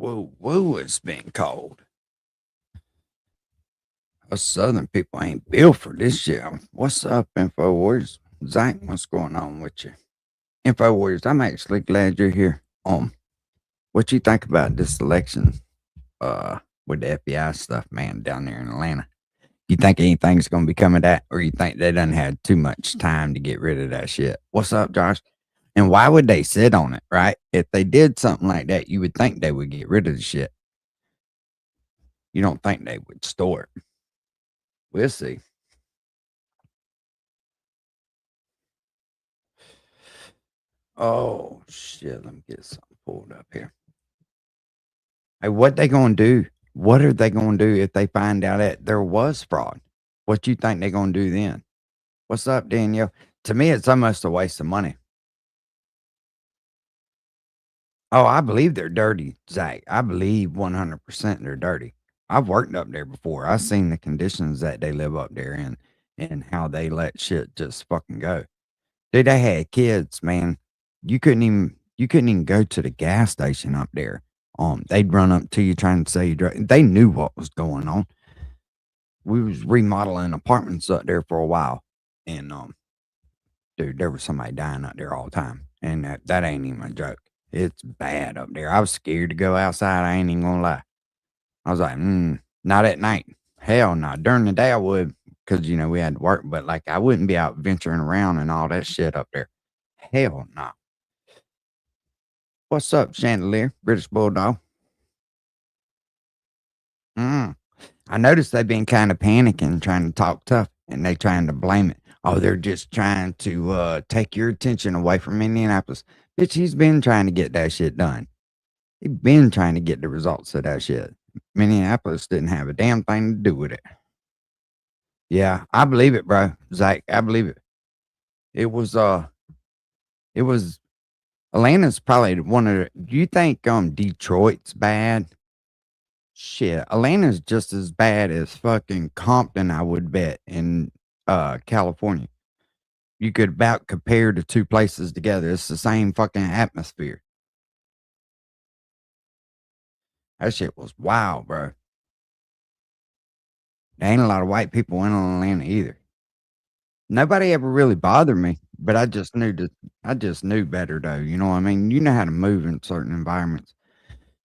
Whoa, whoa, it's been cold. Us Southern people ain't built for this shit. What's up, Info Warriors? Zach, what's going on with you? Info Warriors, I'm actually glad you're here. What you think about this election, with the FBI stuff, man, down there in Atlanta? You think anything's gonna be coming of that, or you think they done had too much time to get rid of that shit? What's up, Josh? And why would they sit on it, right? If they did something like that, you would think they would get rid of the shit. You don't think they would store it. We'll see. Oh shit, let me get something pulled up here. Hey, what they gonna do? What are they gonna do if they find out that there was fraud? What you think they gonna do then? What's up, Danielle? To me, it's almost a waste of money. Oh, I believe they're dirty, Zach. I believe 100% they're dirty. I've worked up there before. I've seen the conditions that they live up there in and how they let shit just fucking go. Dude, they had kids, man. You couldn't even go to the gas station up there. They'd run up to you trying to say you they knew what was going on. We was remodeling apartments up there for a while, and dude, there was somebody dying up there all the time, and that ain't even a joke. It's bad up there. I was scared to go outside. I ain't even gonna lie. I was like, not at night. Hell no. During the day I would, because we had to work, but like I wouldn't be out venturing around and all that shit up there. Hell no. What's up, Chandelier? British Bulldog. Mm. I noticed they've been kind of panicking, trying to talk tough, and they trying to blame it. Oh, they're just trying to take your attention away from Indianapolis. Bitch, he's been trying to get that shit done. He's been trying to get the results of that shit. Minneapolis didn't have a damn thing to do with it. Yeah, I believe it, bro. Zach, I believe it. It was it was Atlanta's probably one of the, do you think Detroit's bad? Shit, Atlanta's just as bad as fucking Compton, I would bet, in California. You could about compare the two places together. It's the same fucking atmosphere. That shit was wild, bro. There ain't a lot of white people in Atlanta either. Nobody ever really bothered me, but I just knew better though. You know what I mean? You know how to move in certain environments.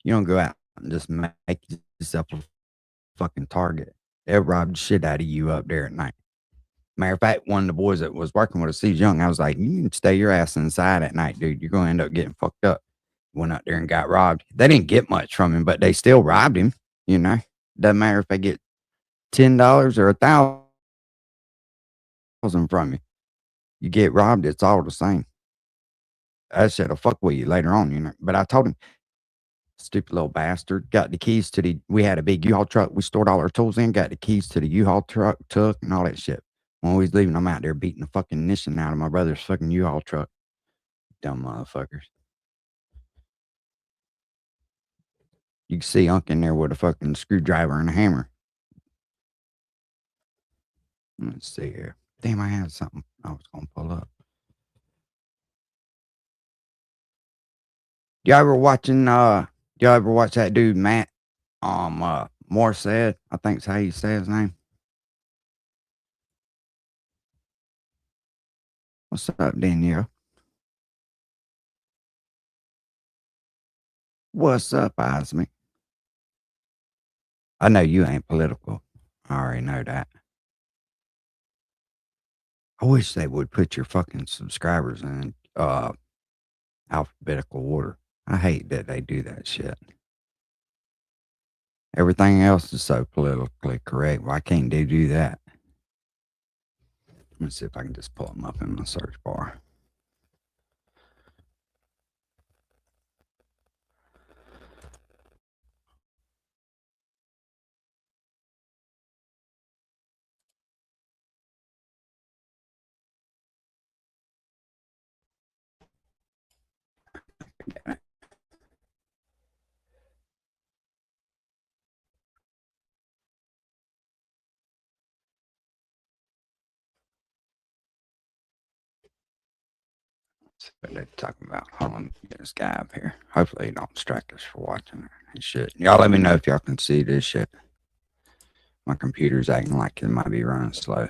You don't go out and just make yourself a fucking target. They'll rob the shit out of you up there at night. Matter of fact, one of the boys that was working with us, he's young. I was like, you can stay your ass inside at night, dude. You're gonna end up getting fucked up. Went out there and got robbed. They didn't get much from him, but they still robbed him. You know, doesn't matter if they get $10 or 1,000 from you. You get robbed, it's all the same. I said, "I'll fuck with you later on," But I told him, "Stupid little bastard." Got the keys to we had a big U-Haul truck. We stored all our tools in, got the keys to the U-Haul truck and all that shit. When we was leaving, I'm out there beating the fucking ignition out of my brother's fucking U-Haul truck. Dumb motherfuckers. You can see Unc in there with a fucking screwdriver and a hammer. Let's see here. Damn, I had something I was gonna pull up. Y'all ever watching y'all ever watch that dude Matt Morissette? I think's how you say his name. What's up, Danielle? What's up, Isaac? I know you ain't political. I already know that. I wish they would put your fucking subscribers in alphabetical order. I hate that they do that shit. Everything else is so politically correct. Why can't they do that? Let me see if I can just pull them up in my search bar. See what they're talking about. Hold on, get this guy up here. Hopefully he don't distract us for watching his shit. Y'all let me know if y'all can see this shit. My computer's acting like it might be running slow.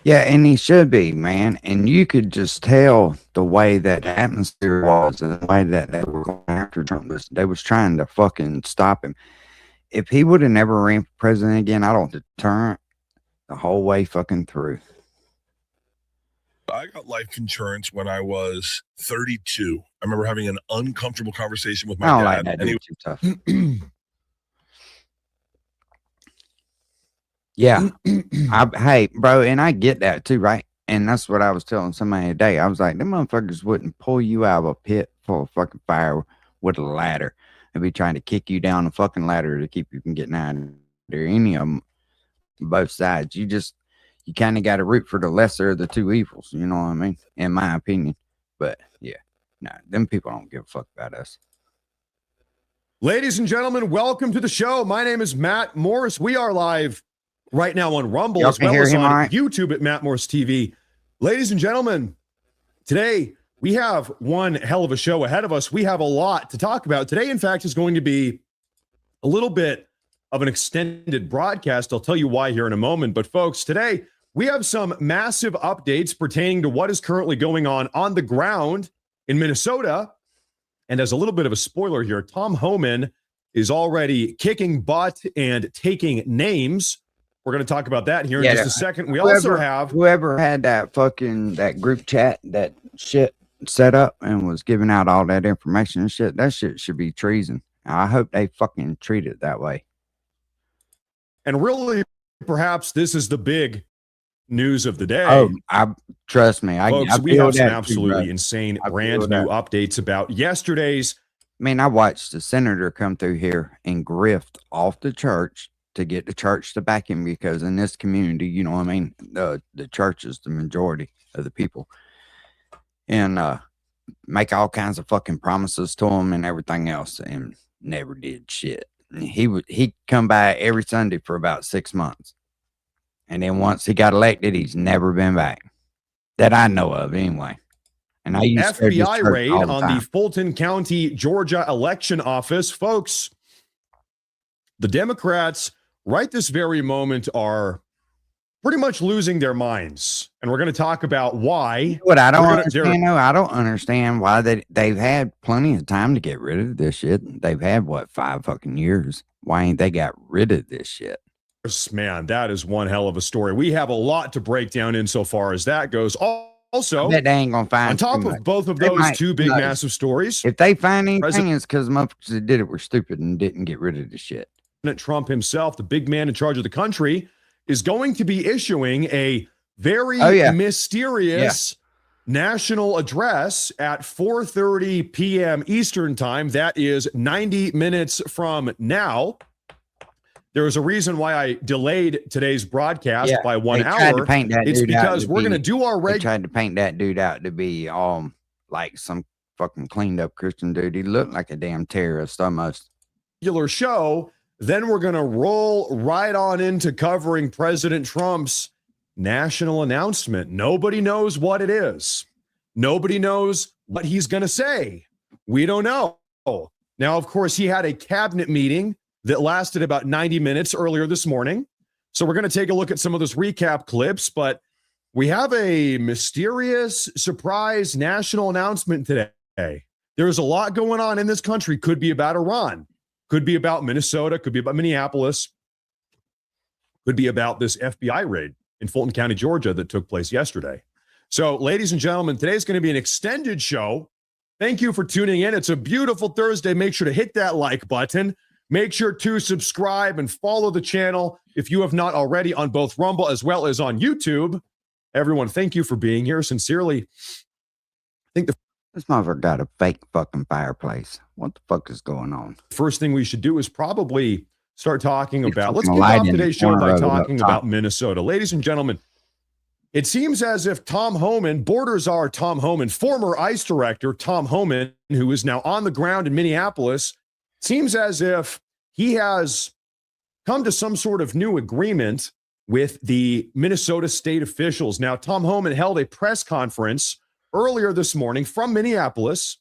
Yeah, and he should be, man. And you could just tell the way that the atmosphere was and the way that they were going after Trump. They was trying to fucking stop him. If he would have never ran for president again, I don't deterrent the whole way fucking through. I got life insurance when I was 32. I remember having an uncomfortable conversation with my dad. Like that, dude, too tough. Yeah. Hey, bro, and I get that too, right? And that's what I was telling somebody today. I was like, them motherfuckers wouldn't pull you out of a pit full of fucking fire with a ladder. They'd be trying to kick you down the fucking ladder to keep you from getting out of there. Any of them, both sides. You kind of got to root for the lesser of the two evils. You know what I mean? In my opinion. But yeah, no, them people don't give a fuck about us. Ladies and gentlemen, welcome to the show. My name is Matt Morris. We are live right now on Rumble as well as on YouTube at Matt Morris TV. Ladies and gentlemen, today we have one hell of a show ahead of us. We have a lot to talk about. Today, in fact, is going to be a little bit of an extended broadcast. I'll tell you why here in a moment. But folks, today we have some massive updates pertaining to what is currently going on the ground in Minnesota. And as a little bit of a spoiler here, Tom Homan is already kicking butt and taking names. We're going to talk about that here in just a second. We also have whoever had that group chat, that shit set up and was giving out all that information and shit. That shit should be treason. I hope they fucking treat it that way. And really, perhaps this is the big news of the day. Oh, trust me. Folks, we have some absolutely insane brand new updates about yesterday's. I mean, I watched the senator come through here and grift off the church to get the church to back him, because in this community, you know what I mean, the church is the majority of the people, and make all kinds of fucking promises to him and everything else, and never did shit. He'd come by every Sunday for about 6 months, and then once he got elected, he's never been back that I know of anyway. And I used FBI raid on the Fulton County, Georgia election office. Folks, the Democrats right this very moment are pretty much losing their minds. And we're going to talk about why. What I don't understand, though, I don't understand why they've had plenty of time to get rid of this shit. They've had, 5 fucking years. Why ain't they got rid of this shit? Man, that is one hell of a story. We have a lot to break down insofar as that goes. Also, they ain't gonna find on top of both of those two big massive stories. If they find anything, it's because motherfuckers that did it were stupid and didn't get rid of the shit. President Trump himself, the big man in charge of the country, is going to be issuing a very mysterious national address at 4:30 p.m. Eastern time. That is 90 minutes from now. There is a reason why I delayed today's broadcast by 1 hour. It's because we're going to do our regular. They tried to paint that dude out to be like some fucking cleaned up Christian dude. He looked like a damn terrorist almost. Regular show. Then we're going to roll right on into covering President Trump's national announcement. Nobody knows what it is. Nobody knows what he's going to say. We don't know. Now, of course, he had a cabinet meeting that lasted about 90 minutes earlier this morning. So we're going to take a look at some of those recap clips, but we have a mysterious surprise national announcement today. There's a lot going on in this country. Could be about Iran, could be about Minnesota, could be about Minneapolis, could be about this FBI raid in Fulton County, Georgia that took place yesterday. So, ladies and gentlemen, today's going to be an extended show. Thank you for tuning in. It's a beautiful Thursday. Make sure to hit that like button. Make sure to subscribe and follow the channel if you have not already on both Rumble as well as on YouTube. Everyone, thank you for being here. Sincerely, I think this motherfucker got a fake fucking fireplace. What the fuck is going on? First thing we should do is probably start talking about, let's kick off today's show by talking about Minnesota. Ladies and gentlemen, it seems as if Tom Homan, border czar Tom Homan, former ICE director Tom Homan, who is now on the ground in Minneapolis, seems as if he has come to some sort of new agreement with the Minnesota state officials. Now, Tom Homan held a press conference earlier this morning from Minneapolis,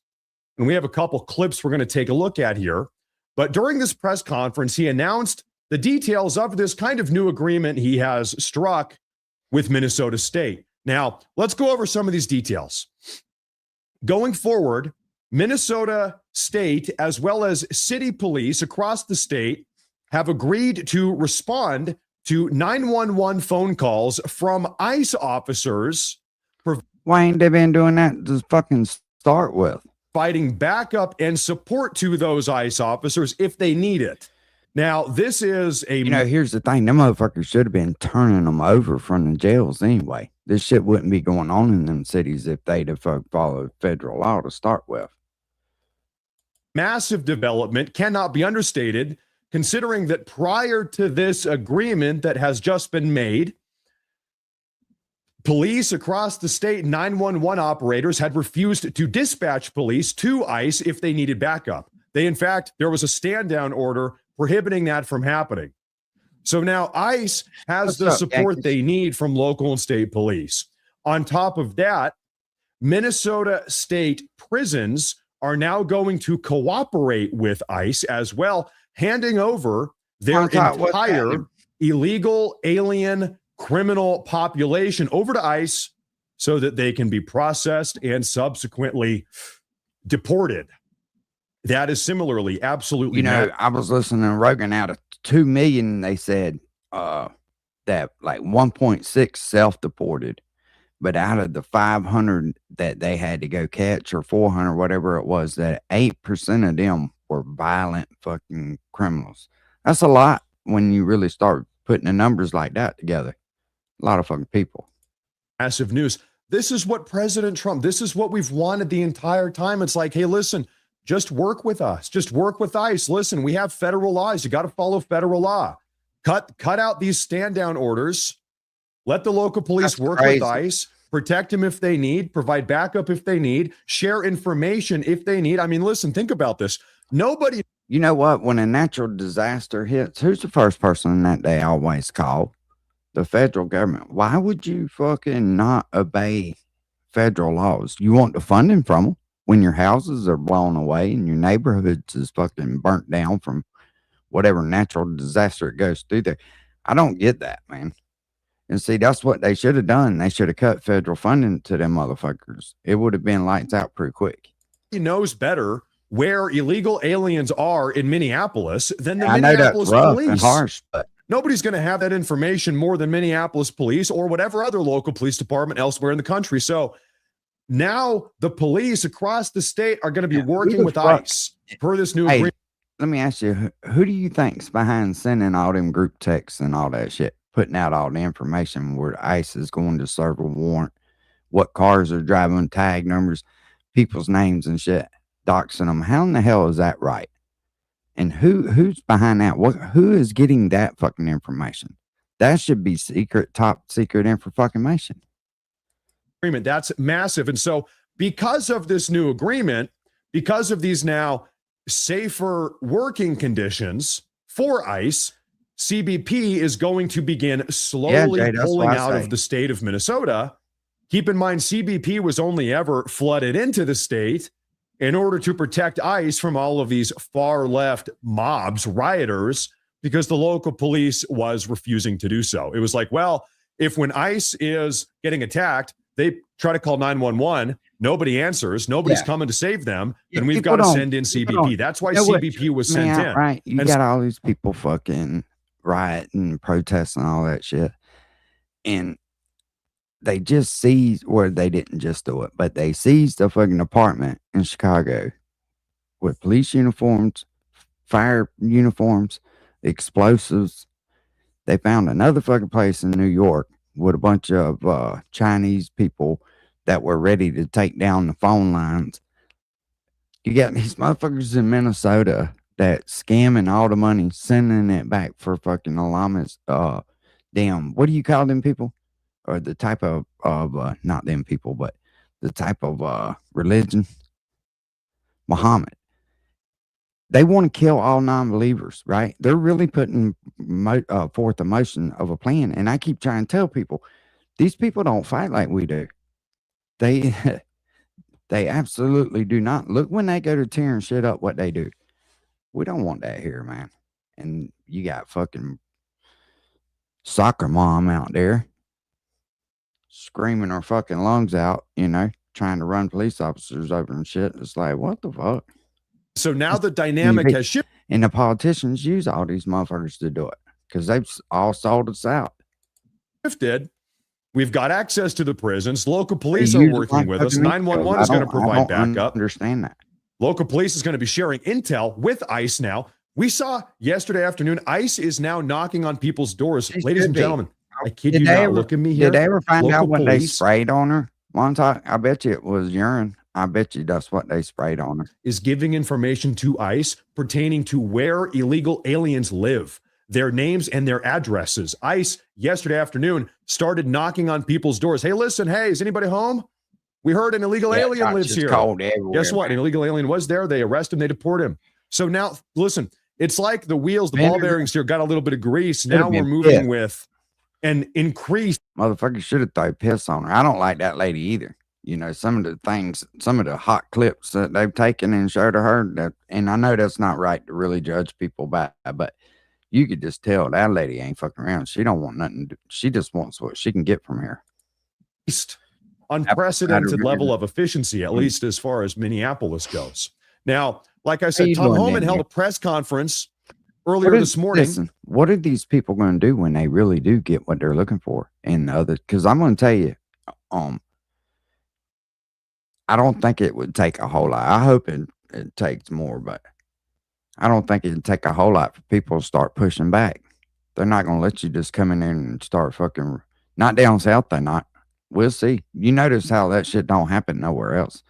and we have a couple clips we're going to take a look at here. But during this press conference, he announced the details of this kind of new agreement he has struck with Minnesota State. Now, let's go over some of these details. Going forward, Minnesota State, as well as city police across the state, have agreed to respond to 911 phone calls from ICE officers Why ain't they been doing that to fucking start with? providing backup and support to those ICE officers if they need it. Now, this is a You know, here's the thing. Them motherfuckers should have been turning them over from the jails anyway. This shit wouldn't be going on in them cities if they'd have followed federal law to start with. massive development, cannot be understated, considering that prior to this agreement that has just been made, police across the state, 911 operators had refused to dispatch police to ICE if they needed backup. In fact, there was a stand down order prohibiting that from happening. So now ICE has What's the up, support Yankees? they need from local and state police. On top of that, Minnesota state prisons are now going to cooperate with ICE as well, handing over their On top, what's entire that? illegal alien criminal population over to ICE so that they can be processed and subsequently deported. That is similarly absolutely You know, not. I was listening to Rogan. Out of 2 million, they said that like 1.6 self-deported, but out of the 500 that they had to go catch, or 400, whatever it was, that 8% of them were violent fucking criminals. That's a lot when you really start putting the numbers like that together. A lot of fucking people. Massive news. This is what President Trump, this is what we've wanted the entire time. It's like, hey, listen, just work with us. Just work with ICE. Listen, we have federal laws. You got to follow federal law. Cut out these stand down orders. Let the local police That's work crazy. with ICE, protect them if they need, provide backup if they need, share information if they need. I mean, listen, think about this. Nobody You know what? When a natural disaster hits, who's the first person that they always call? The federal government. Why would you fucking not obey federal laws? You want the funding from them when your houses are blown away and your neighborhoods is fucking burnt down from whatever natural disaster it goes through there. I don't get that, man. And see, that's what they should have done. They should have cut federal funding to them motherfuckers. It would have been lights out pretty quick. knows better where illegal aliens are in Minneapolis than the I know that's Minneapolis rough police. and harsh, but Nobody's going to have that information more than Minneapolis police or whatever other local police department elsewhere in the country. So now the police across the state are going to be Yeah, who working the with fuck- ICE per this new Hey, agreement. let me ask you, who do you think's behind sending all them group texts and all that shit, putting out all the information where ICE is going to serve a warrant, what cars are driving, tag numbers, people's names and shit, doxing them? How in the hell is that right? And who's behind that? Who is getting that fucking information? That should be secret, top secret information. Agreement. That's massive. And so because of this new agreement, because of these now safer working conditions for ICE, CBP is going to begin slowly Jay, that's pulling what I out say. of the state of Minnesota. Keep in mind, CBP was only ever flooded into the state in order to protect ICE from all of these far left mobs, rioters, because the local police was refusing to do so. It was like, well, if when ICE is getting attacked, they try to call 911, nobody answers, nobody's Yeah. coming to save them, Yeah, then we've people got to don't- send in people CBP. don't- That's why You know what CBP was tripped me sent out, in. right? You And got all these people fucking rioting, protesting, all that shit. And they just seized, or they didn't just do it, but they seized a fucking apartment in Chicago with police uniforms, fire uniforms, explosives. They found another fucking place in New York with a bunch of Chinese people that were ready to take down the phone lines. You got these motherfuckers in Minnesota that scamming all the money, sending it back for fucking Alamas. Damn, what do you call them people? Or the type of not them people, but the type of religion? Muhammad. They want to kill all non-believers, right? They're really putting forth a motion of a plan. And I keep trying to tell people, these people don't fight like we do. They they absolutely do not. Look when they go to tearing shit up, what they do. We don't want that here, man. And you got fucking soccer mom out there screaming her fucking lungs out, trying to run police officers over and shit. It's like, what the fuck? So now the dynamic has shifted. And the politicians use all these motherfuckers to do it because they've all sold us out. We've got access to the prisons. Local police are working with us. 911 is going to provide backup. Understand that. Local police is going to be sharing intel with ICE now. We saw yesterday afternoon, ICE is now knocking on people's doors. Ladies and gentlemen, I kid you not. Look at me here. Did they ever find Local out what they police sprayed on her one time? I bet you it was urine. I bet you that's what they sprayed on her. Is giving information to ICE pertaining to where illegal aliens live, their names and their addresses. ICE yesterday afternoon started knocking on people's doors. Hey, listen, hey, is anybody home? We heard an illegal alien lives here. Guess what? An illegal alien was there. They arrest him. They deport him. So now, listen, it's like the wheels, the ball bearings here got a little bit of grease. Now we're moving with an increased. Motherfucker should have thrown piss on her. I don't like that lady either. Some of the things, some of the hot clips that they've taken and showed to her, and I know that's not right to really judge people by, but you could just tell that lady ain't fucking around. She don't want nothing. She just wants what she can get from here. Unprecedented level of efficiency, at least as far as Minneapolis goes. Now, like I said, Tom Homan held a press conference earlier this morning. Listen, what are these people going to do when they really do get what they're looking for? And because I'm going to tell you, I don't think it would take a whole lot. I hope it takes more, but I don't think it'd take a whole lot for people to start pushing back. They're not going to let you just come in there and start fucking, not down south, they're not. We'll see. You notice how that shit don't happen nowhere else.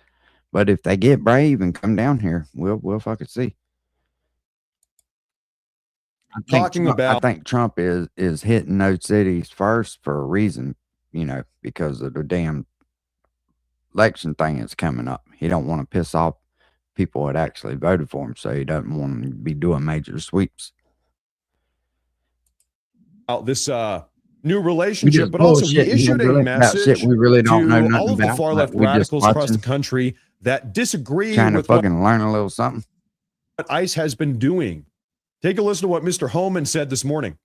But if they get brave and come down here, we'll fucking see. I think Trump is hitting those cities first for a reason, because of the damn election thing that's coming up. He don't want to piss off people that actually voted for him, so he doesn't want to be doing major sweeps. This new relationship, but also he issued a message we really don't know nothing all of the far left radicals across the country that disagree trying with to fucking learn a little something. What ICE has been doing. Take a listen to what Mr. Homan said this morning.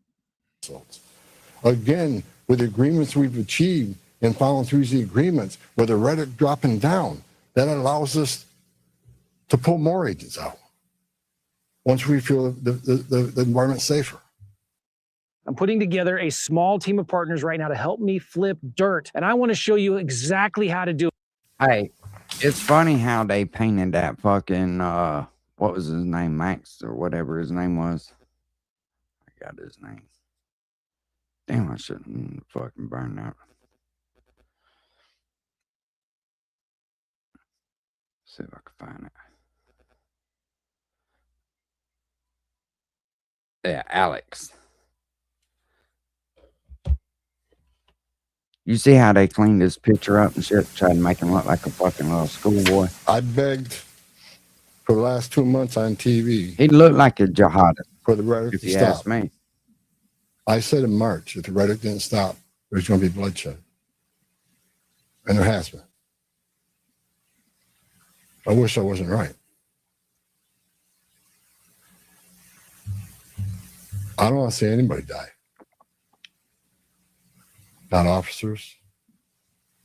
Again, with the agreements we've achieved and following through the agreements, with the rhetoric dropping down, that allows us to pull more agents out once we feel the environment's safer. I'm putting together a small team of partners right now to help me flip dirt, and I want to show you exactly how to do it. Hey, it's funny how they painted that fucking, what was his name, Max or whatever his name was. I got his name. Damn, I shouldn't fucking burn that. See if I can find it. Yeah, Alex. You see how they cleaned his picture up and shit, tried to make him look like a fucking little schoolboy? I begged for the last 2 months on TV. He looked like a jihadist. For the rhetoric to stop. Ask me. I said in March, if the rhetoric didn't stop, there's going to be bloodshed. And there has been. I wish I wasn't right. I don't want to see anybody die. Not officers,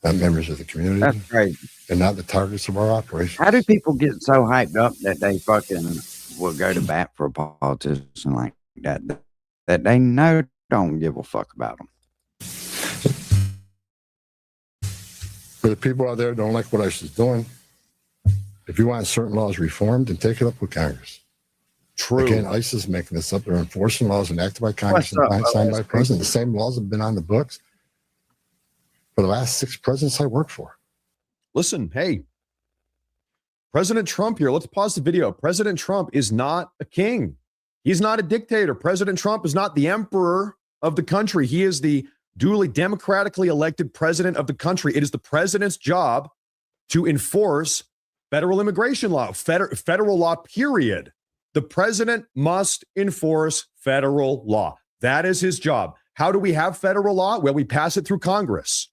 not members of the community. That's crazy. And not the targets of our operations. How do people get so hyped up that they fucking will go to bat for a politician like that they know don't give a fuck about them? For the people out there that don't like what ICE is doing, if you want certain laws reformed, then take it up with Congress. True. Again, ICE is making this up. They're enforcing laws enacted by Congress and signed by the president. The same laws have been on the books for the last 6 presidents I worked for. Listen, hey, President Trump here. Let's pause the video. President Trump is not a king. He's not a dictator. President Trump is not the emperor of the country. He is the duly democratically elected president of the country. It is the president's job to enforce federal immigration law, federal law, period. The president must enforce federal law. That is his job. How do we have federal law? Well, we pass it through Congress.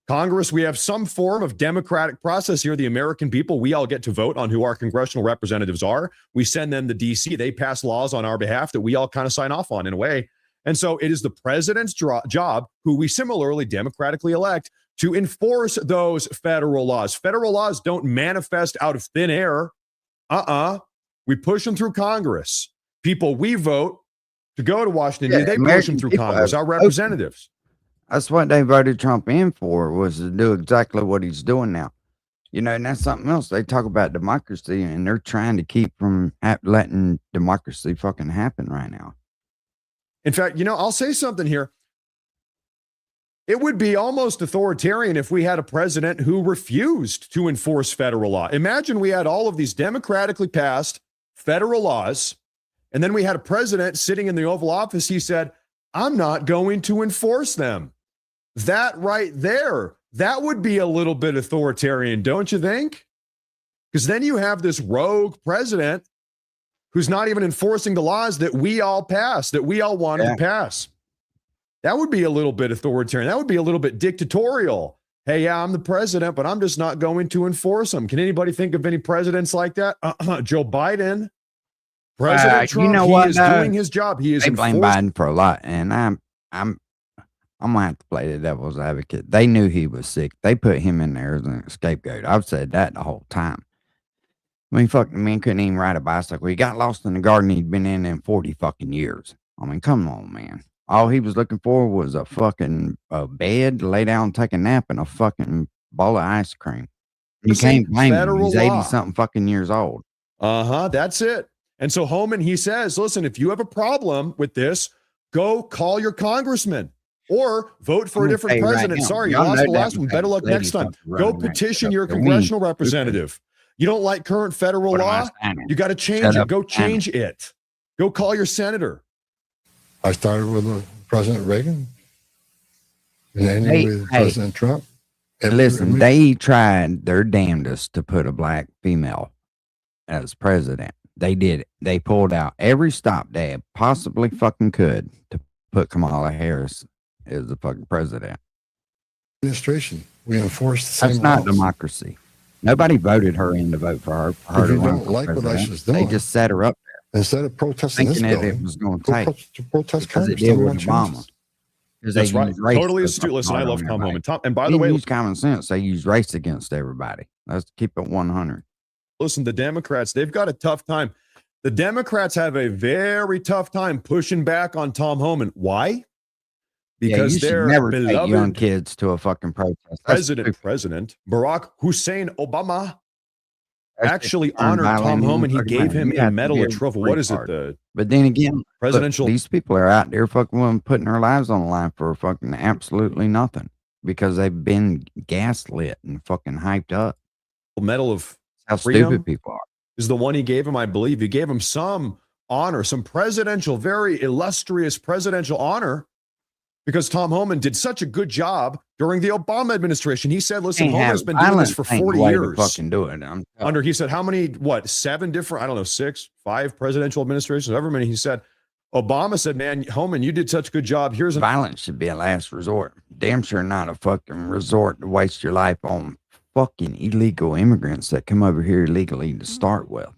Congress, we have some form of democratic process here. The American people, we all get to vote on who our congressional representatives are. We send them to D.C. They pass laws on our behalf that we all kind of sign off on in a way. And so it is the president's job, who we similarly democratically elect, to enforce those federal laws. Federal laws don't manifest out of thin air. We push them through Congress. People we vote to go to Washington, Yeah, they push American them through people Congress, have our representatives. That's what they voted Trump in for, was to do exactly what he's doing now. You know, and that's something else. They talk about democracy, and they're trying to keep from letting democracy fucking happen right now. In fact, you know, I'll say something here. It would be almost authoritarian if we had a president who refused to enforce federal law. Imagine we had all of these democratically passed federal laws, and then we had a president sitting in the Oval Office. He said, I'm not going to enforce them. That right there, that would be a little bit authoritarian, don't you think? Because then you have this rogue president who's not even enforcing the laws that we all passed, that we all wanted to pass. That would be a little bit authoritarian. That would be a little bit dictatorial. Hey, yeah, I'm the president, but I'm just not going to enforce them. Can anybody think of any presidents like that? Joe Biden. President Trump, you know he what, is doing his job. He is They blame Biden for a lot, and I'm gonna have to play the devil's advocate. They knew he was sick. They put him in there as a scapegoat. I've said that the whole time. I mean, fuck, the man couldn't even ride a bicycle. He got lost in the garden he'd been in 40 fucking years. I mean, come on, man. All he was looking for was a fucking bed to lay down and take a nap and a fucking bowl of ice cream. You can't blame him. He's 80-something fucking years old. That's it. And so Homan, he says, listen, if you have a problem with this, go call your congressman or vote for a different president. Sorry, you lost the last one. Better luck next time. Go petition your congressional representative. You don't like current federal law? You got to change it. Go change it. Go call your senator. I started with President Reagan and ended with President Trump. Listen, they tried their damnedest to put a black female as president. They did it. They pulled out every stop they possibly fucking could to put Kamala Harris as the fucking president. Administration, we enforced the same That's not laws. Democracy. Nobody voted her in to vote for her. If you don't like what I was doing, they just set her up there, instead of protesting this thinking that building, it was going to go take. protest Because it Congress. did Tell me with what Obama. changes. That's right. Totally astute. Listen, I love Tom Homan. And by the way, use common sense. They use race against everybody. Let's keep it 100. listen, the Democrats, they've got a tough time. The Democrats have a very tough time pushing back on Tom Homan. Why? Because you should they're never take young beloved kids to a fucking protest. That's stupid. President Barack Hussein Obama That's actually just honored Tom violent Homan. He fucking gave him You a have to medal, be a trophy. What is it? retard. The But then again, presidential. look, these people are out there fucking women putting their lives on the line for fucking absolutely nothing because they've been gaslit and fucking hyped up. Medal of How Freedom stupid people are. is the one he gave him, I believe. He gave him some honor, some presidential, very illustrious presidential honor, because Tom Homan did such a good job during the Obama administration. He said, listen, Homan's been doing this for 40 years. Fucking do it. Under, he said, how many, 7 different, I don't know, 6, 5 presidential administrations, however many. He said, Obama said, man, Homan, you did such a good job. Here's an Violence should be a last resort. Damn sure not a fucking resort to waste your life on fucking illegal immigrants that come over here illegally to start with.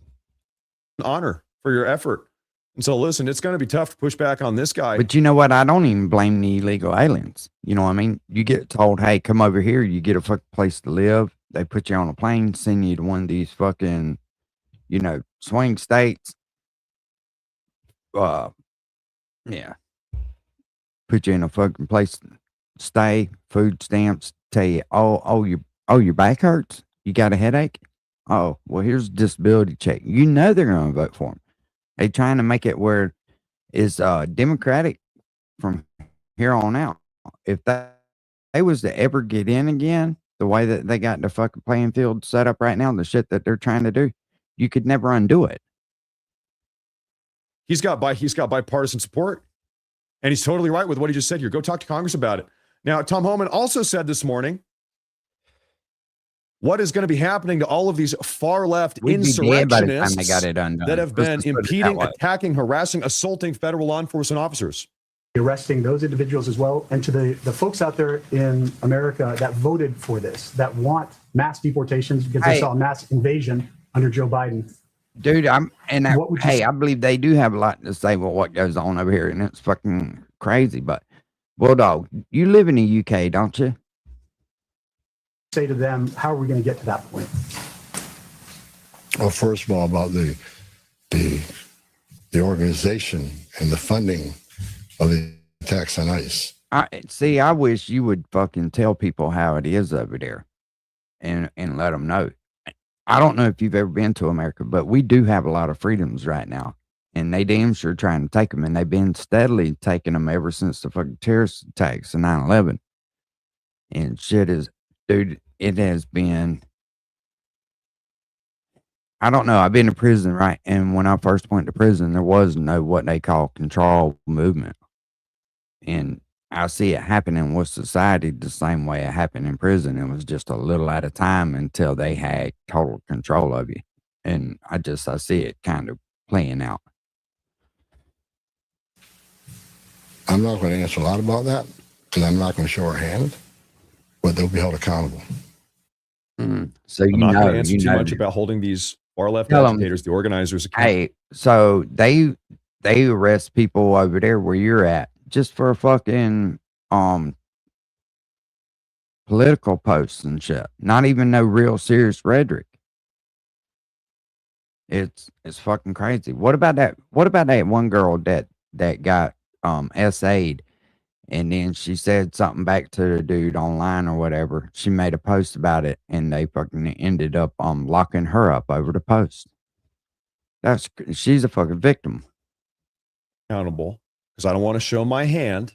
honor for your effort. And so, listen, it's going to be tough to push back on this guy. But you know what? I don't even blame the illegal aliens. You know what I mean? You get told, hey, come over here. You get a fucking place to live. They put you on a plane, send you to one of these fucking, swing states. Yeah. Put you in a fucking place to stay, food stamps, tell you, your back hurts? You got a headache? Oh, well, here's a disability check. You know they're going to vote for him. They trying to make it where it's Democratic from here on out. If they was to ever get in again, the way that they got the fucking playing field set up right now, the shit that they're trying to do, you could never undo it. He's got bipartisan support, and he's totally right with what he just said here. Go talk to Congress about it. Now, Tom Homan also said this morning what is going to be happening to all of these far left We'd be dead by the time they insurrectionists got it undone. that have Let's been just put it that impeding, way. attacking, harassing, assaulting federal law enforcement officers. Arresting those individuals as well, and to the folks out there in America that voted for this, that want mass deportations because they Hey. saw a mass invasion under Joe Biden. Dude, What would you hey, say? I believe they do have a lot to say about what goes on over here, and it's fucking crazy. But Bulldog, you live in the UK, don't you? Say to them, how are we going to get to that point? Well, first of all, about the organization and the funding of the attacks on ICE. I wish you would fucking tell people how it is over there, and let them know. I don't know if you've ever been to America, but we do have a lot of freedoms right now, and they damn sure trying to take them, and they've been steadily taking them ever since the fucking terrorist attacks of 9/11. And shit is, dude, it has been. I don't know. I've been to prison, right? And when I first went to prison, there was no what they call control movement. And I see it happening with society the same way it happened in prison. It was just a little at a time until they had total control of you. And I see it kind of playing out. I'm not going to answer a lot about that, and I'm not going to show our hand, but they'll be held accountable. So I'm not going to answer too much about holding these far left Tell 'em, agitators, the organizers. accountable. hey, so they arrest people over there where you're at just for fucking political posts and shit. Not even no real serious rhetoric. It's fucking crazy. What about that one girl that got SA'd, and then she said something back to the dude online or whatever. She made a post about it, and they fucking ended up locking her up over the post. She's a fucking victim. Accountable, because I don't want to show my hand.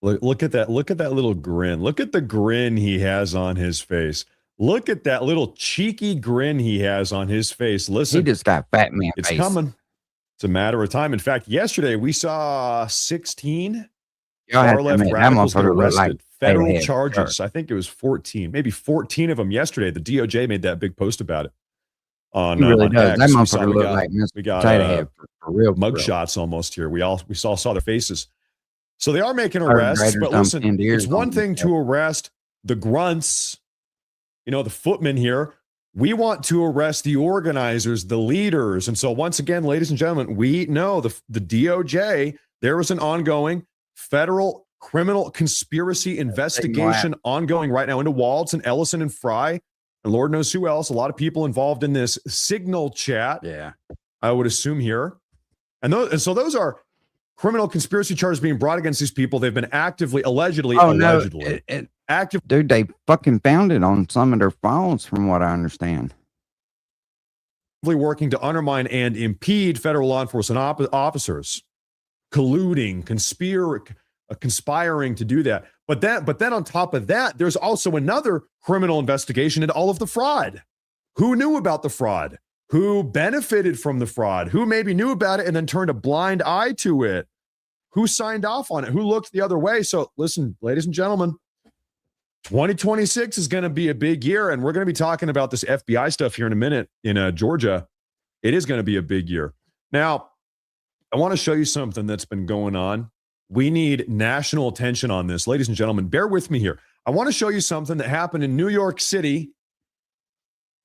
Look at that little grin. Look at the grin he has on his face. Look at that little cheeky grin he has on his face. Listen, He just got fat man it's face. coming. It's a matter of time. In fact, yesterday we saw 16 Y'all have far to left admit, that radicals get motherfucker look arrested. like Federal Potato Head charges. Kurt. I think it was 14, maybe 14 of them yesterday. The DOJ made that big post about it. On, He really on does. X. That We motherfucker we look got- like Mr. we got Potato Head for real. mug shots almost here. We saw their faces. So they are making Third arrests, graders but don't listen, bend ears it's one on thing to arrest the grunts, the footmen here. We want to arrest the organizers, the leaders. And so once again, ladies and gentlemen, we know the DOJ, there is an ongoing federal criminal conspiracy investigation ongoing right now into Waltz and Ellison and Fry, and Lord knows who else. A lot of people involved in this Signal chat. Yeah. I would assume here. And so those are criminal conspiracy charges being brought against these people. They've been allegedly, active. Dude, they fucking found it on some of their phones, from what I understand. Working to undermine and impede federal law enforcement officers, colluding, conspiring to do that. But then on top of that, there's also another criminal investigation into all of the fraud. Who knew about the fraud? Who benefited from the fraud? Who maybe knew about it and then turned a blind eye to it? Who signed off on it? Who looked the other way? So listen, ladies and gentlemen, 2026 is going to be a big year, and we're going to be talking about this FBI stuff here in a minute in Georgia. It is going to be a big year. Now, I want to show you something that's been going on. We need national attention on this. Ladies and gentlemen, bear with me here. I want to show you something that happened in New York City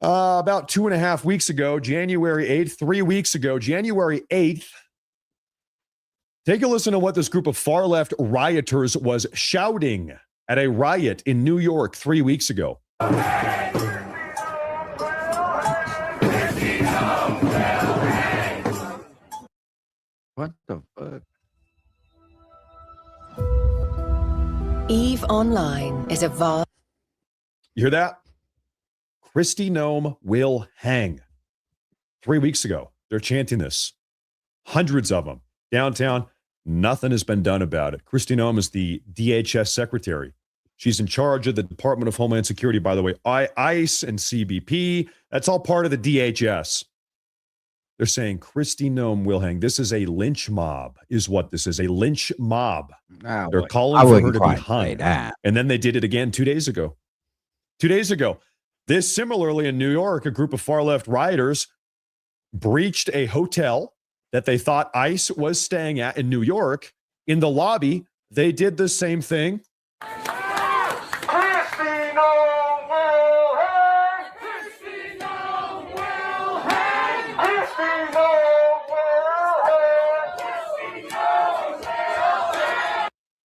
about 2.5 weeks ago, January 8th, 3 weeks ago, January 8th. Take a listen to what this group of far-left rioters was shouting at a riot in New York 3 weeks ago. What the fuck? EVE Online is a vast. You hear that? Kristi Noem will hang. 3 weeks ago, they're chanting this. Hundreds of them. Downtown, nothing has been done about it. Kristi Noem is the DHS secretary. She's in charge of the Department of Homeland Security, by the way. ICE and CBP, that's all part of the DHS. They're saying Kristi Noem will hang. This is a lynch mob, is what this is, a lynch mob. They're calling for her to be hung. That. And then they did it again 2 days ago. 2 days ago. This similarly in New York, a group of far left rioters breached a hotel that they thought ICE was staying at in New York. In the lobby, they did the same thing.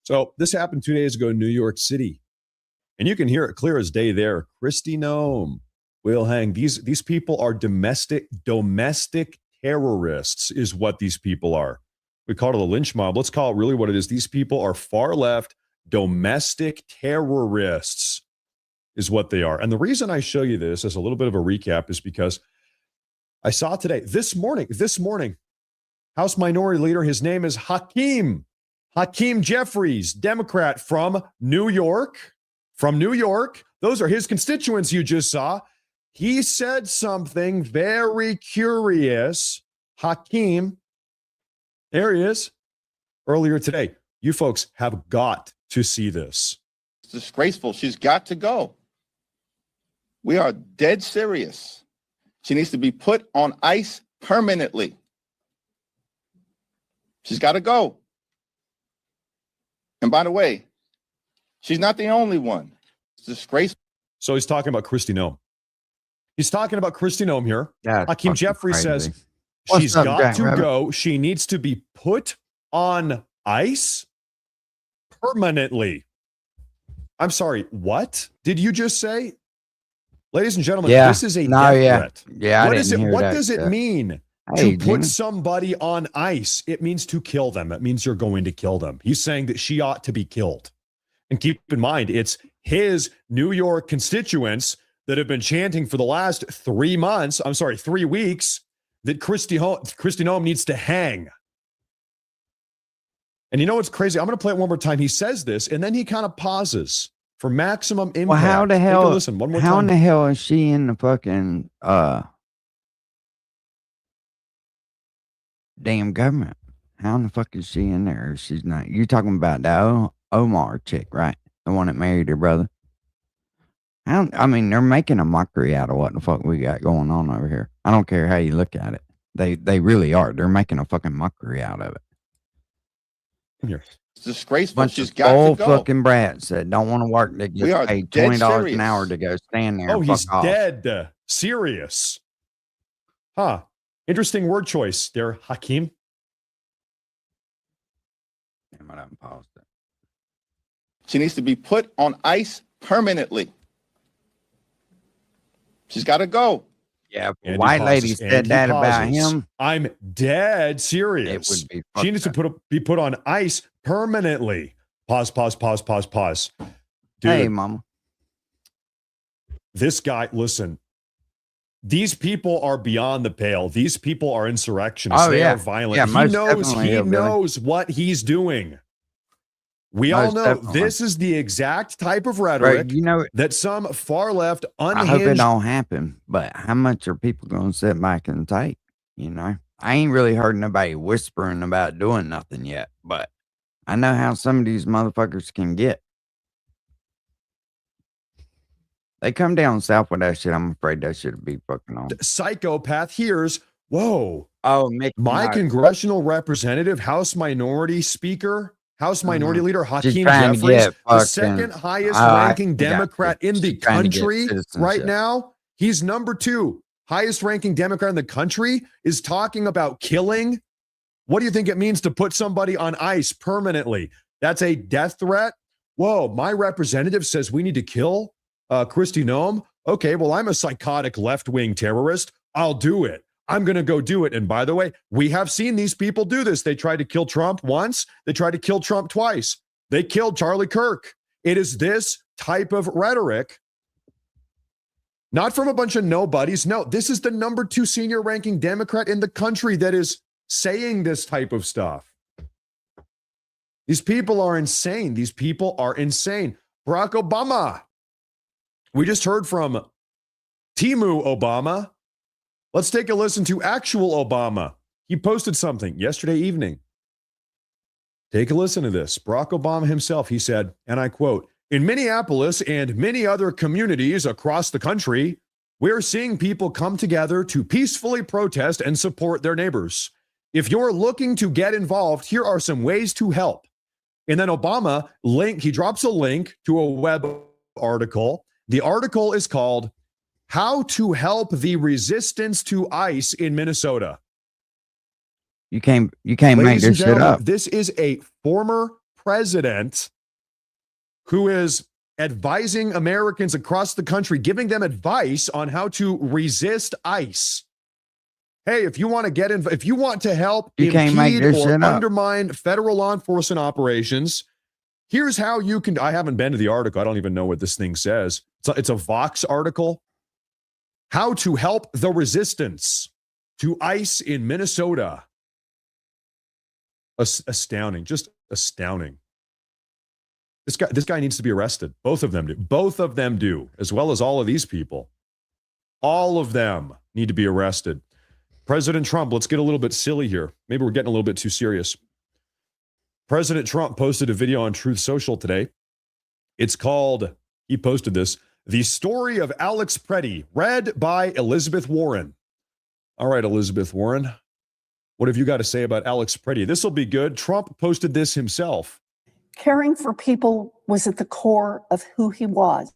So this happened 2 days ago in New York City. And you can hear it clear as day there. Kristi Noem will hang. These people are domestic terrorists is what these people are. We call it a lynch mob. Let's call it really what it is. These people are far left domestic terrorists is what they are. And the reason I show you this as a little bit of a recap is because I saw today, this morning, House Minority Leader, his name is Hakeem Jeffries, Democrat from New York. Those are his constituents you just saw. He said something very curious. Hakeem, there he is, earlier today. You folks have got to see this. It's disgraceful. She's got to go. We are dead serious. She needs to be put on ice permanently. She's got to go. And by the way, she's not the only one. It's disgraceful. So he's talking about Kristi Noem. He's talking about Kristi Noem here. Hakeem Jeffries says she's got to go. She needs to be put on ice permanently. I'm sorry, what did you just say? Ladies and gentlemen, this is a death threat. Yeah, what is it? What that, does it mean Hey, to put somebody on ice? It means to kill them. It means you're going to kill them. He's saying that she ought to be killed. And keep in mind, it's his New York constituents that have been chanting for the last 3 weeks, that Kristi Noem needs to hang. And you know what's crazy? I'm going to play it one more time. He says this, and then he kind of pauses for maximum impact. Well, how the hell? Listen one more how time. in the hell is she in the fucking damn government? How in the fuck is she in there? She's not. You talking about the Omar chick, right? The one that married her brother. I mean, they're making a mockery out of what the fuck we got going on over here. I don't care how you look at it. They really are. They're making a fucking mockery out of it. Here. It's disgraceful. Bunch She's of got old to go. fucking brats that don't want to work. They We get are paid dead $20 an serious. hour to go stand there. Oh, and he's fuck off. dead. Serious. Huh. Interesting word choice there, Hakeem. Damn it, I paused it. She needs to be put on ice permanently. She's got to go. Yeah, Andy white lady pauses, said and he that about pauses. him. I'm dead It serious. would be. She fucked needs up. to be put on ice permanently. Pause. Dude, Hey, mama. this guy, listen, these people are beyond the pale. These people are insurrectionists. Oh, They yeah. are violent. Yeah, he most knows definitely, he hillbilly. knows what he's doing. We all Most know definitely. this is the exact type of Bro, rhetoric you know, that some far left I hope it unhinged don't happen, but how much are people going to sit back and take? You know, I ain't really heard nobody whispering about doing nothing yet, but I know how some of these motherfuckers can get. They come down south with that shit. I'm afraid that should be fucking on. psychopath hears, whoa, Oh, Mickey my Mouse. congressional representative, House Minority Speaker, House Minority Leader Hakeem trying to Jeffries, get the fucking- second highest I ranking got Democrat you. in the She's trying to get country citizenship. right now. He's number 2. Highest ranking Democrat in the country is talking about killing. What do you think it means to put somebody on ice permanently? That's a death threat. Whoa, my representative says we need to kill Kristi Noem. Okay, well, I'm a psychotic left-wing terrorist. I'll do it. I'm going to go do it. And by the way, we have seen these people do this. They tried to kill Trump once. They tried to kill Trump twice. They killed Charlie Kirk. It is this type of rhetoric, not from a bunch of nobodies. No, this is the number 2 senior ranking Democrat in the country that is saying this type of stuff. These people are insane. These people are insane. Barack Obama. We just heard from Timu Obama. Let's take a listen to actual Obama. He posted something yesterday evening. Take a listen to this. Barack Obama himself, he said, and I quote, In Minneapolis and many other communities across the country, we're seeing people come together to peacefully protest and support their neighbors. If you're looking to get involved, here are some ways to help. And then Obama he drops a link to a web article. The article is called How to Help the Resistance to ICE in Minnesota. You can't make Ladies and this shit gentlemen, up. this is a former president who is advising Americans across the country, giving them advice on how to resist ICE. Hey, if you want to if you want to help You can't make impede this or shit up. undermine federal law enforcement operations, here's how you can. I haven't been to the article. I don't even know what this thing says. It's a Vox article. How to help the resistance to ICE in Minnesota. Astounding, just astounding. This guy needs to be arrested. Both of them do. Both of them do, as well as all of these people. All of them need to be arrested. President Trump, let's get a little bit silly here. Maybe we're getting a little bit too serious. President Trump posted a video on Truth Social today. It's called, he posted this, The Story of Alex Preddy, read by Elizabeth Warren. All right, Elizabeth Warren, what have you got to say about Alex Preddy? This will be good. Trump posted this himself. Caring for people was at the core of who he was.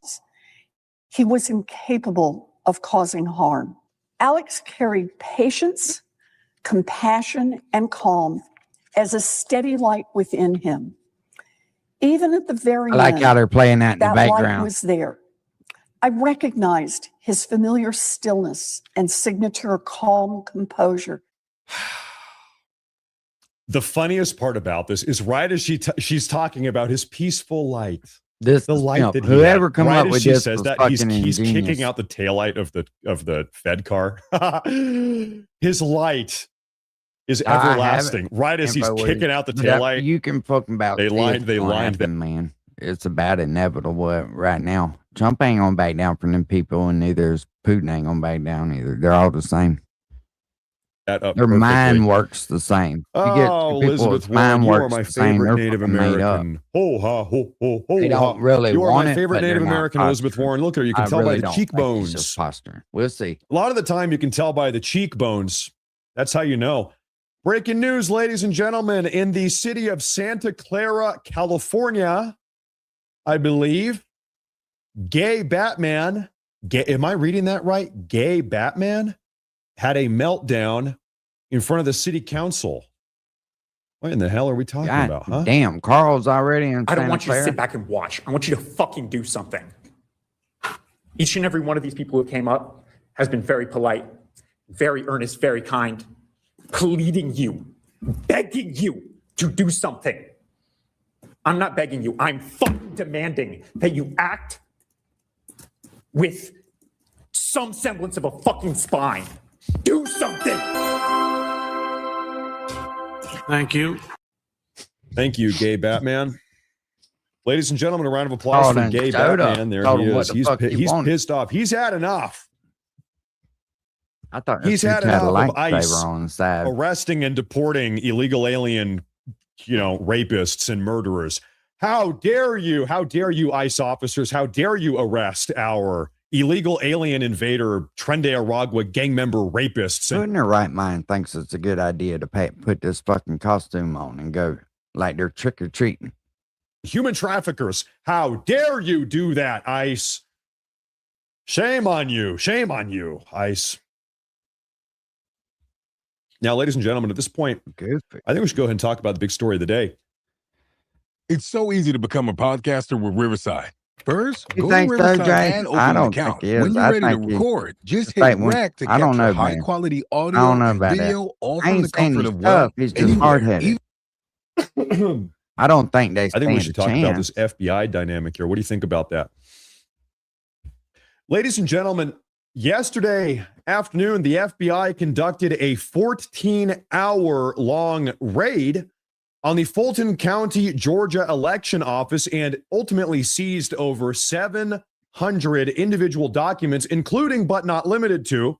He was incapable of causing harm. Alex carried patience, compassion, and calm as a steady light within him. Even at the very I like end, how they're playing that in the that light background. was there. I recognized his familiar stillness and signature calm composure. The funniest part about this is right as she's talking about his peaceful light. This The light that he whoever had, come right up as with she this says was that fucking he's ingenious. kicking out the taillight of the Fed car. His light is I have everlasting. Right as he's info with kicking you. out the But taillight, you can fucking about They see lined- it's they gonna lined happen, man. It's about inevitable right now. Trump ain't gonna back down from them people, and neither is Putin ain't gonna back down either. They're all the same. that up Their perfectly. mind works the same. You get Oh, people Elizabeth whose Warren, mind you are works my the same. favorite They're Native fucking made up. American. Ho ha ho ho ho They ha. don't really You are want my it, favorite but they're Native not American, Elizabeth posturing. Warren. Look at her. You can I tell really by the don't think she's cheekbones. just posturing. We'll see. A lot of the time, you can tell by the cheekbones. That's how you know. Breaking news, ladies and gentlemen, in the city of Santa Clara, California, I believe, gay Batman, am I reading that right? Gay Batman had a meltdown in front of the city council. What in the hell are we talking God about, huh? damn, Carl's already in I don't Santa want you to Clara? sit back and watch. I want you to fucking do something. Each and every one of these people who came up has been very polite, very earnest, very kind, pleading you, begging you to do something. I'm not begging you. I'm fucking demanding that you act with some semblance of a fucking spine. Do something. Thank you. Thank you, gay Batman. Ladies and gentlemen, a round of applause Oh, for then gay showed up. Batman. There Told he him what is. the He's fuck he he's wanted. pissed off. He's had enough. I thought He's had a enough of lightsaber ICE on the side. arresting and deporting illegal alien, rapists and murderers. How dare you? How dare you, ICE officers? How dare you arrest our illegal alien invader, Trende Aragua gang member rapists? Who And in their right mind thinks it's a good idea to put this fucking costume on and go like they're trick or treating? human traffickers. How dare you do that, ICE? Shame on you. Shame on you, ICE. Now, ladies and gentlemen, at this point, I think we should go ahead and talk about the big story of the day. It's so easy to become a podcaster with Riverside. First, You go to think so, Riverside Jay? and open I an don't account. think it is. When you're I ready to think it- record, just it's like hit when- rec to I don't capture know, high man. quality I audio don't know and about that. video, all I from ain't the saying comfort he's of tough. He's just anywhere. hard-headed. I don't think they I think we stand should a talk about chance. this FBI dynamic here. What do you think about that? Ladies and gentlemen, yesterday afternoon, the FBI conducted a 14-hour-long raid on the Fulton County, Georgia election office and ultimately seized over 700 individual documents, including but not limited to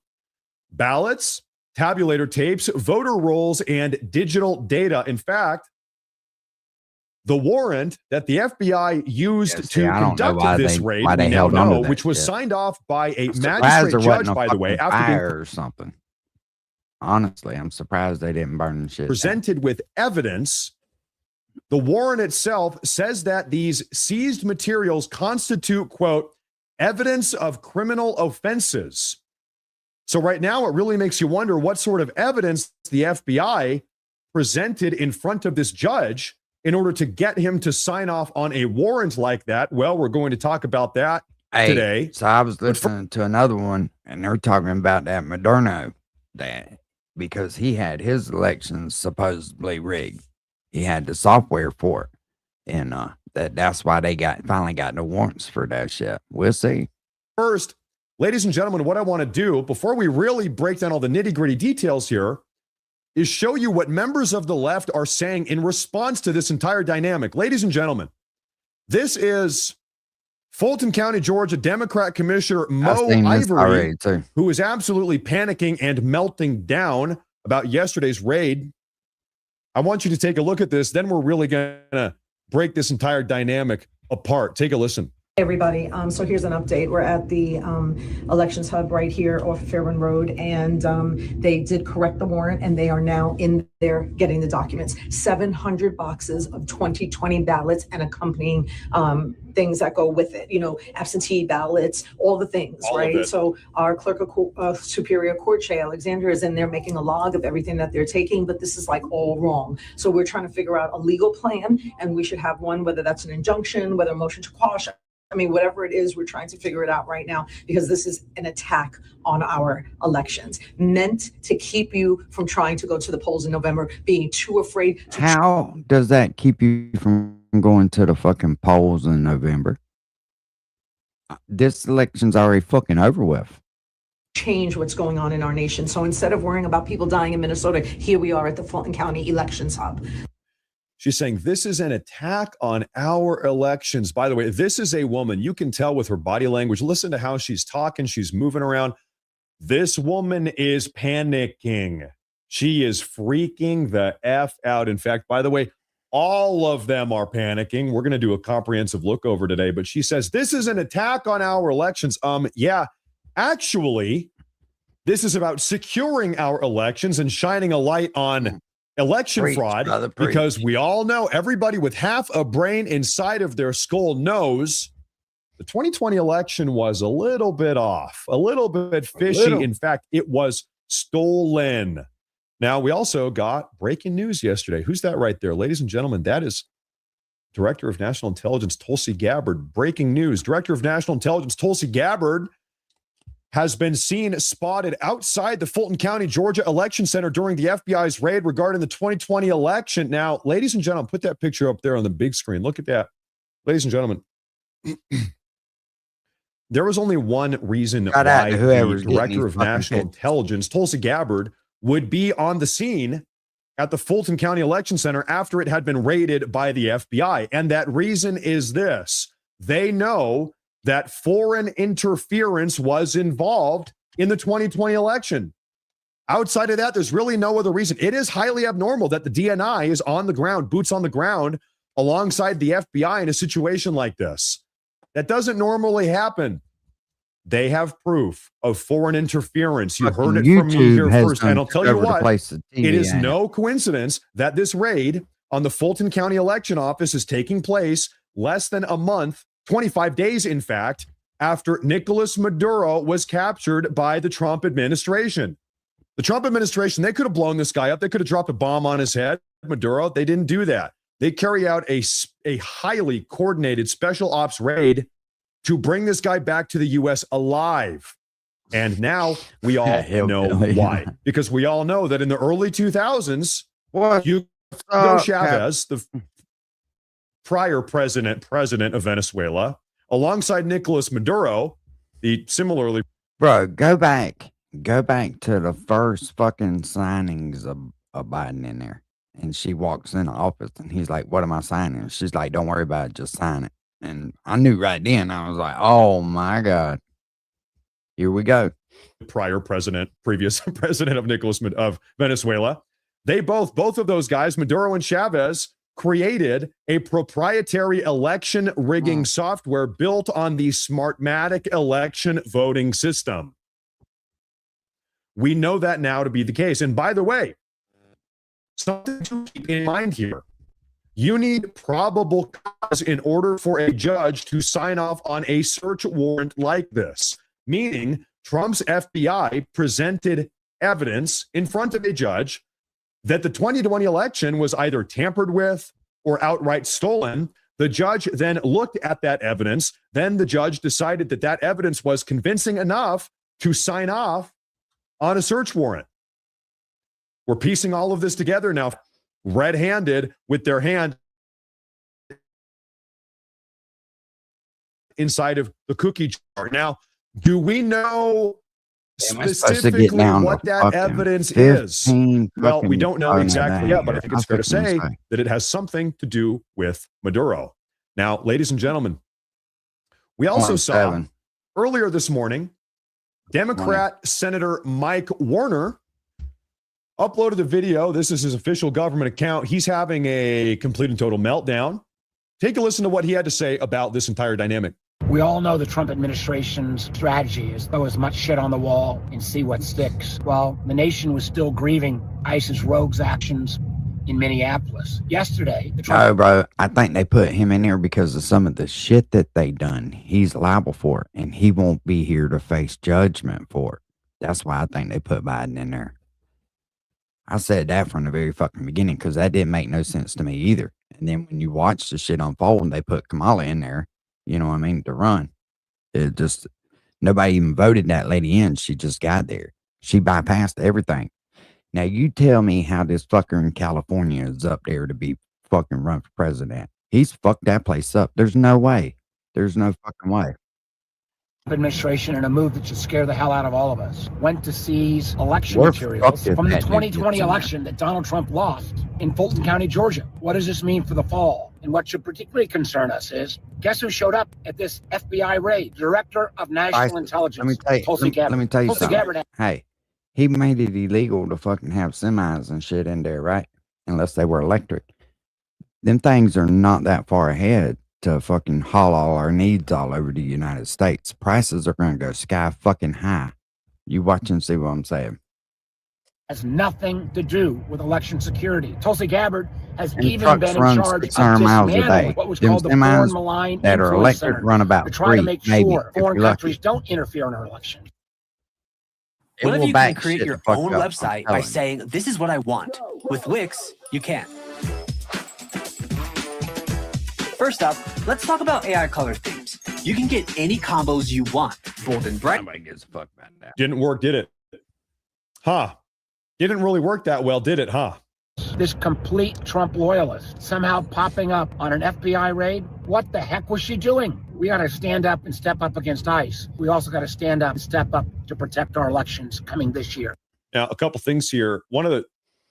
ballots, tabulator tapes, voter rolls, and digital data. In fact, The warrant that the FBI used Yeah, see, to I don't know conduct why this they- raid, why they we now held on to know, that which was shit. signed off by a I'm surprised magistrate there judge, wasn't a by the way, fucking after being fire or something. Honestly, I'm surprised they didn't burn shit down. presented with evidence. The warrant itself says that these seized materials constitute, quote, evidence of criminal offenses. So right now, it really makes you wonder what sort of evidence the FBI presented in front of this judge in order to get him to sign off on a warrant like that. Well, we're going to talk about that today. So I was listening to another one, and they're talking about that Moderno, that because he had his elections supposedly rigged. He had the software for it, and that's why they finally got the warrants for that shit. We'll see. First, ladies and gentlemen, what I want to do before we really break down all the nitty-gritty details here is show you what members of the left are saying in response to this entire dynamic. Ladies and gentlemen, this is Fulton County, Georgia Democrat Commissioner Mo Ivory, who is absolutely panicking and melting down about yesterday's raid. I want you to take a look at this. Then we're really going to break this entire dynamic apart. Take a listen. Hey everybody, so here's an update. We're at the elections hub right here off of Fairburn Road, and they did correct the warrant, and they are now in there getting the documents. 700 boxes of 2020 ballots and accompanying things that go with it, you know, absentee ballots, all the things, all right? So our clerk of Superior Court, Shay Alexander, is in there making a log of everything that they're taking, but this is like all wrong. So we're trying to figure out a legal plan, and we should have one, whether that's an injunction, whether a motion to quash, I mean, whatever it is, we're trying to figure it out right now, because this is an attack on our elections, meant to keep you from trying to go to the polls in November, being too afraid. How does that keep you from going to the fucking polls in November? This election's already fucking over with. Change what's going on in our nation. So instead of worrying about people dying in Minnesota, here we are at the Fulton County Elections Hub. She's saying this is an attack on our elections. By the way, this is a woman. You can tell with her body language. Listen to how she's talking. She's moving around. This woman is panicking. She is freaking the F out. In fact, by the way, all of them are panicking. We're going to do a comprehensive look over today. But she says this is an attack on our elections. Yeah, actually, this is about securing our elections and shining a light on election fraud, because we all know, everybody with half a brain inside of their skull knows the 2020 election was a little bit off, a little bit fishy. In fact, it was stolen. Now, we also got breaking news yesterday. Who's that right there? Ladies and gentlemen, that is Director of National Intelligence, Tulsi Gabbard. Breaking news. Director of National Intelligence, Tulsi Gabbard, has been seen spotted outside the Fulton County, Georgia Election Center during the FBI's raid regarding the 2020 election. Now, ladies and gentlemen, put that picture up there on the big screen. Look at that. Ladies and gentlemen, there was only one reason why the Director of National Intelligence, Tulsi Gabbard, would be on the scene at the Fulton County Election Center after it had been raided by the FBI. And that reason is this. They know that foreign interference was involved in the 2020 election. Outside of that, there's really no other reason. It is highly abnormal that the DNI is on the ground, boots on the ground, alongside the FBI in a situation like this. That doesn't normally happen. They have proof of foreign interference. You heard it from me here first. And I'll tell you what, it is no coincidence that this raid on the Fulton County Election Office is taking place less than a month, 25 days, in fact, after Nicolas Maduro was captured by the Trump administration. The Trump administration, they could have blown this guy up. They could have dropped a bomb on his head. Maduro, they didn't do that. They carry out a highly coordinated special ops raid to bring this guy back to the U.S. alive. And now we all know why. Because we all know that in the early 2000s, Hugo Chavez, the prior president of Venezuela, alongside Nicolas Maduro, the similarly... Bro, go back to the first fucking signings of Biden in there. And she walks in the office and he's like, what am I signing? She's like, don't worry about it, just sign it. And I knew right then, I was like, oh my God, here we go. Previous president of Venezuela. They both of those guys, Maduro and Chavez, created a proprietary election rigging software built on the Smartmatic election voting system. We know that now to be the case. And by the way, something to keep in mind here. You need probable cause in order for a judge to sign off on a search warrant like this, meaning Trump's FBI presented evidence in front of a judge that the 2020 election was either tampered with or outright stolen. The judge then looked at that evidence. Then the judge decided that that evidence was convincing enough to sign off on a search warrant. We're piecing all of this together now, red-handed with their hand inside of the cookie jar. Now, do we know specifically what that evidence is? Well, we don't know exactly yet, but I think it's fair to say that it has something to do with Maduro. Now, ladies and gentlemen, we also saw earlier this morning, Democrat Senator Mike Warner uploaded a video. This is his official government account. He's having a complete and total meltdown. Take a listen to what he had to say about this entire dynamic. We all know the Trump administration's strategy is throw as much shit on the wall and see what sticks. Well, the nation was still grieving ISIS rogues' actions in Minneapolis. Yesterday, the Trump... No, bro, I think they put him in there because of some of the shit that they done. He's liable for it, and he won't be here to face judgment for it. That's why I think they put Biden in there. I said that from the very fucking beginning because that didn't make no sense to me either. And then when you watch the shit unfold and they put Kamala in there, you know what I mean, to run. It just, nobody even voted that lady in. She just got there. She bypassed everything. Now you tell me how this fucker in California is up there to be fucking run for president. He's fucked that place up. There's no way. There's no fucking way. Administration, in a move that should scare the hell out of all of us, went to seize election materials from the 2020 election that Donald Trump lost in Fulton County, Georgia. What does this mean for the fall? And what should particularly concern us is, guess who showed up at this FBI raid? Director of National Intelligence, Tulsi Gabbard. Let me tell you Tulsi something. Gabbard. Hey, he made it illegal to fucking have semis and shit in there, right? Unless they were electric. Them things are not that far ahead to fucking haul all our needs all over the United States. Prices are going to go sky fucking high. You watch and see what I'm saying. Has nothing to do with election security. Tulsi Gabbard has And even been in trucks charge run of 600 miles a day. dismantling what was Them called the semis Foreign Malign that are Influence electric Center run about to try to 3, make maybe, sure if foreign you're lucky. countries don't interfere in our election. It What if will you can back create shit your the fuck own up, I'm website by telling you. saying, this is what I want? With Wix, you can. First up, let's talk about AI color themes. You can get any combos you want, bold and bright. Nobody gives a fuck about that. Didn't work, did it? Huh. Didn't really work that well, did it, huh? This complete Trump loyalist somehow popping up on an FBI raid. What the heck was she doing? We got to stand up and step up against ICE. We also got to stand up and step up to protect our elections coming this year. Now, a couple things here. One of the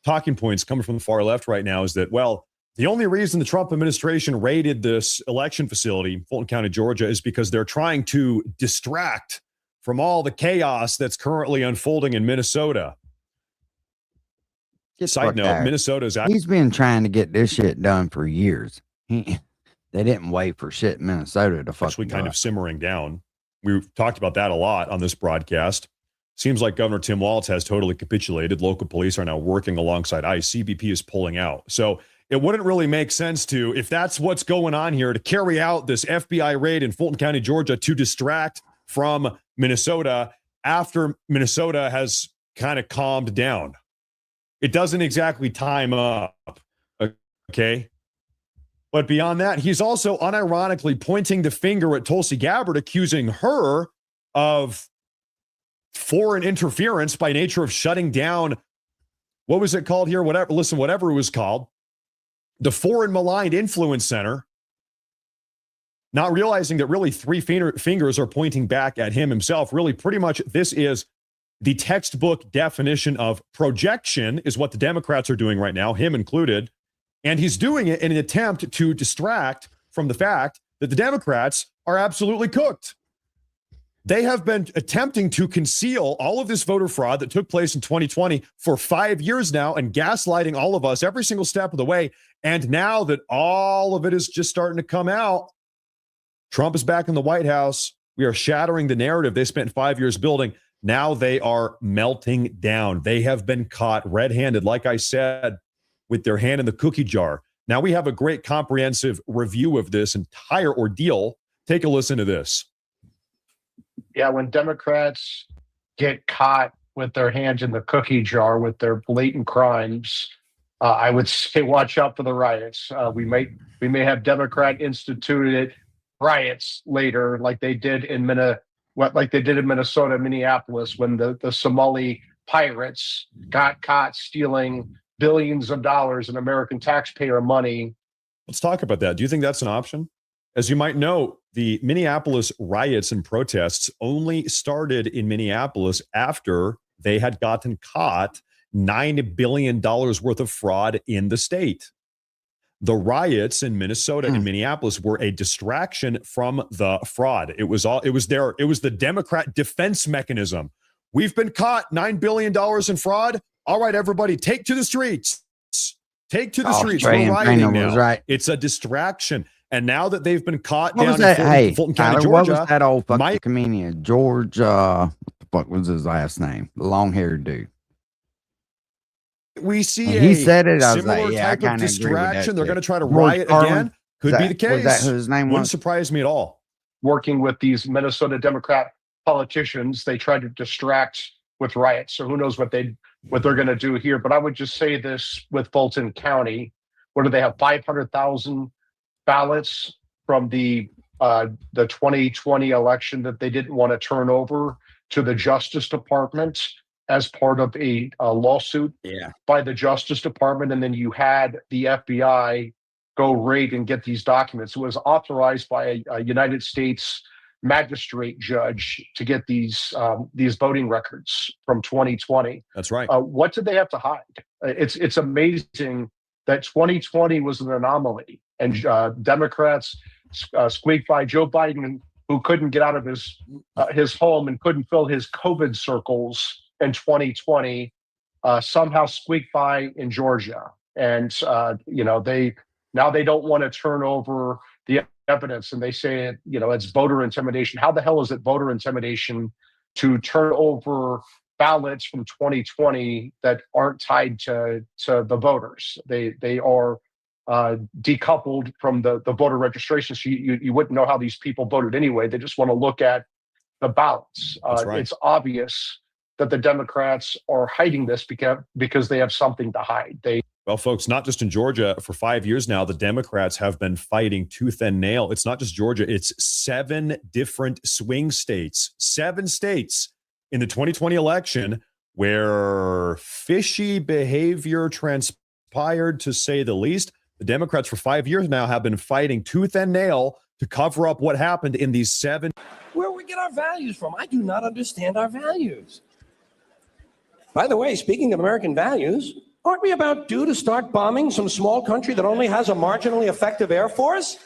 talking points coming from the far left right now is that, well, the only reason the Trump administration raided this election facility in Fulton County, Georgia, is because they're trying to distract from all the chaos that's currently unfolding in Minnesota. Side note, Minnesota's out. He's been trying to get this shit done for years. They didn't wait for shit in Minnesota to fucking actually kind of simmering down. We've talked about that a lot on this broadcast. Seems like Governor Tim Walz has totally capitulated. Local police are now working alongside ICE. CBP is pulling out. So it wouldn't really make sense to, if that's what's going on here, to carry out this FBI raid in Fulton County, Georgia, to distract from Minnesota after Minnesota has kind of calmed down. It doesn't exactly time up, okay? But beyond that, he's also unironically pointing the finger at Tulsi Gabbard, accusing her of foreign interference by nature of shutting down, what was it called here? Whatever it was called, the Foreign Malign Influence Center, not realizing that really three fingers are pointing back at him himself. Really, pretty much this is the textbook definition of projection is what the Democrats are doing right now, him included. And he's doing it in an attempt to distract from the fact that the Democrats are absolutely cooked. They have been attempting to conceal all of this voter fraud that took place in 2020 for 5 years now and gaslighting all of us every single step of the way. And now that all of it is just starting to come out, Trump is back in the White House. We are shattering the narrative they spent 5 years building. Now they are melting down. They have been caught red-handed, like I said, with their hand in the cookie jar. Now we have a great comprehensive review of this entire ordeal. Take a listen to this. Yeah, when Democrats get caught with their hands in the cookie jar with their blatant crimes, I would say watch out for the riots. We may have Democrat instituted riots later, like they did in Minnesota, Minneapolis, when the Somali pirates got caught stealing billions of dollars in American taxpayer money. Let's talk about that. Do you think that's an option? As you might know, the Minneapolis riots and protests only started in Minneapolis after they had gotten caught $9 billion worth of fraud in the state. The riots in Minnesota and Minneapolis were a distraction from the fraud. It was the Democrat defense mechanism. We've been caught $9 billion in fraud. All right, everybody, take to the streets. Take to the streets. We're rioting now. Right. It's a distraction. And now that they've been caught What down was that? in Fulton County, Tyler, Georgia, what was that old fucking comedian? George, what the fuck was his last name? The long-haired dude. we see And he said it, I was similar like, yeah, I type of kinda agree with that distraction. They're too. going to try to George riot Carlin? again. Could be the case. Was that who his name Wouldn't was? surprise me at all. Working with these Minnesota Democrat politicians, they tried to distract with riots. So who knows what they're going to do here? But I would just say this with Fulton County. What do they have? 500,000 ballots from the 2020 election that they didn't want to turn over to the Justice Department as part of a lawsuit by the Justice Department. And then you had the FBI go raid and get these documents. It was authorized by a United States magistrate judge to get these voting records from 2020. That's right. What did they have to hide? It's amazing that 2020 was an anomaly, and Democrats squeaked by Joe Biden, who couldn't get out of his home and couldn't fill his COVID circles in 2020, somehow squeaked by in Georgia. And they don't want to turn over the evidence, and they say it's voter intimidation. How the hell is it voter intimidation to turn over ballots from 2020 that aren't tied to the voters? They are decoupled from the voter registration, so you wouldn't know how these people voted anyway. They just want to look at the ballots. Right. It's obvious that the Democrats are hiding this because they have something to hide. Well, folks, not just in Georgia. For 5 years now, the Democrats have been fighting tooth and nail. It's not just Georgia. It's 7 different swing states, 7 states in the 2020 election where fishy behavior transpired, to say the least. The Democrats for 5 years now have been fighting tooth and nail to cover up what happened in these 7. Where we get our values from? I do not understand our values. By the way, speaking of American values, aren't we about due to start bombing some small country that only has a marginally effective air force?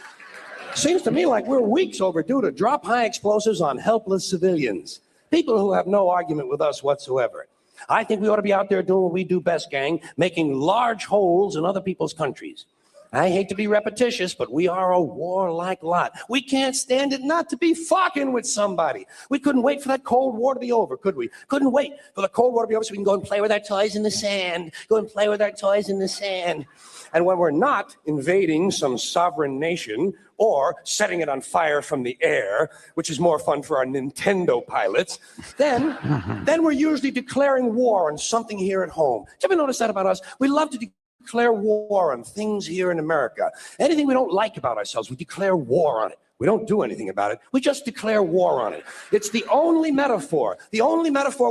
Seems to me like we're weeks overdue to drop high explosives on helpless civilians, people who have no argument with us whatsoever. I think we ought to be out there doing what we do best, gang, making large holes in other people's countries. I hate to be repetitious, but we are a warlike lot. We can't stand it not to be fucking with somebody. We couldn't wait for that Cold War to be over, could we? Couldn't wait for the Cold War to be over so we can go and play with our toys in the sand. Go and play with our toys in the sand. And when we're not invading some sovereign nation or setting it on fire from the air, which is more fun for our Nintendo pilots, then we're usually declaring war on something here at home. Did you ever notice that about us? We love to declare war on things here in America. Anything we don't like about ourselves, we declare war on it. We don't do anything about it. We just declare war on it. It's the only metaphor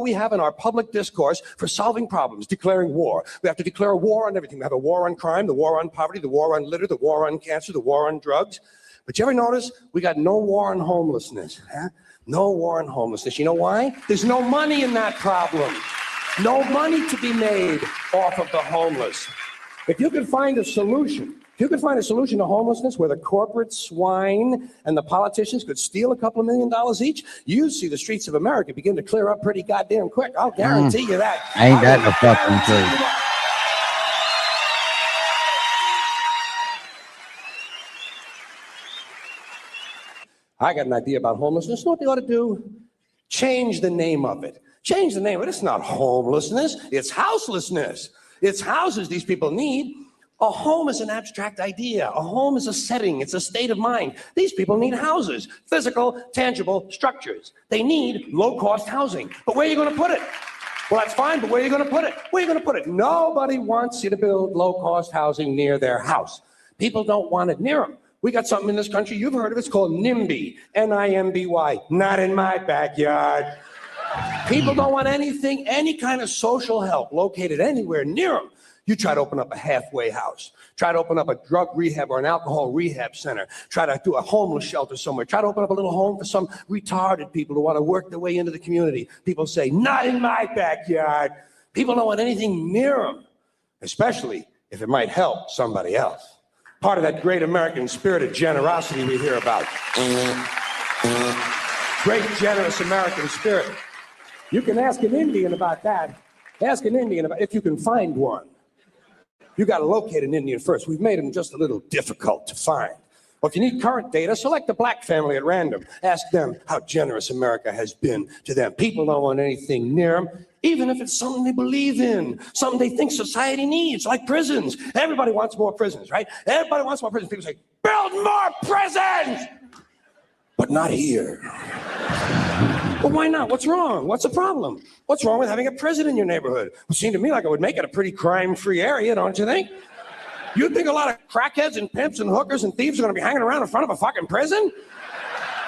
we have in our public discourse for solving problems, declaring war. We have to declare war on everything. We have a war on crime, the war on poverty, the war on litter, the war on cancer, the war on drugs. But you ever notice we got no war on homelessness? Huh? No war on homelessness. You know why? There's no money in that problem. No money to be made off of the homeless. If you could find a solution, to homelessness where the corporate swine and the politicians could steal a couple of $1 million each, you'd see the streets of America begin to clear up pretty goddamn quick. I'll guarantee you that. Ain't that the fucking truth? I got an idea about homelessness. You know what they ought to do? Change the name of it. Change the name of it. It's not homelessness. It's houselessness. It's houses these people need. A home is an abstract idea. A home is a setting. It's a state of mind. These people need houses, physical, tangible structures. They need low-cost housing. But where are you going to put it? Well, that's fine, but where are you going to put it? Where are you going to put it? Nobody wants you to build low-cost housing near their house. People don't want it near them. We got something in this country, you've heard of it, it's called NIMBY, N-I-M-B-Y, not in my backyard. People don't want anything, any kind of social help located anywhere near them. You try to open up a halfway house, try to open up a drug rehab or an alcohol rehab center, try to do a homeless shelter somewhere, try to open up a little home for some retarded people who want to work their way into the community. People say, not in my backyard. People don't want anything near them, especially if it might help somebody else. Part of that great American spirit of generosity we hear about. Great, generous American spirit. You can ask an Indian about that. Ask an Indian about if you can find one. You got to locate an Indian first. We've made them just a little difficult to find. Well, if you need current data, select a black family at random. Ask them how generous America has been to them. People don't want anything near them, even if it's something they believe in, something they think society needs, like prisons. Everybody wants more prisons, right? Everybody wants more prisons. People say, build more prisons! But not here. Well, why not? What's wrong? What's the problem? What's wrong with having a prison in your neighborhood? It seemed to me like it would make it a pretty crime-free area, don't you think? You think a lot of crackheads and pimps and hookers and thieves are going to be hanging around in front of a fucking prison?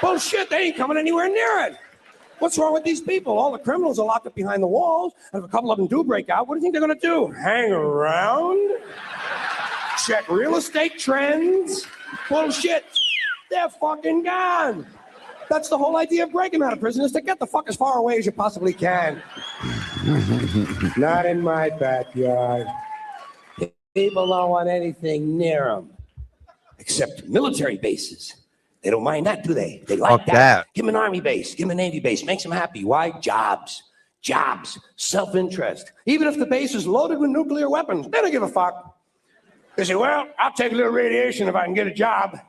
Bullshit, they ain't coming anywhere near it. What's wrong with these people? All the criminals are locked up behind the walls, and if a couple of them do break out, what do you think they're going to do? Hang around? Check real estate trends? Bullshit. They're fucking gone. That's the whole idea of breaking out of prison, is to get the fuck as far away as you possibly can. Not in my backyard. People don't want anything near them, except military bases. They don't mind that, do they? They like that. Give them an army base, give them a navy base, makes them happy. Why? Jobs, self-interest. Even if the base is loaded with nuclear weapons, they don't give a fuck. They say, well, I'll take a little radiation if I can get a job.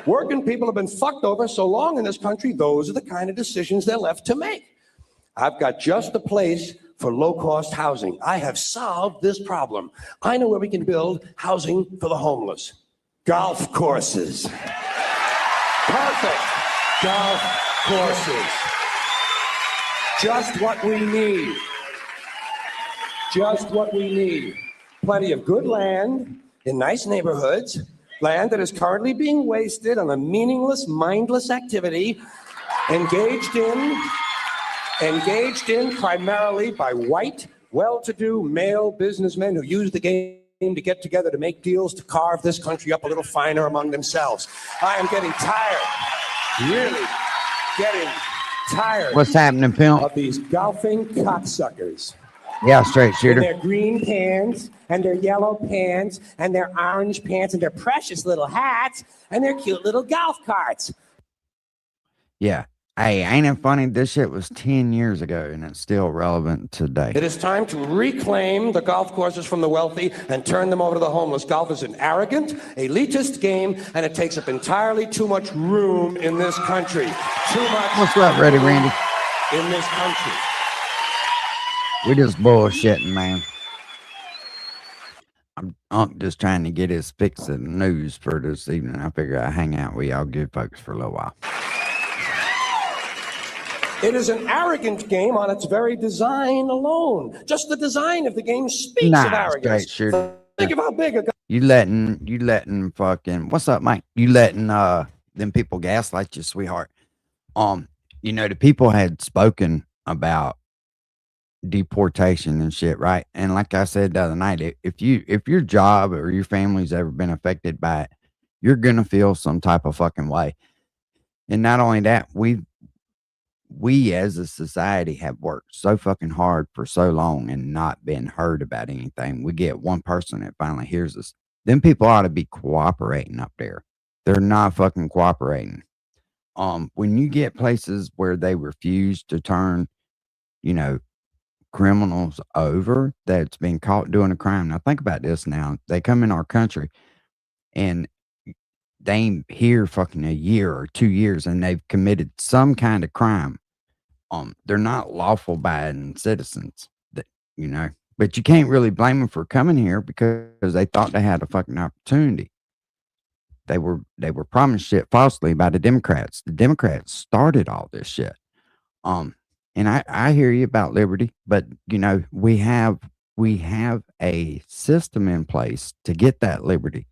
Working people have been fucked over so long in this country, those are the kind of decisions they're left to make. I've got just the place for low-cost housing. I have solved this problem. I know where we can build housing for the homeless. Golf courses. Perfect. Golf courses. Just what we need. Just what we need. Plenty of good land in nice neighborhoods. Land that is currently being wasted on a meaningless, mindless activity engaged in primarily by white, well-to-do male businessmen who use the game to get together to make deals to carve this country up a little finer among themselves. I am getting tired, really getting tired. What's happening, pimp? Of these golfing cocksuckers. Yeah, straight shooter. In their green pants and their yellow pants and their orange pants and their precious little hats and their cute little golf carts. Yeah. Hey, ain't it funny? This shit was 10 years ago and it's still relevant today. It is time to reclaim the golf courses from the wealthy and turn them over to the homeless. Golf is an arrogant, elitist game, and it takes up entirely too much room in this country. Too much. What's up, Ready Randy? In this country. We just bullshitting, man. I'm just trying to get his fix of the news for this evening. I figure I'd hang out with y'all good folks for a little while. It is an arrogant game on its very design alone. Just the design of the game speaks of arrogance. Think of how big a you letting fucking what's up, Mike? You letting them people gaslight you, sweetheart. You know, the people had spoken about deportation and shit, right? And like I said the other night, if your job or your family's ever been affected by it, you're gonna feel some type of fucking way. And not only that, we as a society have worked so fucking hard for so long and not been heard about anything. We get one person that finally hears us. Them people ought to be cooperating up there. They're not fucking cooperating. When you get places where they refuse to turn, you know, criminals over that's been caught doing a crime. Now think about this now. They come in our country and they ain't here fucking a year or 2 years and they've committed some kind of crime. They're not lawful abiding citizens, but you can't really blame them for coming here because they thought they had a fucking opportunity. They were promised shit falsely by the Democrats. The Democrats started all this shit. And I hear you about liberty, but we have a system in place to get that liberty.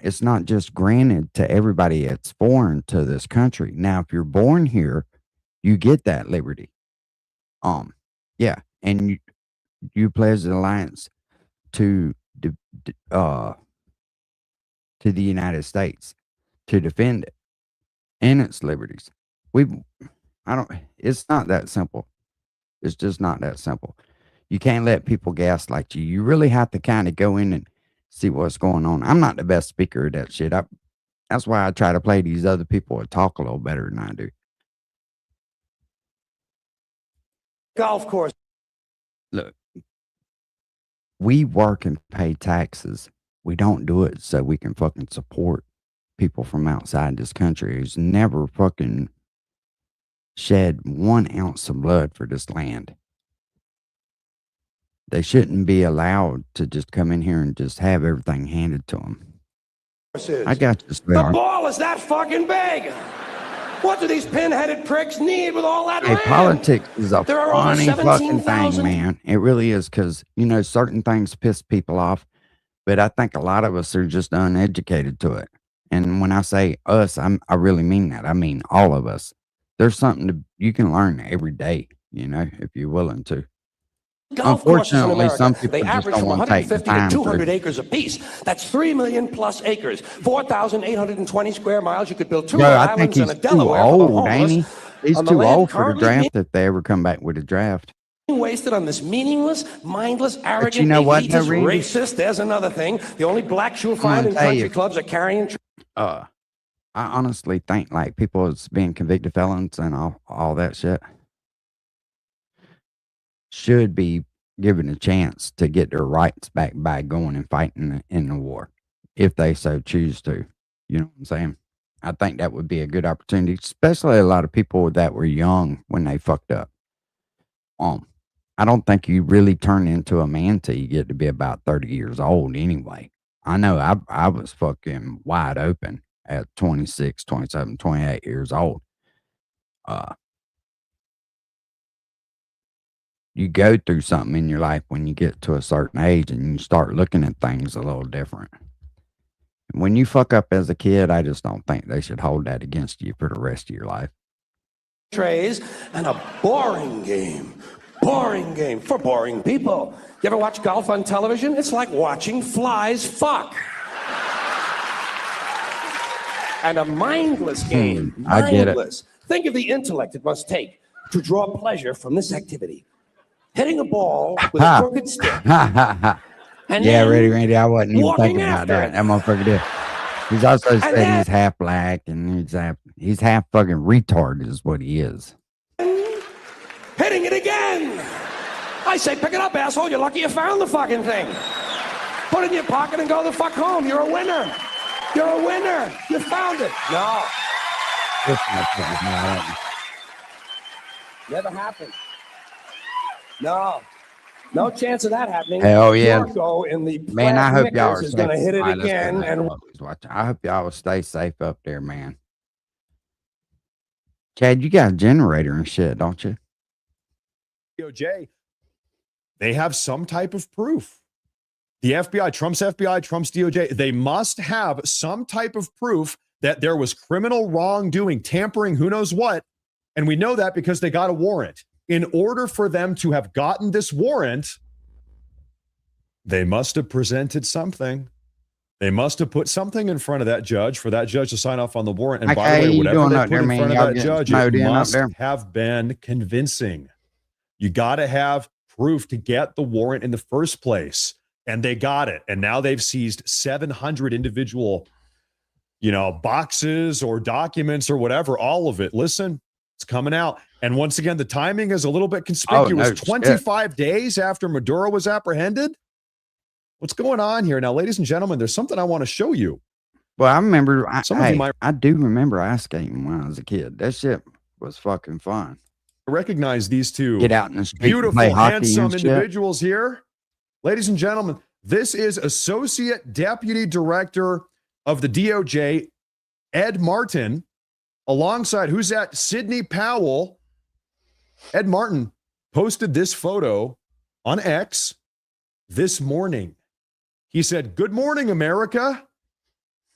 It's not just granted to everybody that's foreign to this country. Now, if you're born here, you get that liberty. Yeah, and you pledge an alliance to the United States to defend it and its liberties. It's not that simple. It's just not that simple. You can't let people gaslight you. You really have to kind of go in and see what's going on. I'm not the best speaker of that shit. That's why I try to play these other people that talk a little better than I do. Golf course. Look, we work and pay taxes. We don't do it so we can fucking support people from outside this country who's never fucking shed 1 ounce of blood for this land. They shouldn't be allowed to just come in here and just have everything handed to them. I got this. The ball is that fucking big. What do these pinheaded pricks need with all that land? Politics is a There are over funny fucking 17,000 thing, man. It really is, because certain things piss people off, but I think a lot of us are just uneducated to it. And when I say us, I really mean that. I mean all of us. There's something you can learn every day, if you're willing to. Golf courses in Unfortunately, America, some people they just average don't from want to take the 150 to time 200 to. acres apiece. That's 3 million plus acres, 4,820 square miles. You could build 2 Bro, I islands think and a he's too Delaware for the old, homeless. ain't he? He's On the too land old for the currently draft if they ever come back with a draft. being wasted on this meaningless, mindless, arrogant, you know what, though, elitist, Randy? racist. There's another thing. The only blacks you'll I'm find gonna in tell country you. clubs are carrying. I honestly think like people that's being convicted felons and all that shit should be given a chance to get their rights back by going and fighting in the war, if they so choose to. You know what I'm saying? I think that would be a good opportunity, especially a lot of people that were young when they fucked up. I don't think you really turn into a man till you get to be about 30 years old anyway. I know I was fucking wide open at 26, 27, 28 years old. You go through something in your life when you get to a certain age and you start looking at things a little different. When you fuck up as a kid, I just don't think they should hold that against you for the rest of your life. Trays and a boring game. Boring game for boring people. You ever watch golf on television? It's like watching flies fuck. And a mindless game. I get it. Mindless. Think of the intellect it must take to draw pleasure from this activity. Hitting a ball with a crooked stick. And yeah, then Randy, I wasn't even walking thinking about after that. it. That motherfucker did. He's also And said then- he's half black and he's half fucking retard is what he is. Hitting it again. I say, pick it up, asshole. You're lucky you found the fucking thing. Put it in your pocket and go the fuck home. You're a winner. You're a winner. You found it. No. Never happened. No. No chance of that happening. Hell yeah. Yorko in the Man, I plaid hope y'all are knickers is safe. going to hit it All right, let's go again. back. And I hope y'all will stay safe up there, man. Chad, you got a generator and shit, don't you? DOJ, they have some type of proof. The FBI, Trump's DOJ, they must have some type of proof that there was criminal wrongdoing, tampering, who knows what. And we know that because they got a warrant. In order for them to have gotten this warrant, they must have presented something. They must have put something in front of that judge for that judge to sign off on the warrant. And by the way, whatever they put in front of that judge, it must have been convincing. You got to have proof to get the warrant in the first place. And they got it. And now they've seized 700 individual, boxes or documents or whatever, all of it. Listen, it's coming out. And once again, the timing is a little bit conspicuous. 25 days after Maduro was apprehended. What's going on here? Now, ladies and gentlemen, there's something I want to show you. Well, I remember. Some of you might I do remember ice skating when I was a kid. That shit was fucking fun. recognize these two Get out in the street, and beautiful, play hockey handsome and shit. individuals here. Ladies and gentlemen, this is Associate Deputy Director of the DOJ, Ed Martin, alongside who's that? Sidney Powell. Ed Martin posted this photo on X this morning. He said, "Good morning, America.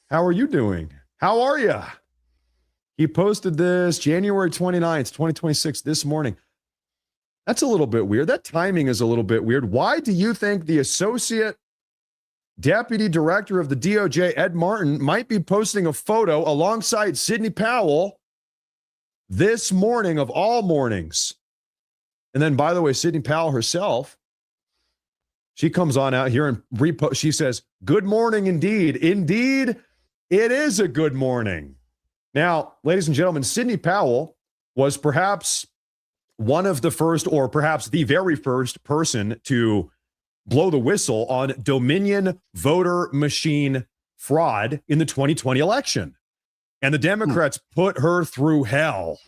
How are you doing? How are you?" He posted this January 29th, 2026, this morning. That's a little bit weird. That timing is a little bit weird. Why do you think the Associate Deputy Director of the DOJ, Ed Martin, might be posting a photo alongside Sidney Powell this morning of all mornings? And then, by the way, Sidney Powell herself, she comes on out here and repost. She says, "Good morning indeed. Indeed, it is a good morning." Now, ladies and gentlemen, Sidney Powell was perhaps one of the first, or perhaps the very first person to blow the whistle on Dominion voter machine fraud in the 2020 election. And the Democrats put her through hell.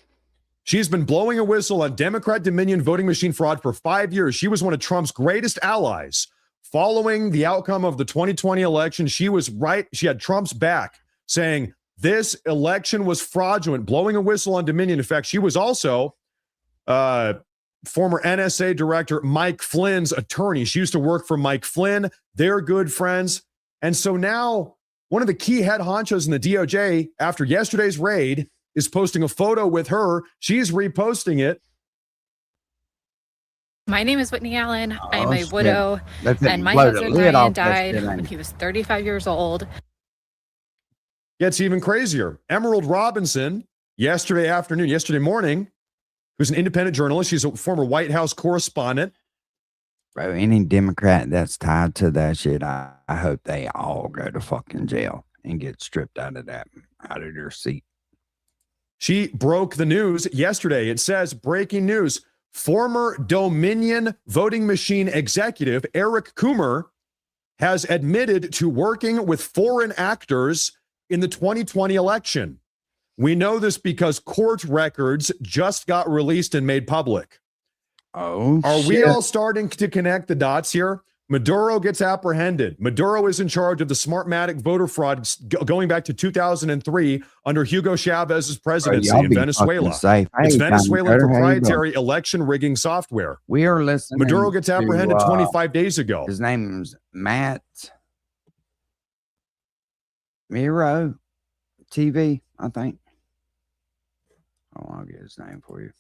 She's been blowing a whistle on Democrat Dominion voting machine fraud for 5 years. She was one of Trump's greatest allies. Following the outcome of the 2020 election, she was right. She had Trump's back, saying this election was fraudulent, blowing a whistle on Dominion. In fact, she was also former NSA Director Mike Flynn's attorney. She used to work for Mike Flynn. They're good friends. And so now one of the key head honchos in the DOJ, after yesterday's raid, is posting a photo with her. She's reposting it. My name is Whitney Allen. I am a shit. widow, That's it. and my Blow the husband lid Ryan off that died shit, ain't when it? he was 35 years old. Gets even crazier. Emerald Robinson, yesterday morning, who's an independent journalist. She's a former White House correspondent. Bro, any Democrat that's tied to that shit, I hope they all go to fucking jail and get stripped out of their seat. She broke the news yesterday. It says, breaking news, former Dominion voting machine executive Eric Coomer has admitted to working with foreign actors in the 2020 election. We know this because court records just got released and made public. Oh, Are we shit. all starting to connect the dots here? Maduro gets apprehended. Maduro is in charge of the Smartmatic voter fraud going back to 2003 under Hugo Chavez's presidency y'all in be Venezuela. fucking safe. It's Hey, Venezuelan Tommy Carter, how you proprietary election rigging software. We are listening. Maduro gets apprehended to, 25 days ago. His name's Matt Miro TV, I think. Oh, I'll get his name for you.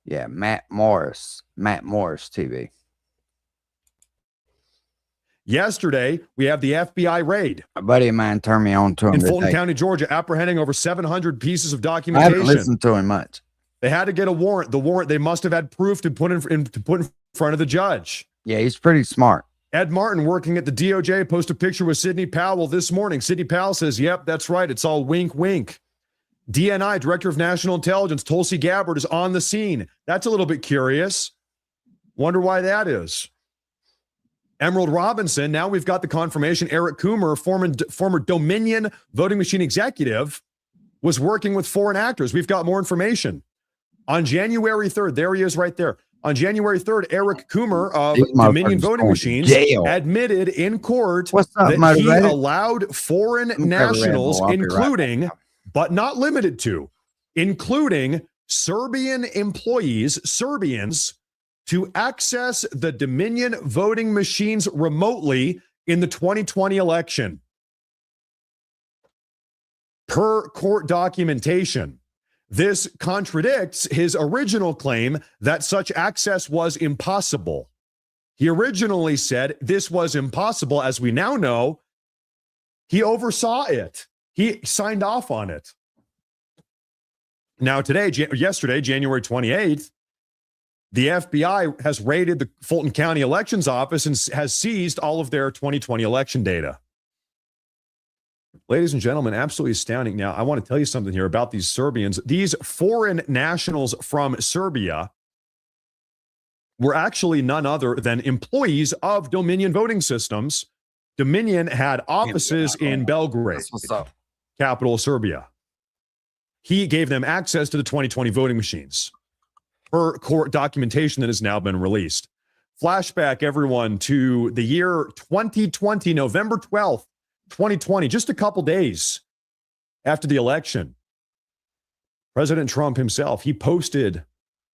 Yeah, Matt Morris TV. Yesterday, we have the FBI raid A buddy of mine turned me on to him in Fulton today. County, Georgia, apprehending over 700 pieces of I haven't documentation. listened to him much. They had to get a warrant. The warrant, they must have had proof to put in front of the judge. Yeah, he's pretty smart. Ed Martin, working at the DOJ, posted a picture with Sidney Powell this morning. Sidney Powell says, "Yep, that's right. It's all wink, wink." DNI, Director of National Intelligence, Tulsi Gabbard, is on the scene. That's a little bit curious. Wonder why that is. Emerald Robinson, now we've got the confirmation. Eric Coomer, former Dominion voting machine executive, was working with foreign actors. We've got more information. On January 3rd, there he is right there. On January 3rd, Eric Coomer of These Dominion motherfuckers Voting going to Machines jail. admitted in court What's up, that he motivated? allowed foreign Okay, Red nationals, Bull, I'll be right including, back. but not limited to, including Serbian employees, Serbians, to access the Dominion voting machines remotely in the 2020 election. Per court documentation, this contradicts his original claim that such access was impossible. He originally said this was impossible. As we now know, he oversaw it. He signed off on it. Now yesterday, January 28th, the FBI has raided the Fulton County Elections Office and has seized all of their 2020 election data. Ladies and gentlemen, absolutely astounding. Now, I want to tell you something here about these Serbians. These foreign nationals from Serbia were actually none other than employees of Dominion Voting Systems Dominion had offices in Belgrade, What's up? capital of Serbia. He gave them access to the 2020 voting machines per court documentation that has now been released. Flashback, everyone, to the year 2020, November 12th, 2020, just a couple days after the election. President Trump himself, he posted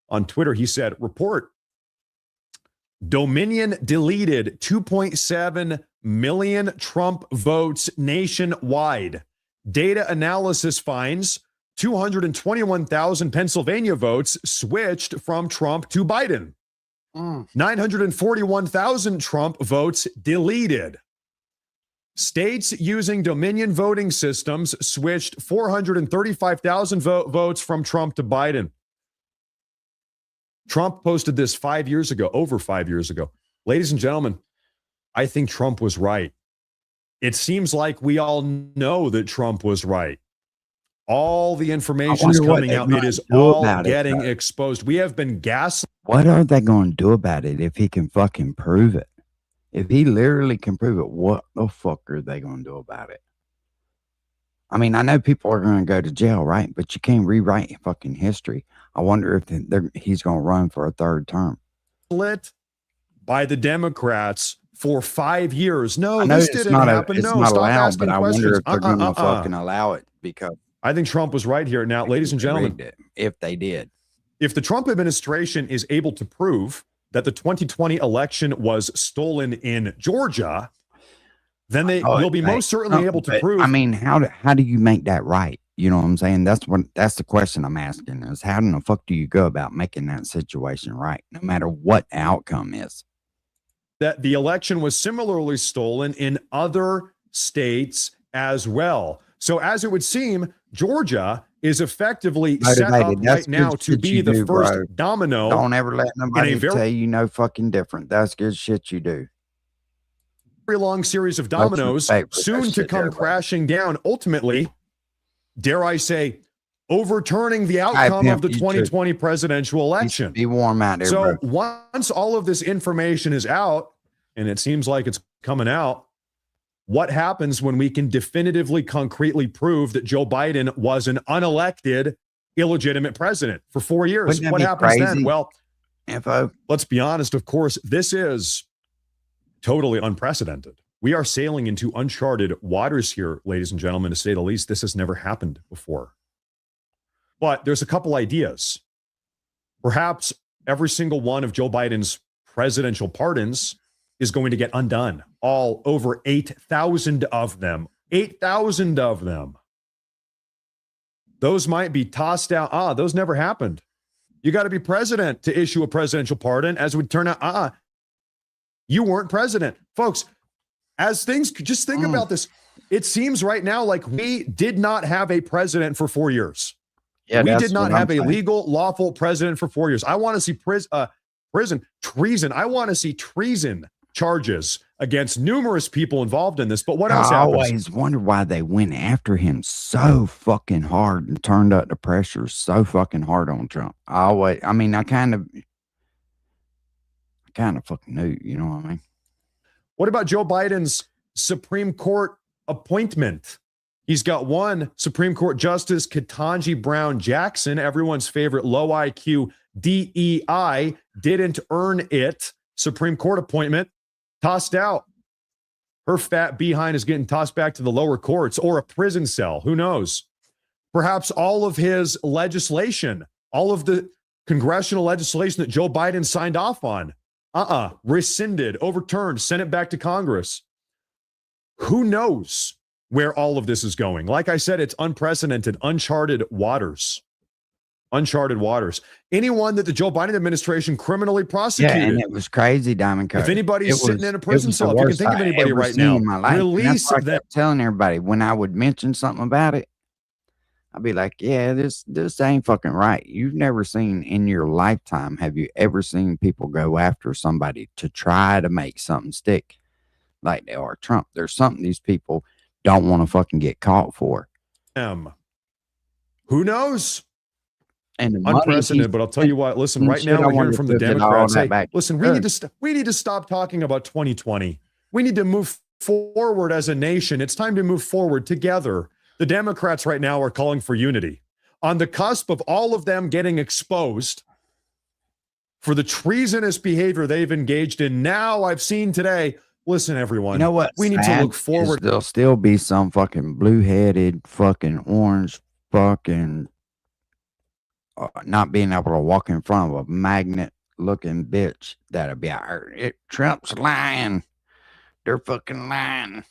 on Twitter, he said, report, Dominion deleted 2.7 million Trump votes nationwide. Data analysis finds 221,000 Pennsylvania votes switched from Trump to Biden. 941,000 Trump votes deleted. States using Dominion voting systems switched 435,000 votes from Trump to Biden. Trump posted this 5 years ago, over 5 years ago. Ladies and gentlemen, I think Trump was right. It seems like we all know that Trump was right. All the information is coming out. It is all getting exposed. We have been gaslit. What are they going to do about it if he can fucking prove it? If he literally can prove it, what the fuck are they going to do about it? I mean, I know people are going to go to jail, right? But you can't rewrite fucking history. I wonder if he's going to run for a third term. By the Democrats for 5 years. No, I know this it's didn't not happen. it's No, not stop allowed, asking but I questions. wonder if they're going to fucking allow it, because I think Trump was right here. Now, ladies and gentlemen, if they did, if the Trump administration is able to prove that the 2020 election was stolen in Georgia, then they will be most certainly able to prove. I mean, how do you make that right? You know what I'm saying? That's the question I'm asking, is how in the fuck do you go about making that situation right, no matter what the outcome is? That the election was similarly stolen in other states as well. So as it would seem, Georgia is effectively set up right now to be the first domino. Don't ever let nobody tell you no fucking different. That's good shit you do. Very long series of dominoes soon to come crashing down. Ultimately, dare I say, overturning the outcome of the 2020 presidential election. Be warm out there, so bro. Once all of this information is out, and it seems like it's coming out, what happens when we can definitively, concretely prove that Joe Biden was an unelected, illegitimate president for 4 years? What happens then? Well, let's be honest, of course, this is totally unprecedented. We are sailing into uncharted waters here, ladies and gentlemen, to say the least. This has never happened before. But there's a couple ideas. Perhaps every single one of Joe Biden's presidential pardons is going to get undone. All over 8,000 of them. 8,000 of them. Those might be tossed out. Those never happened. You got to be president to issue a presidential pardon. As it would turn out, you weren't president. Folks, as things, just think about this. It seems right now like we did not have a president for 4 years. Yeah, we did not have a legal, lawful president for 4 years. I want to see prison, treason. I want to see treason charges against numerous people involved in this. But what else happens? I always wonder why they went after him so fucking hard and turned up the pressure so fucking hard on Trump. I kind of fucking knew, you know what I mean? What about Joe Biden's Supreme Court appointment? He's got one Supreme Court Justice, Ketanji Brown Jackson, everyone's favorite low IQ DEI, didn't earn it. Supreme Court appointment, tossed out. Her fat behind is getting tossed back to the lower courts or a prison cell. Who knows? Perhaps all of his legislation, all of the congressional legislation that Joe Biden signed off on, rescinded, overturned, sent it back to Congress. Who knows where all of this is going? Like I said, it's unprecedented, uncharted waters. Uncharted waters. Anyone that the Joe Biden administration criminally prosecuted. Yeah, and it was crazy, Diamond Code. If anybody's sitting in a prison cell, if you can think of anybody right now, release them. I kept telling everybody when I would mention something about it, I'd be like, yeah, this ain't fucking right. You've never seen in your lifetime, have you ever seen people go after somebody to try to make something stick like they are Trump? There's something these people don't want to fucking get caught for. Who knows? And unprecedented, but I'll tell you what, listen, right now we're hearing from the Democrats, hey, listen, we need to stop talking about 2020. We need to move forward as a nation. It's time to move forward together. The Democrats right now are calling for unity. On the cusp of all of them getting exposed for the treasonous behavior they've engaged in. Now I've seen today, listen, everyone. You know what? We need to look forward. There'll still be some fucking blue-headed, fucking orange, fucking not being able to walk in front of a magnet-looking bitch that'll be out. Trump's lying. They're fucking lying.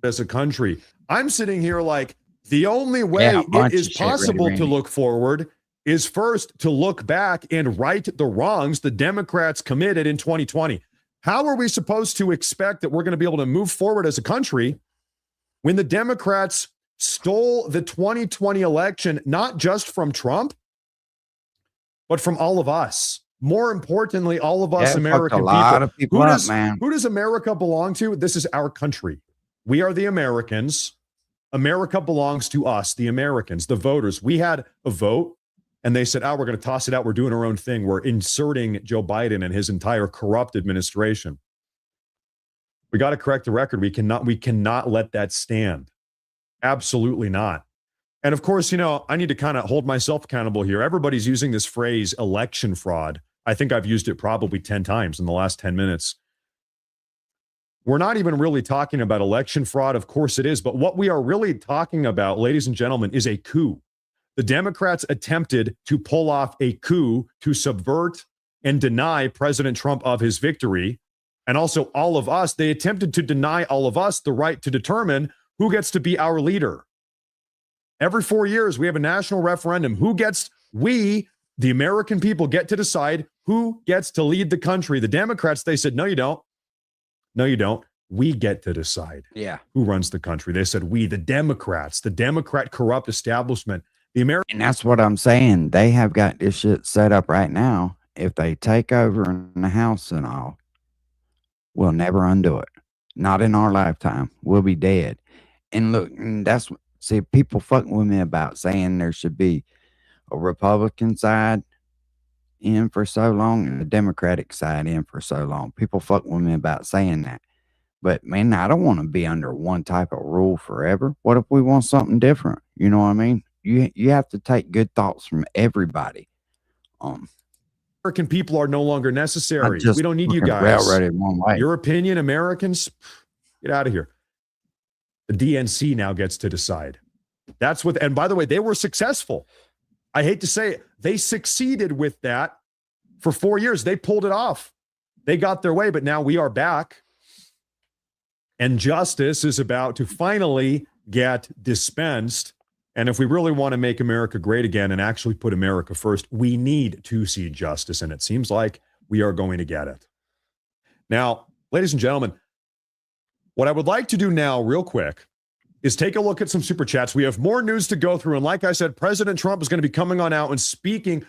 As a country, I'm sitting here like the only way it is possible to look forward is first to look back and right the wrongs the Democrats committed in 2020. How are we supposed to expect that we're going to be able to move forward as a country when the Democrats stole the 2020 election, not just from Trump, but from all of us? More importantly, all of us American people. Who does America belong to? This is our country. We are the Americans. America belongs to us, the Americans, the voters. We had a vote and they said, oh, we're going to toss it out. We're doing our own thing. We're inserting Joe Biden and his entire corrupt administration. We got to correct the record. We cannot let that stand. Absolutely not. And of course, you know, I need to kind of hold myself accountable here. Everybody's using this phrase election fraud. I think I've used it probably 10 times in the last 10 minutes. We're not even really talking about election fraud. Of course it is. But what we are really talking about, ladies and gentlemen, is a coup. The Democrats attempted to pull off a coup to subvert and deny President Trump of his victory. And also all of us, they attempted to deny all of us the right to determine who gets to be our leader. Every 4 years, we have a national referendum. We, the American people, get to decide who gets to lead the country. The Democrats, they said, no, you don't. No, you don't. We get to decide who runs the country. They said, we, the Democrats, the Democrat corrupt establishment, the American. And that's what I'm saying. They have got this shit set up right now. If they take over in the House and all, we'll never undo it. Not in our lifetime. We'll be dead. And look, see, people fucking with me about saying there should be a Republican side in for so long and the Democratic side in for so long. People fuck with me about saying that. But man, I don't want to be under one type of rule forever. What if we want something different? You know what I mean? You have to take good thoughts from everybody. American people are no longer necessary. We don't need you guys. Your opinion, Americans, get out of here. The DNC now gets to decide. That's what, and by the way, they were successful. I hate to say it, they succeeded with that for 4 years. They pulled it off. They got their way, but now we are back. And justice is about to finally get dispensed. And if we really want to make America great again and actually put America first, we need to see justice. And it seems like we are going to get it. Now, ladies and gentlemen, what I would like to do now real quick is take a look at some super chats. We have more news to go through. And like I said, President Trump is going to be coming on out and speaking.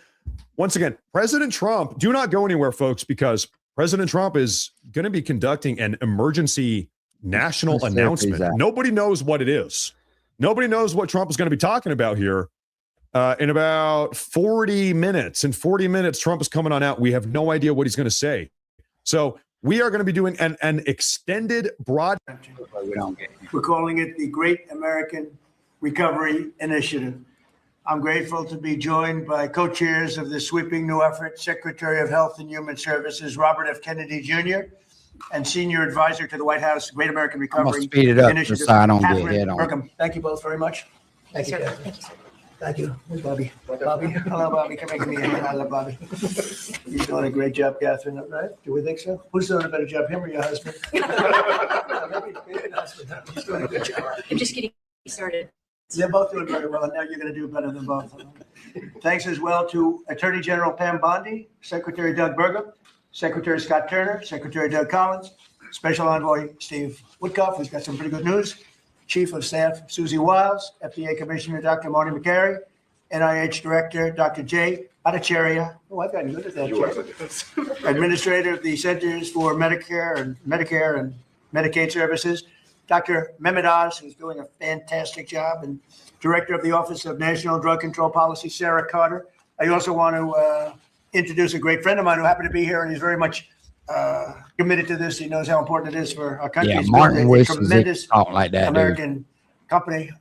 Once again, President Trump, do not go anywhere, folks, because President Trump is going to be conducting an emergency national announcement. Nobody knows what it is. Nobody knows what Trump is going to be talking about here in about 40 minutes. In 40 minutes, Trump is coming on out. We have no idea what he's going to say. So we are going to be doing an extended broad. We're calling it the Great American Recovery Initiative. I'm grateful to be joined by co-chairs of this sweeping new effort, Secretary of Health and Human Services, Robert F. Kennedy Jr., and Senior Advisor to the White House Great American Recovery Initiative, Catherine Burkham. Thank you both very much. Thank you. Thank you. Where's Bobby? Bobby. Hello, Bobby. Come here, give me a hand. I love Bobby. You're doing a great job, Catherine, right? Do we think so? Who's doing a better job, him or your husband? Maybe your husband. He's doing a good job. I'm just getting started. They're both doing very well, and now you're going to do better than both of them. Thanks as well to Attorney General Pam Bondi, Secretary Doug Burgum, Secretary Scott Turner, Secretary Doug Collins, Special Envoy Steve Woodcock, who's got some pretty good news, Chief of Staff Susie Wiles, FDA Commissioner Dr. Marty McCary, NIH Director Dr. Jay Bhattacharya. Oh, I've gotten good at that, Jay. Administrator of the Centers for Medicare and Medicaid Services, Dr. Mehmet Oz, who's doing a fantastic job, and Director of the Office of National Drug Control Policy, Sarah Carter. I also want to introduce a great friend of mine who happened to be here, and he's very much committed to this. He knows how important it is for our country. Yeah, He's Martin built a wishes he tremendous could talk like that, dude. American company.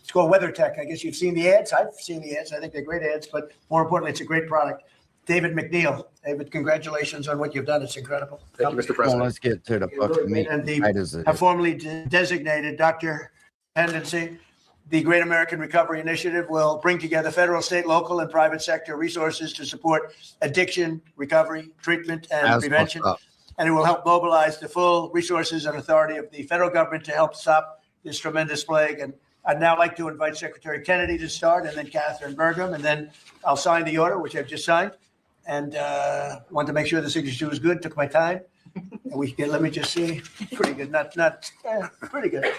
It's called WeatherTech. I guess you've seen the ads. I've seen the ads. I think they're great ads, but more importantly, it's a great product. David McNeil. David, congratulations on what you've done. It's incredible. Thank you, Mr. Well, President. let's get to the fucking meat. And Right as it have is. formally designated Dr. Pendency. The Great American Recovery Initiative will bring together federal, state, local, and private sector resources to support addiction, recovery, treatment, and That's prevention. what's up. And it will help mobilize the full resources and authority of the federal government to help stop this tremendous plague. And I'd now like to invite Secretary Kennedy to start, and then Catherine Burgum, and then I'll sign the order, which I've just signed. And wanted to make sure the signature was good. Took my time. And we get. Let me just see. Pretty good. Pretty good.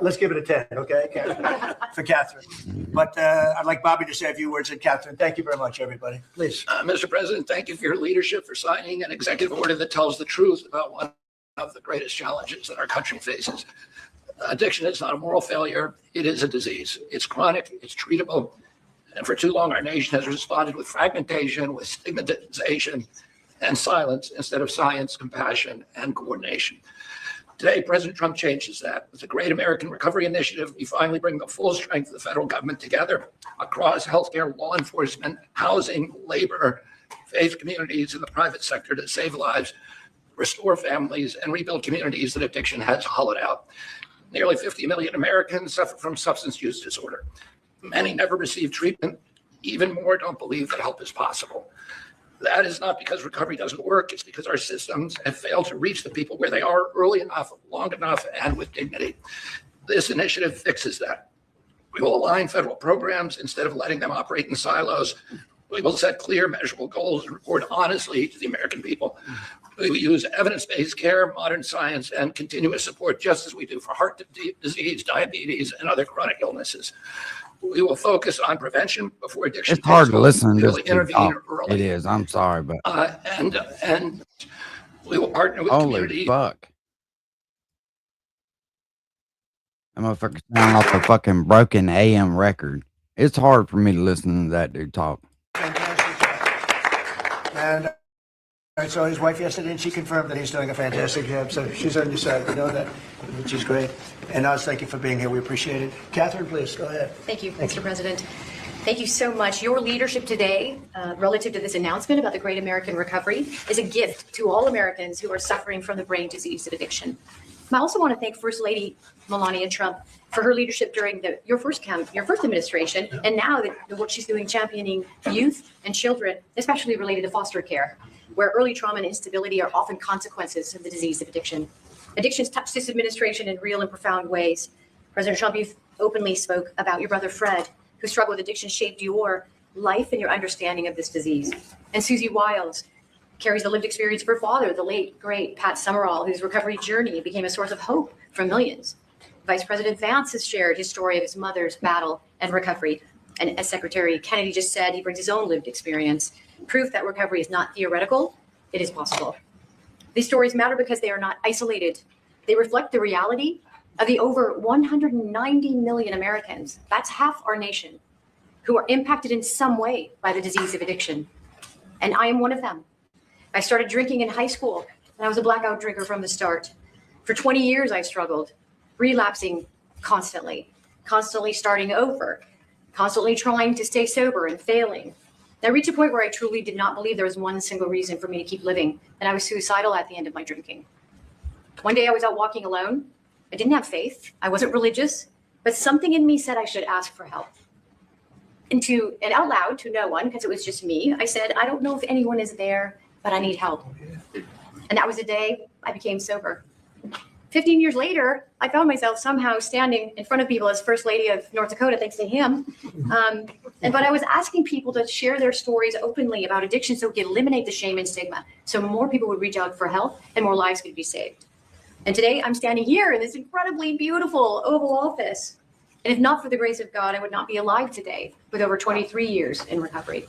Let's give it a 10, okay, Catherine, for Catherine. But I'd like Bobby to say a few words. And Catherine, thank you very much, everybody. Please. Mr. President, thank you for your leadership for signing an executive order that tells the truth about one of the greatest challenges that our country faces. Addiction is not a moral failure. It is a disease. It's chronic. It's treatable. And for too long, our nation has responded with fragmentation, with stigmatization, and silence instead of science, compassion, and coordination. Today, President Trump changes that. With the Great American Recovery Initiative, we finally bring the full strength of the federal government together across healthcare, law enforcement, housing, labor, faith communities, and the private sector to save lives, restore families, and rebuild communities that addiction has hollowed out. Nearly 50 million Americans suffer from substance use disorder. Many never receive treatment. Even more don't believe that help is possible. That is not because recovery doesn't work. It's because our systems have failed to reach the people where they are early enough, long enough, and with dignity. This initiative fixes that. We will align federal programs instead of letting them operate in silos. We will set clear, measurable goals and report honestly to the American people. We will use evidence-based care, modern science, and continuous support, just as we do for heart disease, diabetes, and other chronic illnesses. We will focus on prevention before addiction. It's hard to listen We to will this. intervene early. It is. I'm sorry, but And we will partner with holy community. fuck. That motherfucker sound off a fucking broken AM record. It's hard for me to listen to that dude talk. And I saw his wife yesterday, and she confirmed that he's doing a fantastic job. So she's on your side. We know that, which is great. And Oz, thank you for being here. We appreciate it. Catherine, please go ahead. Thank you, Mr. President. Thank you so much. Your leadership today, relative to this announcement about the Great American Recovery, is a gift to all Americans who are suffering from the brain disease of addiction. I also want to thank First Lady Melania Trump for her leadership during your first administration, and now what she's doing championing youth and children, especially related to foster care, where early trauma and instability are often consequences of the disease of addiction. Addictions touch this administration in real and profound ways. President Trump, you openly spoke about your brother Fred, who struggled with addiction, shaped your life and your understanding of this disease. And Susie Wiles carries the lived experience of her father, the late, great Pat Summerall, whose recovery journey became a source of hope for millions. Vice President Vance has shared his story of his mother's battle and recovery. And as Secretary Kennedy just said, he brings his own lived experience, proof that recovery is not theoretical, it is possible. These stories matter because they are not isolated. They reflect the reality of the over 190 million Americans, that's half our nation, who are impacted in some way by the disease of addiction. And I am one of them. I started drinking in high school, and I was a blackout drinker from the start. For 20 years, I struggled, relapsing constantly starting over, constantly trying to stay sober and failing. I reached a point where I truly did not believe there was one single reason for me to keep living, and I was suicidal at the end of my drinking. One day I was out walking alone. I didn't have faith. I wasn't religious, but something in me said I should ask for help. And out loud to no one, because it was just me, I said, I don't know if anyone is there, but I need help. And that was the day I became sober. 15 years later, I found myself somehow standing in front of people as First Lady of North Dakota, thanks to him. But I was asking people to share their stories openly about addiction so we could eliminate the shame and stigma, so more people would reach out for help and more lives could be saved. And today I'm standing here in this incredibly beautiful Oval Office. And if not for the grace of God, I would not be alive today with over 23 years in recovery.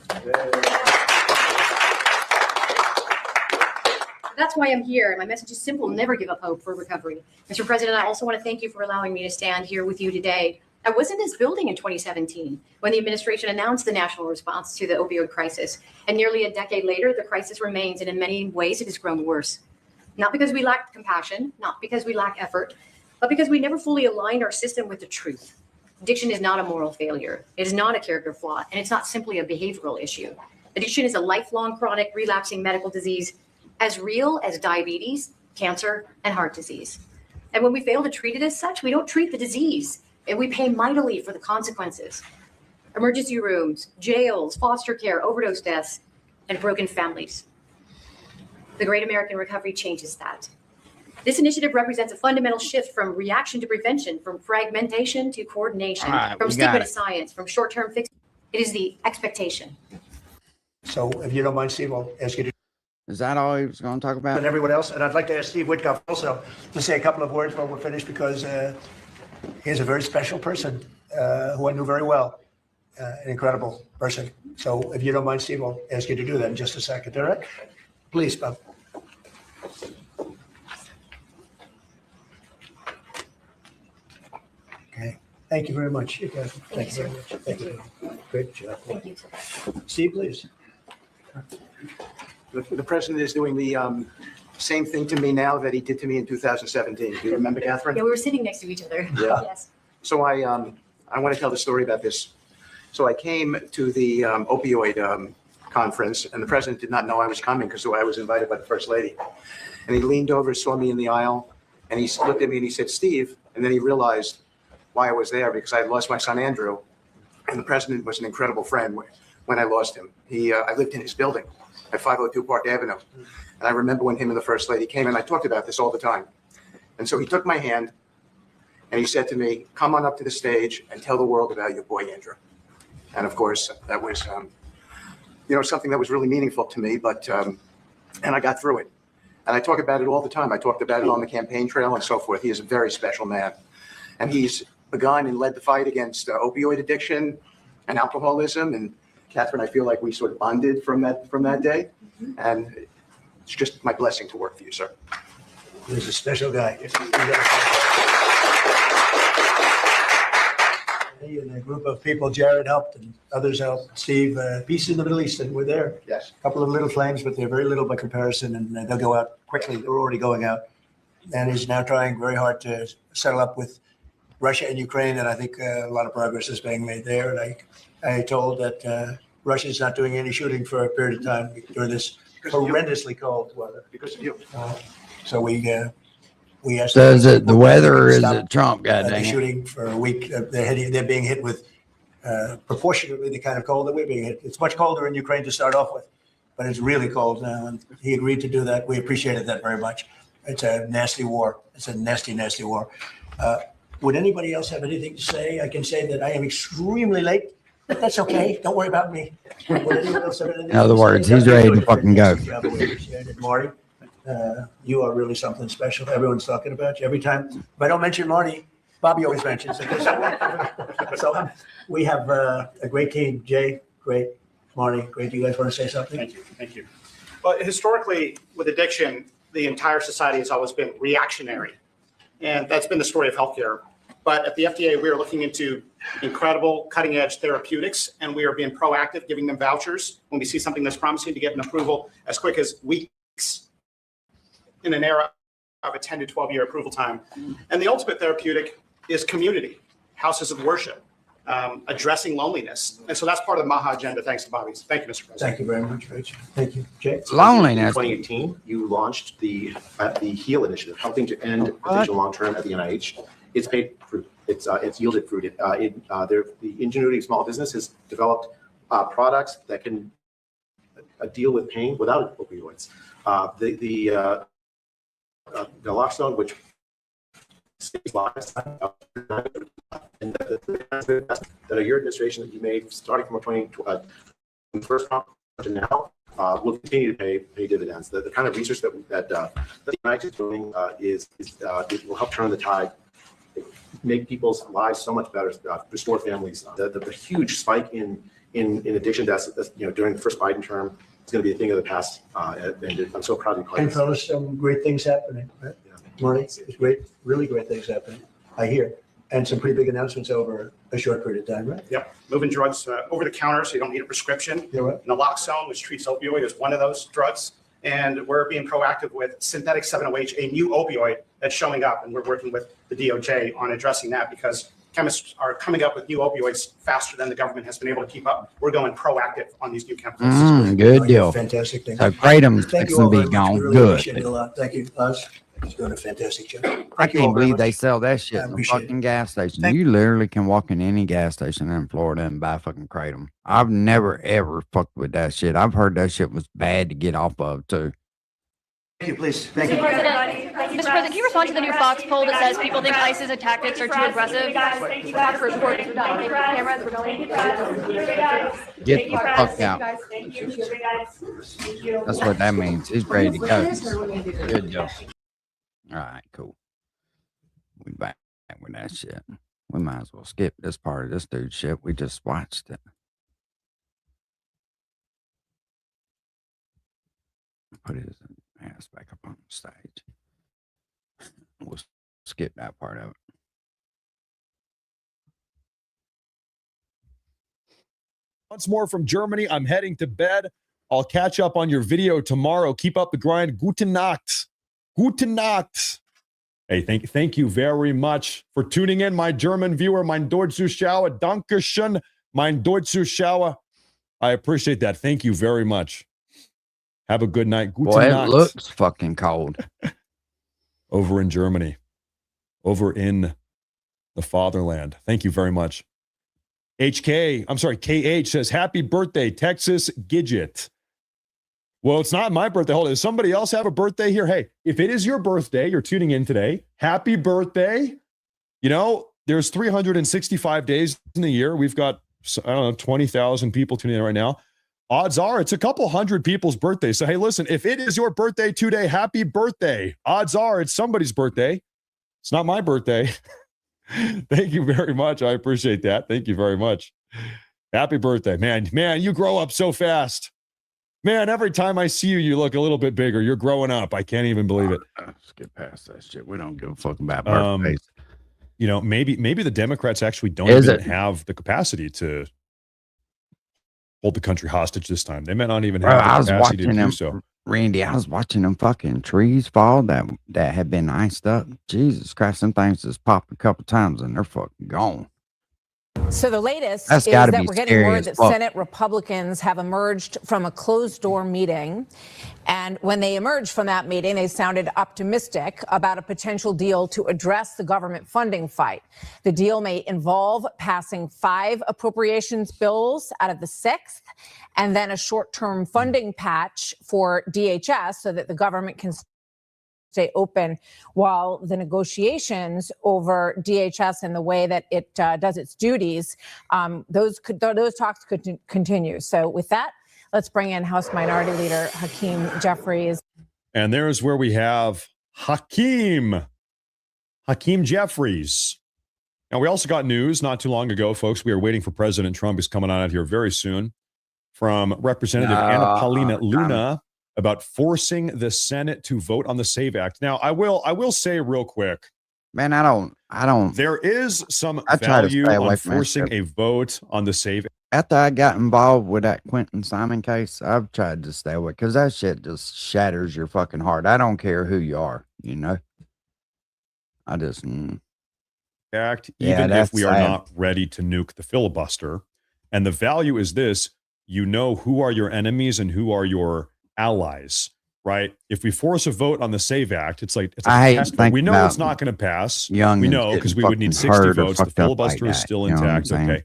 That's why I'm here. My message is simple: never give up hope for recovery. Mr. President, I also want to thank you for allowing me to stand here with you today I was in this building in 2017 when the administration announced the national response to the opioid crisis. And nearly a decade later, the crisis remains, and in many ways, it has grown worse. Not because we lack compassion, not because we lack effort, but because we never fully aligned our system with the truth. Addiction is not a moral failure. It is not a character flaw, and it's not simply a behavioral issue. Addiction is a lifelong, chronic, relapsing medical disease as real as diabetes, cancer, and heart disease. And when we fail to treat it as such, we don't treat the disease, and we pay mightily for the consequences. Emergency rooms, jails, foster care, overdose deaths, and broken families. The Great American Recovery changes that. This initiative represents a fundamental shift from reaction to prevention, from fragmentation to coordination, from stigma to science, from short-term fixing. It is the expectation. So if you don't mind, Steve, I'll ask you to. Is that all he was going to talk about? And everyone else, and I'd like to ask Steve Whitcoff also to say a couple of words while we're finished, because he's a very special person who I knew very well, an incredible person. So if you don't mind, Steve, I'll ask you to do that in just a second. All right? Please, Bob. Okay. Thank you very much. Thank you very much. Thank you. Great job. Thank you. Steve, please. The president is doing the same thing to me now that he did to me in 2017. Do you remember, Catherine? Yeah, we were sitting next to each other. Yeah. Yes. So I want to tell the story about this. So I came to the opioid conference, and the president did not know I was coming because I was invited by the first lady. And he leaned over, saw me in the aisle, and he looked at me and he said, "Steve," and then he realized why I was there, because I had lost my son Andrew, and the president was an incredible friend when I lost him. I lived in his building at 502 Park Avenue. And I remember when him and the first lady came, and I talked about this all the time. And so he took my hand and he said to me, "Come on up to the stage and tell the world about your boy, Andrew." And of course, that was, something that was really meaningful to me, but, and I got through it. And I talk about it all the time. I talked about it on the campaign trail and so forth. He is a very special man. And he's begun and led the fight against opioid addiction and alcoholism. And Catherine, I feel like we sort of bonded from that day. And it's just my blessing to work for you, sir. He's a special guy. He and a group of people, Jared helped and others helped. Steve, peace in the Middle East, and we're there. Yes. A couple of little flames, but they're very little by comparison, and they'll go out quickly. They're already going out. And he's now trying very hard to settle up with Russia and Ukraine, and I think a lot of progress is being made there. And I told that Russia is not doing any shooting for a period of time during this horrendously cold weather. Because of you. So we asked. So is it the weather or is it Trump? God The dang it. shooting for a week. They're being hit with proportionately the kind of cold that we're being hit. It's much colder in Ukraine to start off with, but it's really cold now. And he agreed to do that. We appreciated that very much. It's a nasty war. It's a nasty, nasty war. Would anybody else have anything to say? I can say that I am extremely late, but that's okay. Don't worry about me. Would anyone else have anything In other to say? words, he's ready to fucking go. We appreciate it, Marty. You are really something special. Everyone's talking about you. Every time, if I don't mention Marty, Bobby always mentions it. So we have a great team. Jay, great. Marty, great. You guys want to say something? Thank you. Thank you. Well, historically, with addiction, the entire society has always been reactionary. And that's been the story of healthcare. But at the FDA, we are looking into incredible cutting-edge therapeutics, and we are being proactive, giving them vouchers when we see something that's promising to get an approval as quick as weeks in an era of a 10 to 12-year approval time. And the ultimate therapeutic is community, houses of worship, addressing loneliness. And so that's part of the MAHA agenda, thanks to Bobby's. Thank you, Mr. President. Thank you very much, Rachel. Thank you. Jay? Loneliness. In 2018, you launched the HEAL initiative, helping to end addiction long-term at the NIH. It's paid fruit. It's yielded fruit. The ingenuity of small business has developed products that can deal with pain without opioids. The naloxone, which saves lives, and that your administration that you made starting from 2020, first conference to now, will continue to pay dividends. The kind of research that the NIH is doing it will help turn the tide, make people's lives so much better, restore families. The huge spike in addiction deaths, during the first Biden term, is going to be a thing of the past. And I'm so proud to be part of And this. fellas, some great things happening. Right? Marty, it's great, really great things happening. I hear. And some pretty big announcements over a short period of time, right? Yep, moving drugs over the counter so you don't need a prescription. Naloxone, which treats opioid, is one of those drugs. And we're being proactive with synthetic 7-OH, a new opioid that's showing up. And we're working with the DOJ on addressing that because chemists are coming up with new opioids faster than the government has been able to keep up. We're going proactive on these new chemicals. Good deal. Fantastic thing. So Kratom's Thank you fixing all to very be much. gone. We really Good. appreciate it a lot. Thank you, Oz. He's doing a fantastic job. I Thank you all can't very believe much. they sell that shit I in a appreciate fucking gas station. You literally can walk in any gas station in Florida and buy fucking Kratom. I've never ever fucked with that shit. I've heard that shit was bad to get off of too. Thank you, please. Thank you. Mr. President, can you respond to the new Fox poll that says people think ISIS's tactics are too aggressive? Get the fuck out. That's what that means. He's ready to go. Good deal. All right, cool. We back with that shit. We might as well skip this part of this dude's shit. We just watched it. Put his ass back up on the stage. We'll skip that part of it. Once more from Germany, I'm heading to bed. I'll catch up on your video tomorrow. Keep up the grind. Gute Nacht. Gute Nacht. Hey, thank you very much for tuning in, my German viewer, mein Deutsch Zuschauer. Dankeschön, mein Deutsch Zuschauer. I appreciate that. Thank you very much. Have a good night. Gute Boy, it Nacht. looks fucking cold. Over in Germany. Over in the fatherland. Thank you very much. KH says, happy birthday, Texas Gidget. Well, it's not my birthday. Hold on. Does somebody else have a birthday here? Hey, if it is your birthday, you're tuning in today. Happy birthday. You know, there's 365 days in a year. We've got, I don't know, 20,000 people tuning in right now. Odds are it's a couple hundred people's birthday. So, hey, listen, if it is your birthday today, happy birthday. Odds are it's somebody's birthday. It's not my birthday. Thank you very much. I appreciate that. Thank you very much. Happy birthday, man. Man, you grow up so fast. Man, every time I see you, you look a little bit bigger. You're growing up. I can't even believe it. Let's get past that shit. We don't give a fuck about birthdays. You know, maybe the Democrats actually don't Is even it? have the capacity to hold the country hostage this time. They may not even Bro, have I the was capacity to watching do them, so. Randy. I was watching them fucking trees fall that had been iced up. Jesus Christ, some things just popped a couple times and they're fucking gone. So the latest That's is gotta that be we're getting scary word as that fuck. Senate Republicans have emerged from a closed-door meeting. And when they emerged from that meeting, they sounded optimistic about a potential deal to address the government funding fight. The deal may involve passing 5 appropriations bills out of the 6th, and then a short-term funding patch for DHS so that the government can stay open while the negotiations over DHS and the way that it does its duties, those talks could continue. So with that, let's bring in House Minority Leader Hakeem Jeffries. And there's where we have Hakeem Jeffries. Now, we also got news not too long ago, folks. We are waiting for President Trump. He's coming on out here very soon from Representative Anna Paulina Luna about forcing the Senate to vote on the SAVE Act. Now, I will say real quick, man, I don't. There is some I try to value stay away on from that forcing shit. a vote on the SAVE. After I got involved with that Quentin Simon case, I've tried to stay away because that shit just shatters your fucking heart. I don't care who you are, you know. I just Act, Yeah, even if that's we are sad. not ready to nuke the filibuster. And the value is this: you know who are your enemies and who are your allies, right? If we force a vote on the SAVE Act, it's like I a hate test to vote. think We know about it's not going to pass. youngins We know getting because we would need fucking 60 hurt or votes. The fucked up filibuster like is that, still you know what I'm intact. saying? Okay.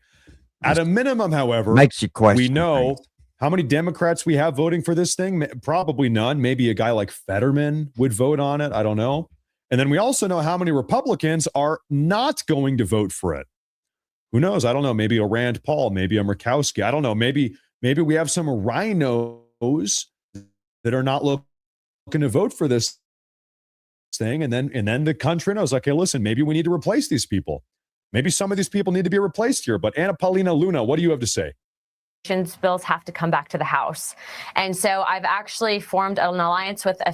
At a minimum, however, makes you question we know things. how many Democrats we have voting for this thing. Probably none. Maybe a guy like Fetterman would vote on it. I don't know. And then we also know how many Republicans are not going to vote for it. Who knows? I don't know. Maybe a Rand Paul, maybe a Murkowski. I don't know. Maybe we have some rhinos that are not looking to vote for this thing. And then the country knows, okay, listen, maybe we need to replace these people. Maybe some of these people need to be replaced here. But Anna Paulina Luna, what do you have to say? bills have to come back to the House. And so I've actually formed an alliance with a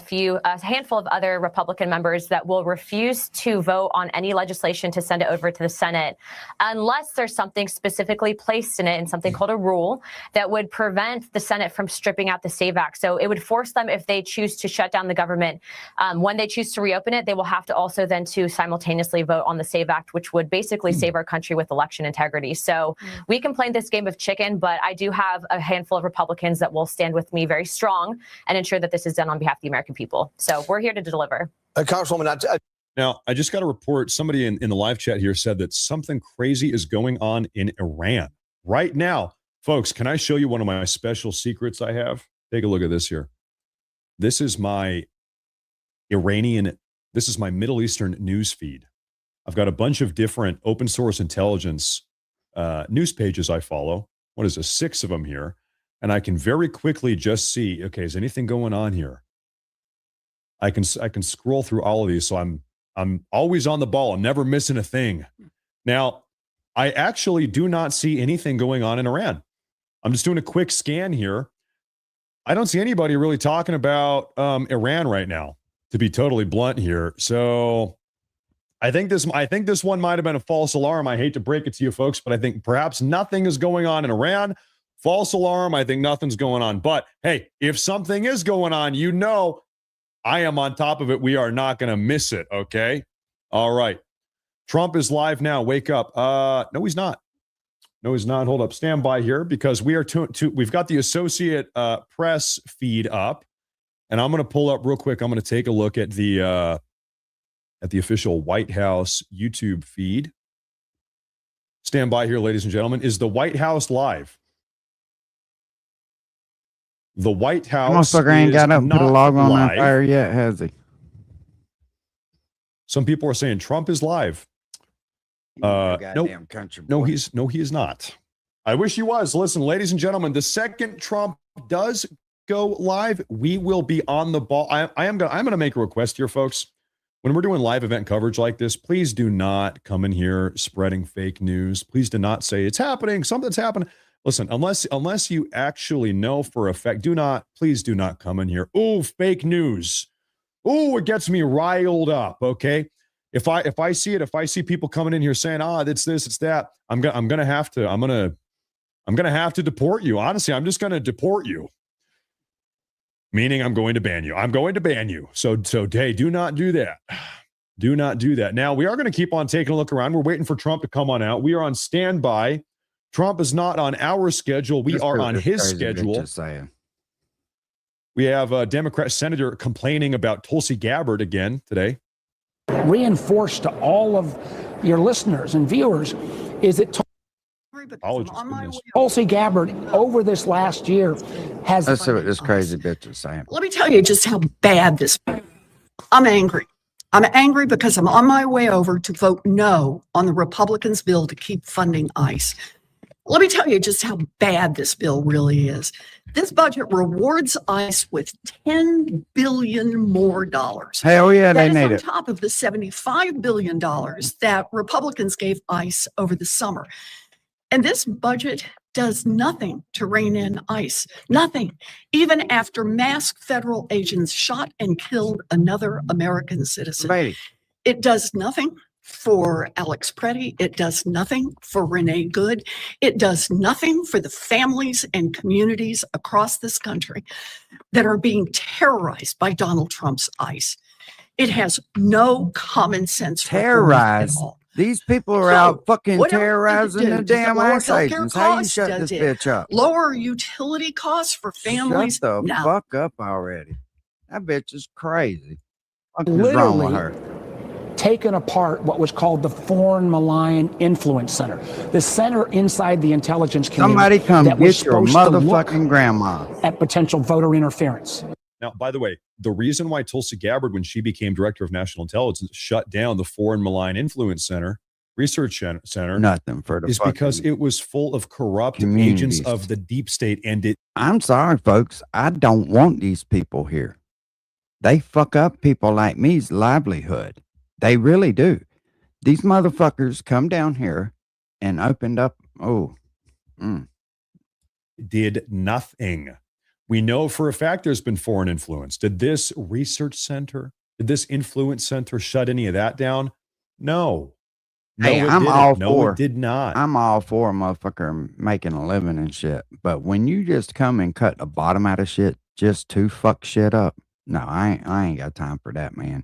handful of other Republican members that will refuse to vote on any legislation to send it over to the Senate unless there's something specifically placed in it in something called a rule that would prevent the Senate from stripping out the SAVE Act. So it would force them, if they choose to shut down the government, when they choose to reopen it, they will have to also then to simultaneously vote on the SAVE Act, which would basically save our country with election integrity. So we can play this game of chicken, but I do have a handful of Republicans that will stand with me very strong and ensure that this is done on behalf of the American people. So we're here to deliver. Congresswoman, now, I just got a report. Somebody in the live chat here said that something crazy is going on in Iran right now. Folks, can I show you one of my special secrets I have? Take a look at this here. This is my Middle Eastern news feed. I've got a bunch of different open source intelligence news pages I follow. What is this? 6 of them here. And I can very quickly just see, okay, is anything going on here? I can scroll through all of these. So I'm always on the ball. I'm never missing a thing. Now, I actually do not see anything going on in Iran. I'm just doing a quick scan here. I don't see anybody really talking about Iran right now, to be totally blunt here. So I think this one might have been a false alarm. I hate to break it to you folks, but I think perhaps nothing is going on in Iran. False alarm. I think nothing's going on. But hey, if something is going on, you know, I am on top of it. We are not going to miss it. Okay. All right. Trump is live now. Wake up. No, he's not. No, he's not. Hold up. Stand by here because we are we've got the Associate Press feed up, and I'm going to pull up real quick. I'm going to take a look at the official White House YouTube feed. Stand by here, ladies and gentlemen. Is the White House live? The White House Motherfucker ain't got up and put a log on live. that fire yet, has he? Some people are saying Trump is live. No, country no, he is not. I wish he was. Listen, ladies and gentlemen, the second Trump does go live, we will be on the ball. I'm going to make a request here, folks. When we're doing live event coverage like this, please do not come in here spreading fake news. Please do not say it's happening, something's happening. Listen, unless you actually know for a fact, please do not come in here. Oh, fake news. Oh, it gets me riled up. Okay. If I see people coming in here saying, it's this, it's that, I'm gonna have to deport you. Honestly, I'm just gonna deport you. Meaning I'm going to ban you. I'm going to ban you. So hey, do not do that. Do not do that. Now, we are going to keep on taking a look around. We're waiting for Trump to come on out. We are on standby. Trump is not on our schedule. We are on his schedule. We have a Democrat senator complaining about Tulsi Gabbard again today. Reinforce to all of your listeners and viewers is that Tulsi Gabbard over this last year has. Let's see what this crazy bitch is saying. Let me tell you just how bad this. I'm angry. I'm angry because I'm on my way over to vote no on the Republicans' bill to keep funding ICE. Let me tell you just how bad this bill really is. This budget rewards ICE with $10 billion more dollars. Hell yeah, they That is need on it. top of the $75 billion that Republicans gave ICE over the summer. And this budget does nothing to rein in ICE. Nothing. Even after masked federal agents shot and killed another American citizen. Lady. It does nothing for Alex Preddy. It does nothing for Renee Good. It does nothing for the families and communities across this country that are being terrorized by Donald Trump's ICE. It has no common sense. Terrorize. These people are out fucking whatever terrorizing you the do, does it damn lower ICE healthcare agents. How you costs? shut Does this it bitch up? lower utility costs for families? Shut the No. fuck up already. That bitch is crazy. What is wrong with her? Taken apart what was called the Foreign Malign Influence Center, the center inside the intelligence community. Somebody come that was get your supposed to look motherfucking grandma. at potential voter interference. Now, by the way, the reason why Tulsi Gabbard, when she became director of national intelligence, shut down the Foreign Malign Influence Center, Research Center, Nothing for the is because fucking it was full of corrupt communities. agents of the deep state, and it. I'm sorry, folks. I don't want these people here. They fuck up people like me's livelihood. They really do. These motherfuckers come down here and opened up. did nothing. We know for a fact there's been foreign influence. Did this research center, did this influence center shut any of that down? No. Hey, No, it I'm didn't. all No, for it did not. I'm all for a motherfucker making a living and shit. But when you just come and cut the bottom out of shit just to fuck shit up, no, I ain't got time for that, man.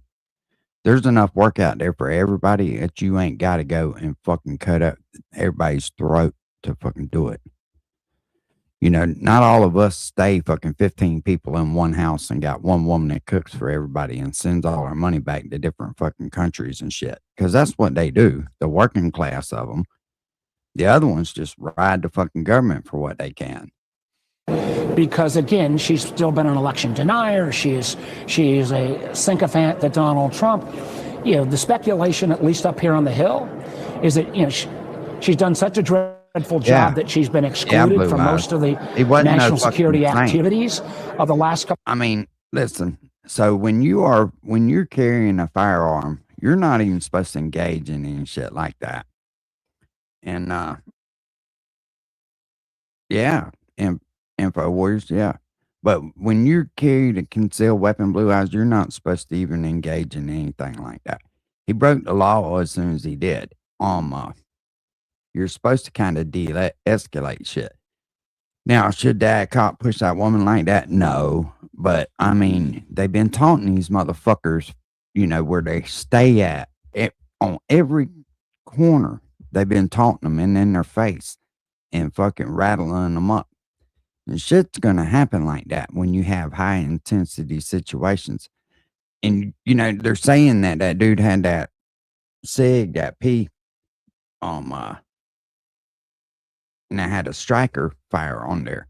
There's enough work out there for everybody that you ain't got to go and fucking cut up everybody's throat to fucking do it. You know, not all of us stay fucking 15 people in one house and got one woman that cooks for everybody and sends all our money back to different fucking countries and shit. Because that's what they do, the working class of them. The other ones just ride the fucking government for what they can. Because again, she's still been an election denier. She is a sycophant that Donald Trump, you know, the speculation, at least up here on the Hill, is that, you know, she's done such a dreadful job that she's been excluded from most of the national security activities of the last couple. I mean, listen, so when you're carrying a firearm, you're not even supposed to engage in any shit like that. And yeah, InfoWars, yeah. But when you're carrying a concealed weapon, Blue Eyes, you're not supposed to even engage in anything like that. He broke the law as soon as he did. You're supposed to kind of de-escalate shit. Now, should that cop push that woman like that? No. But, I mean, they've been taunting these motherfuckers, you know, where they stay at on every corner. They've been taunting them and in their face and fucking rattling them up. And shit's going to happen like that when you have high intensity situations. And, you know, they're saying that that dude had that SIG, that P, and I had a striker fire on there,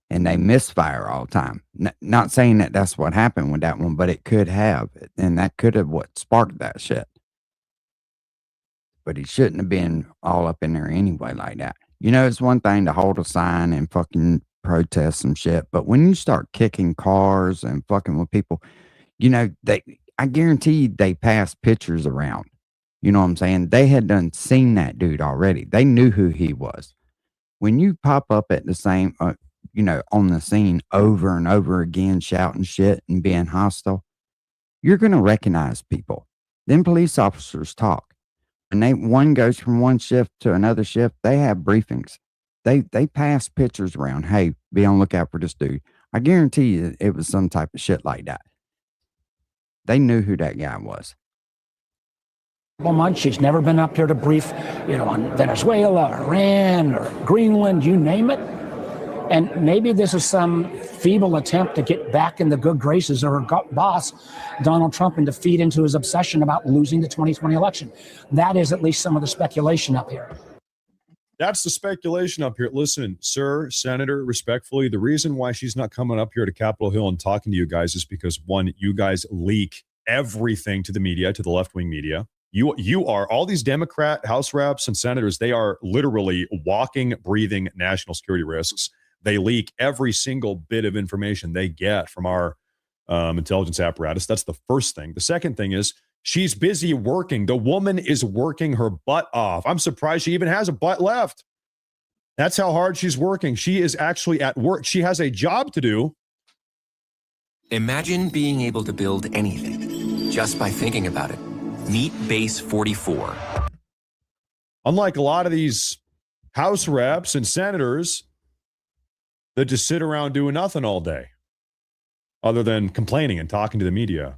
and they misfire all the time. Not saying that that's what happened with that one, but it could have, and that could have what sparked that shit. But he shouldn't have been all up in there anyway like that. You know, it's one thing to hold a sign and fucking protest some shit, but when you start kicking cars and fucking with people, you know, I guarantee they passed pictures around. You know what I'm saying? They had done seen that dude already. They knew who he was. When you pop up at the same, you know, on the scene over and over again, shouting shit and being hostile, you're going to recognize people. Then police officers talk. When one goes from one shift to another shift, they have briefings. They pass pictures around. Hey, be on lookout for this dude. I guarantee you it was some type of shit like that. They knew who that guy was. Months. She's never been up here to brief, you know, on Venezuela, Iran, or Greenland, you name it. And maybe this is some feeble attempt to get back in the good graces of her boss, Donald Trump, and to feed into his obsession about losing the 2020 election. That is at least some of the speculation up here. That's the speculation up here. Listen, sir, Senator, respectfully, the reason why she's not coming up here to Capitol Hill and talking to you guys is because, one, you guys leak everything to the media, to the left-wing media. You are, all these Democrat House reps and senators, they are literally walking, breathing national security risks. They leak every single bit of information they get from our intelligence apparatus. That's the first thing. The second thing is she's busy working. The woman is working her butt off. I'm surprised she even has a butt left. That's how hard she's working. She is actually at work. She has a job to do. Imagine being able to build anything just by thinking about it. Meet Base 44. Unlike a lot of these House reps and senators that just sit around doing nothing all day other than complaining and talking to the media.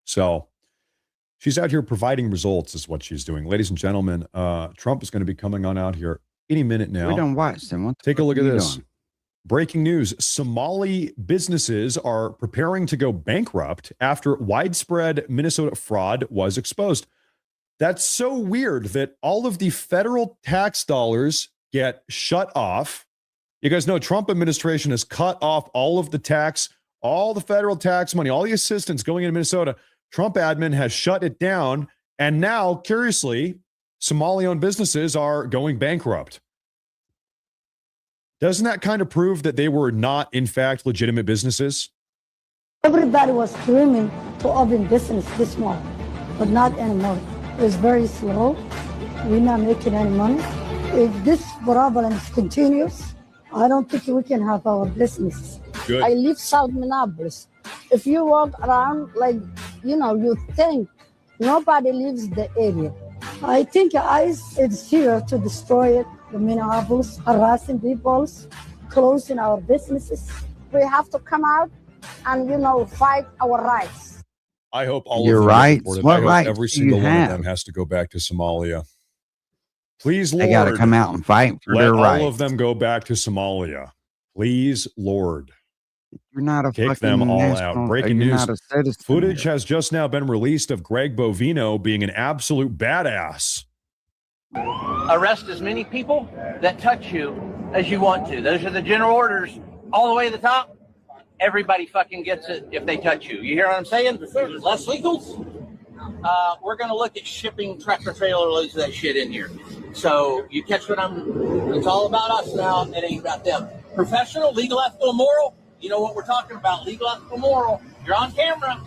So she's out here providing results is what she's doing. Ladies and gentlemen, Trump is going to be coming on out here any minute now. We don't watch them. Take a look at this. Breaking news. Somali businesses are preparing to go bankrupt after widespread Minnesota fraud was exposed. That's so weird that all of the federal tax dollars get shut off. You guys know Trump administration has cut off all of the tax, all the federal tax money, all the assistance going into Minnesota. Trump admin has shut it down. And now, curiously, Somali-owned businesses are going bankrupt. Doesn't that kind of prove that they were not, in fact, legitimate businesses? Everybody was dreaming to open business this small, but not anymore. It's very slow. We're not making any money. If this problem continues, I don't think we can have our businesses. Good. I live South Minneapolis. If you walk around, like, you think nobody lives the area. I think ICE is here to destroy it, the Minneapolis, harassing people, closing our businesses. We have to come out and, fight our rights. I hope all Your of them rights? get deported. What I hope rights every do single you one of have? them has to go back to Somalia. Please, Lord. They got to come out and fight for let their all rights. of them go back to Somalia. Please, Lord. You're not a Kick fucking them all national, out. Breaking you're news. not a citizen Footage here. has just now been released of Greg Bovino being an absolute badass. Arrest as many people that touch you as you want to. Those are the general orders all the way to the top. Everybody fucking gets it if they touch you. You hear what I'm saying? Less legals. We're going to look at shipping tractor trailer loads of that shit in here. So you catch what it's all about us now. It ain't about them. Professional, legal, ethical, moral. You know what we're talking about. Legal, ethical, moral. You're on camera.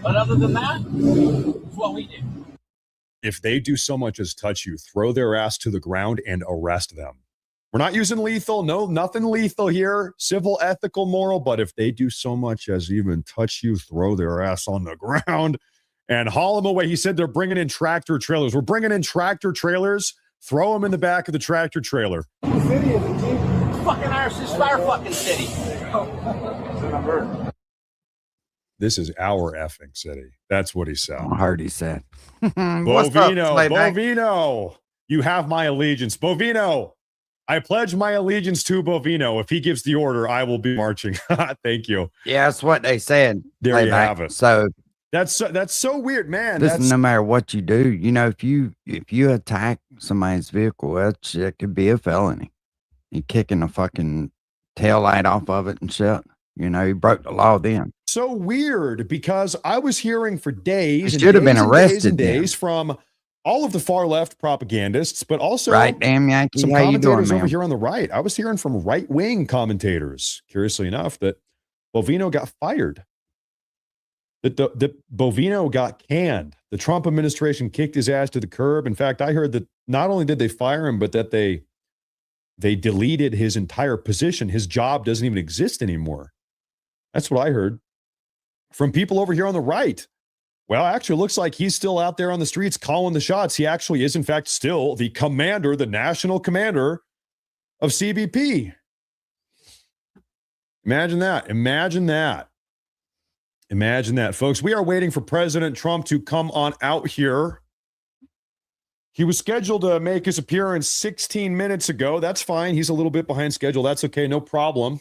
But other than that, it's what we do. If they do so much as touch you, throw their ass to the ground and arrest them. We're not using lethal. No, nothing lethal here. Civil, ethical, moral. But if they do so much as even touch you, throw their ass on the ground and haul them away. He said they're bringing in tractor trailers. We're bringing in tractor trailers. Throw them in the back of the tractor trailer. Fucking Irish fire fucking city. This is our effing city. That's what he said. I heard he said. Bovino, you have my allegiance. Bovino, I pledge my allegiance to Bovino. If he gives the order, I will be marching. Thank you. Yeah, that's what they said. There you Playback. have it. So That's so weird, man. listen, That's no matter what you do, if you attack somebody's vehicle, that shit could be a felony. You kicking a fucking tail light off of it and shit. You broke the law then. so weird because I was hearing for days. He and should have been days and arrested days and then. days from all of the far left propagandists, but also Right, damn Yankee. some How you doing, commentators over man? here on the right. I was hearing from right wing commentators, curiously enough, that Bovino got fired. That Bovino got canned. The Trump administration kicked his ass to the curb. In fact, I heard that not only did they fire him, but that they deleted his entire position. His job doesn't even exist anymore. That's what I heard from people over here on the right. Well, actually, it looks like he's still out there on the streets calling the shots. He actually is, in fact, still the commander, the national commander of CBP. Imagine that. Imagine that. Imagine that, folks. We are waiting for President Trump to come on out here. He was scheduled to make his appearance 16 minutes ago. That's fine. He's a little bit behind schedule. That's okay. No problem.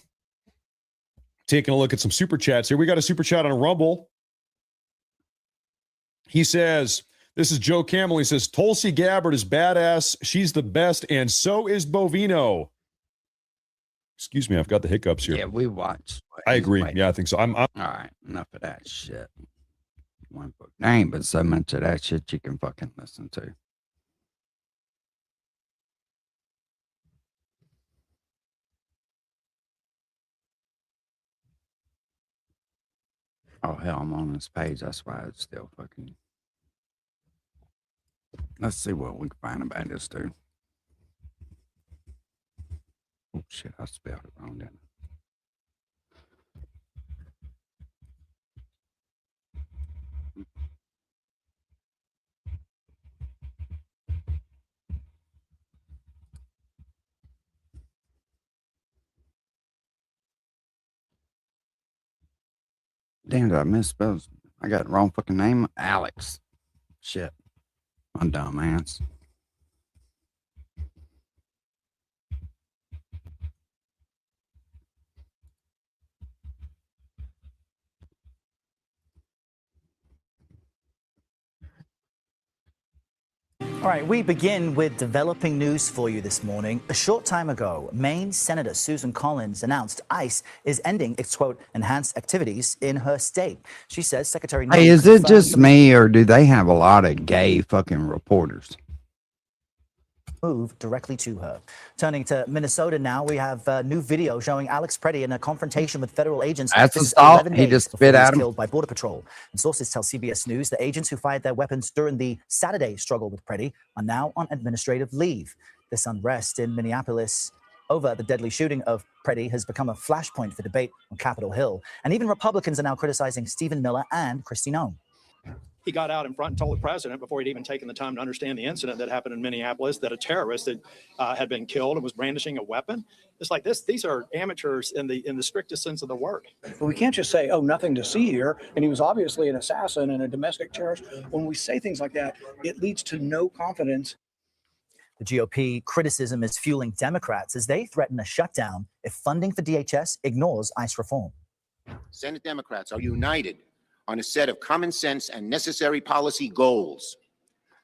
Taking a look at some super chats here. We got a super chat on Rumble. He says, this is Joe Camel. He says, Tulsi Gabbard is badass. She's the best. And so is Bovino. Excuse me. I've got the hiccups here. Yeah, we watched. I agree. Yeah, I think so. I'm all right. Enough of that shit. One book. There ain't but so much of that shit you can fucking listen to. Oh, hell, I'm on this page. That's why it's still fucking. Let's see what we can find about this dude. Oh, shit. I spelled it wrong, didn't Damn, did I misspell? I got the wrong fucking name. Alex. Shit. I'm dumb ass. All right, we begin with developing news for you this morning. A short time ago, Maine Senator Susan Collins announced ICE is ending its, quote, enhanced activities in her state. She says Secretary Hey, is it just me or do they have a lot of gay fucking reporters? Move directly to her. Turning to Minnesota now, we have a new video showing Alex Preddy in a confrontation with federal agents. That's This a is assault. 11 He days just before spit he was at him. killed by Border Patrol. And sources tell CBS News the agents who fired their weapons during the Saturday struggle with Preddy are now on administrative leave. This unrest in Minneapolis over the deadly shooting of Preddy has become a flashpoint for debate on Capitol Hill. And even Republicans are now criticizing Stephen Miller and Kristi Noem. He got out in front and told the president, before he'd even taken the time to understand the incident that happened in Minneapolis, that a terrorist had been killed and was brandishing a weapon. It's like this. These are amateurs in the strictest sense of the word. But we can't just say, oh, nothing to see here, and he was obviously an assassin and a domestic terrorist. When we say things like that, it leads to no confidence. The GOP criticism is fueling Democrats as they threaten a shutdown if funding for DHS ignores ICE reform. Senate Democrats are united on a set of common sense and necessary policy goals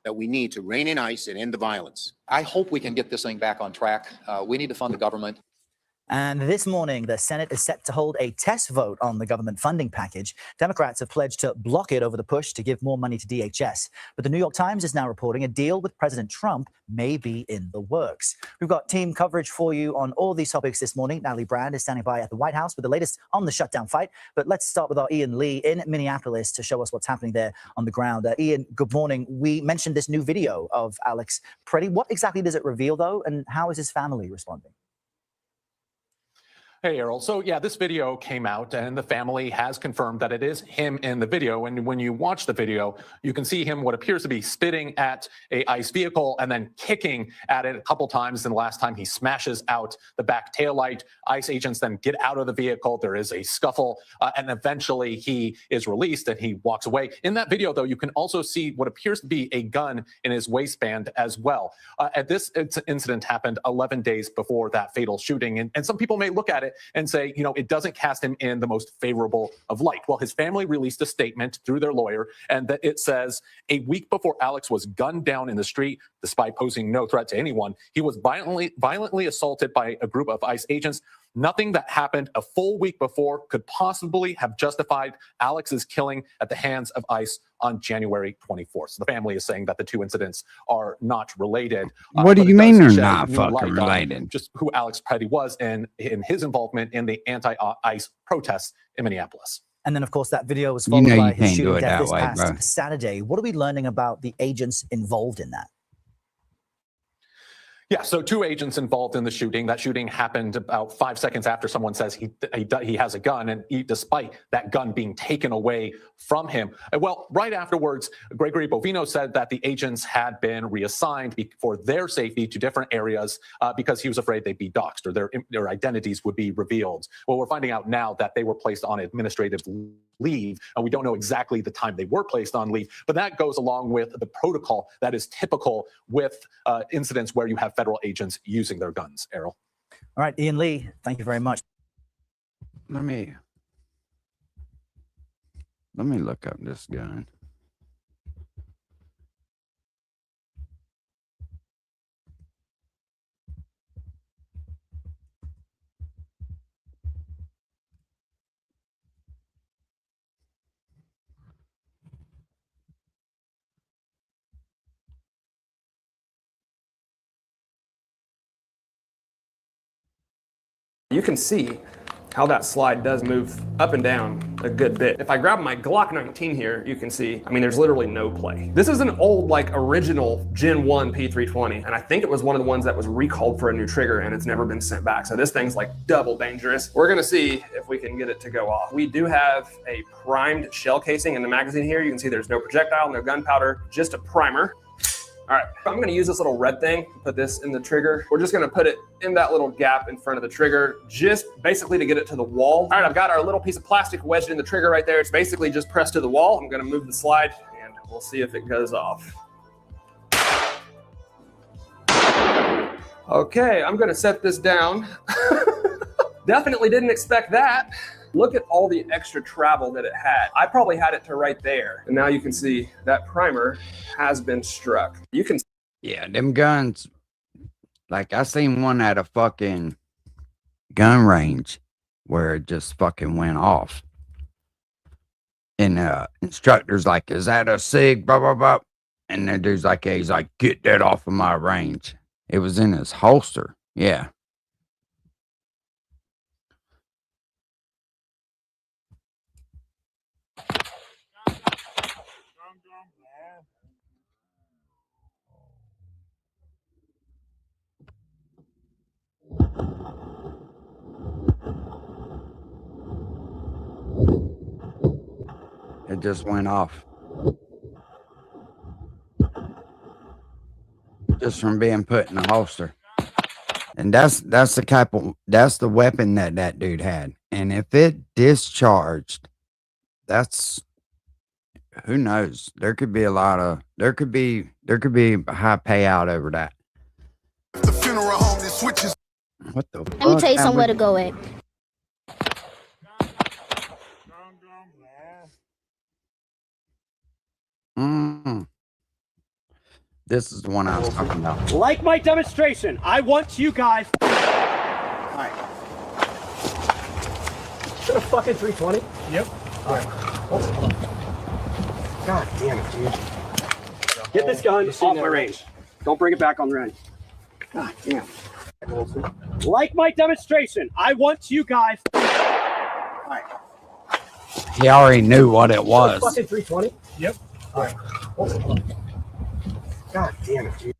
that we need to rein in ICE and end the violence. I hope we can get this thing back on track. We need to fund the government. And this morning, the Senate is set to hold a test vote on the government funding package. Democrats have pledged to block it over the push to give more money to DHS. But the New York Times is now reporting a deal with President Trump may be in the works. We've got team coverage for you on all these topics this morning. Natalie Brand is standing by at the White House with the latest on the shutdown fight. But let's start with our Ian Lee in Minneapolis to show us what's happening there on the ground. Ian, good morning. We mentioned this new video of Alex Preddy. What exactly does it reveal, though, and how is his family responding? Hey, Errol. So, yeah, this video came out and the family has confirmed that it is him in the video. And when you watch the video, you can see him what appears to be spitting at a ICE vehicle and then kicking at it a couple times. And the last time he smashes out the back taillight. ICE agents then get out of the vehicle. There is a scuffle and eventually he is released and he walks away. In that video, though, you can also see what appears to be a gun in his waistband as well. This incident happened 11 days before that fatal shooting. And some people may look at it and say, you know, it doesn't cast him in the most favorable of light. Well, his family released a statement through their lawyer, and that it says, a week before Alex was gunned down in the street, despite posing no threat to anyone, he was violently assaulted by a group of ICE agents. Nothing that happened a full week before could possibly have justified Alex's killing at the hands of ICE on January 24th. So the family is saying that the two incidents are not related. What do you mean they're not fucking related? Just who Alex Preddy was and in his involvement in the anti-ICE protests in Minneapolis. And then, of course, that video was followed by his shooting death this way, past bro. Saturday. What are we learning about the agents involved in that? Yeah, so two agents involved in the shooting. That shooting happened about 5 seconds after someone says he has a gun, and despite that gun being taken away from him. Well, right afterwards, Gregory Bovino said that the agents had been reassigned for their safety to different areas because he was afraid they'd be doxxed or their identities would be revealed. Well, we're finding out now that they were placed on administrative leave, and we don't know exactly the time they were placed on leave, but that goes along with the protocol that is typical with incidents where you have federal agents using their guns. Errol. All right, Ian Lee, thank you very much. Let me look up this gun. You can see how that slide does move up and down a good bit. If I grab my Glock 19 here, you can see, I mean, there's literally no play. This is an old, like, original Gen 1 P320, and I think it was one of the ones that was recalled for a new trigger, and it's never been sent back. So this thing's like double dangerous. We're gonna see if we can get it to go off. We do have a primed shell casing in the magazine here. You can see there's no projectile, no gunpowder, just a primer. All right, I'm gonna use this little red thing, put this in the trigger. We're just gonna put it in that little gap in front of the trigger, just basically to get it to the wall. All right, I've got our little piece of plastic wedged in the trigger right there. It's basically just pressed to the wall. I'm gonna move the slide and we'll see if it goes off. Okay, I'm gonna set this down. Definitely didn't expect that. Look at all the extra travel that it had. I probably had it to right there. And now you can see that primer has been struck. You can. Yeah, them guns. Like, I seen one at a fucking gun range where it just fucking went off. And instructor's like, is that a SIG? Blah, blah, blah. And the dude's like, yeah, he's like, get that off of my range. It was in his holster. Yeah. It just went off. Just from being put in a holster. And that's the weapon that dude had. And if it discharged, who knows? There could be a high payout over that. The funeral home that switches. What the fuck? Let me tell you somewhere to go at. This is the one I was talking about. Like my demonstration, I want you guys. All right. Is it a fucking 320? Yep. All right. God damn it, dude. Get this gun off my range. Don't bring it back on the range. God damn. Like my demonstration, I want you guys. All right. He already knew what it was. Fucking 320? Yep. All right. God damn it, dude.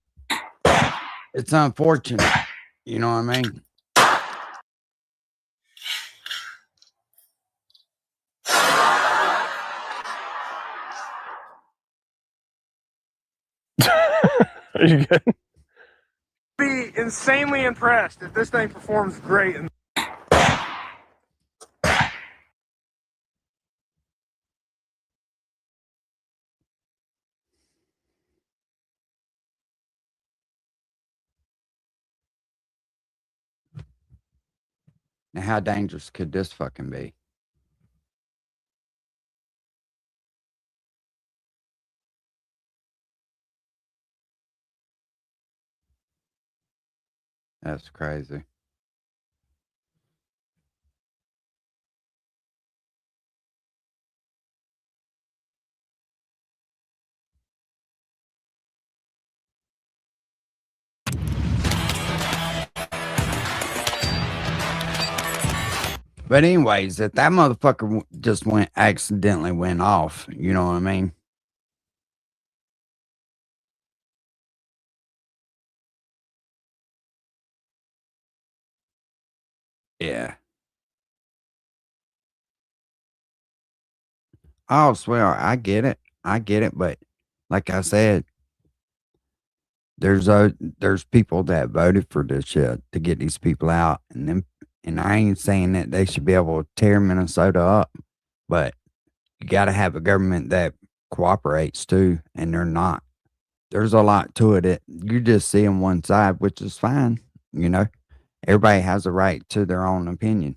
It's unfortunate. You know what I mean? Are you good? Be insanely impressed if this thing performs great. Now, how dangerous could this fucking be? That's crazy. But anyways, if that motherfucker just accidentally went off, you know what I mean? Yeah. Oh, swear, I get it. But like I said, there's people that voted for this shit to get these people out, and I ain't saying that they should be able to tear Minnesota up, but you got to have a government that cooperates too, and they're not. There's a lot to it. You're just seeing one side, which is fine. You know, everybody has a right to their own opinion.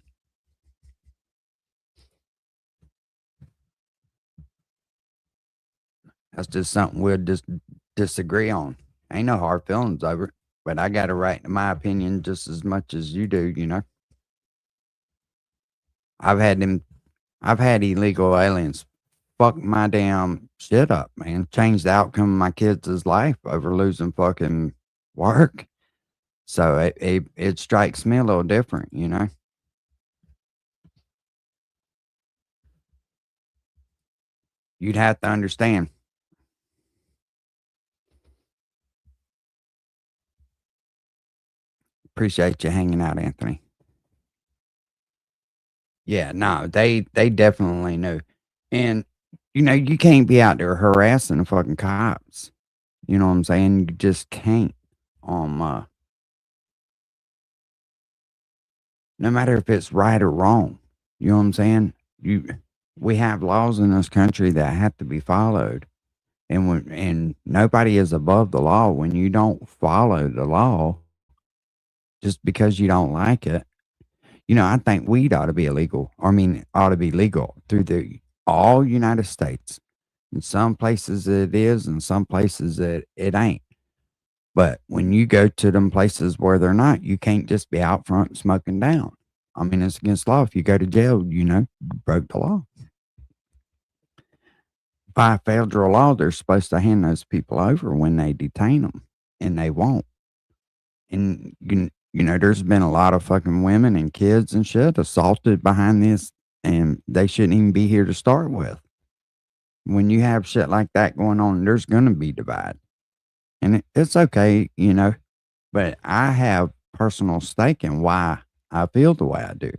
That's just something we'll just disagree on. Ain't no hard feelings over it, but I got a right to my opinion just as much as you do, you know. I've had illegal aliens fuck my damn shit up, man. Change the outcome of my kids' life over losing fucking work. So it strikes me a little different, you know. You'd have to understand. Appreciate you hanging out, Anthony. Yeah, no, they definitely knew. And, you know, you can't be out there harassing the fucking cops. You know what I'm saying? You just can't. No matter if it's right or wrong. You know what I'm saying? We have laws in this country that have to be followed. And nobody is above the law. When you don't follow the law, just because you don't like it, you know, I think weed ought to be illegal. Ought to be legal through all United States. In some places it is, and some places it ain't. But when you go to them places where they're not, you can't just be out front smoking down. I mean, it's against law. If you go to jail, you know, you broke the law. By federal law, they're supposed to hand those people over when they detain them, and they won't. And you know, there's been a lot of fucking women and kids and shit assaulted behind this, and they shouldn't even be here to start with. When you have shit like that going on, there's going to be divide. And it's okay, you know, but I have personal stake in why I feel the way I do.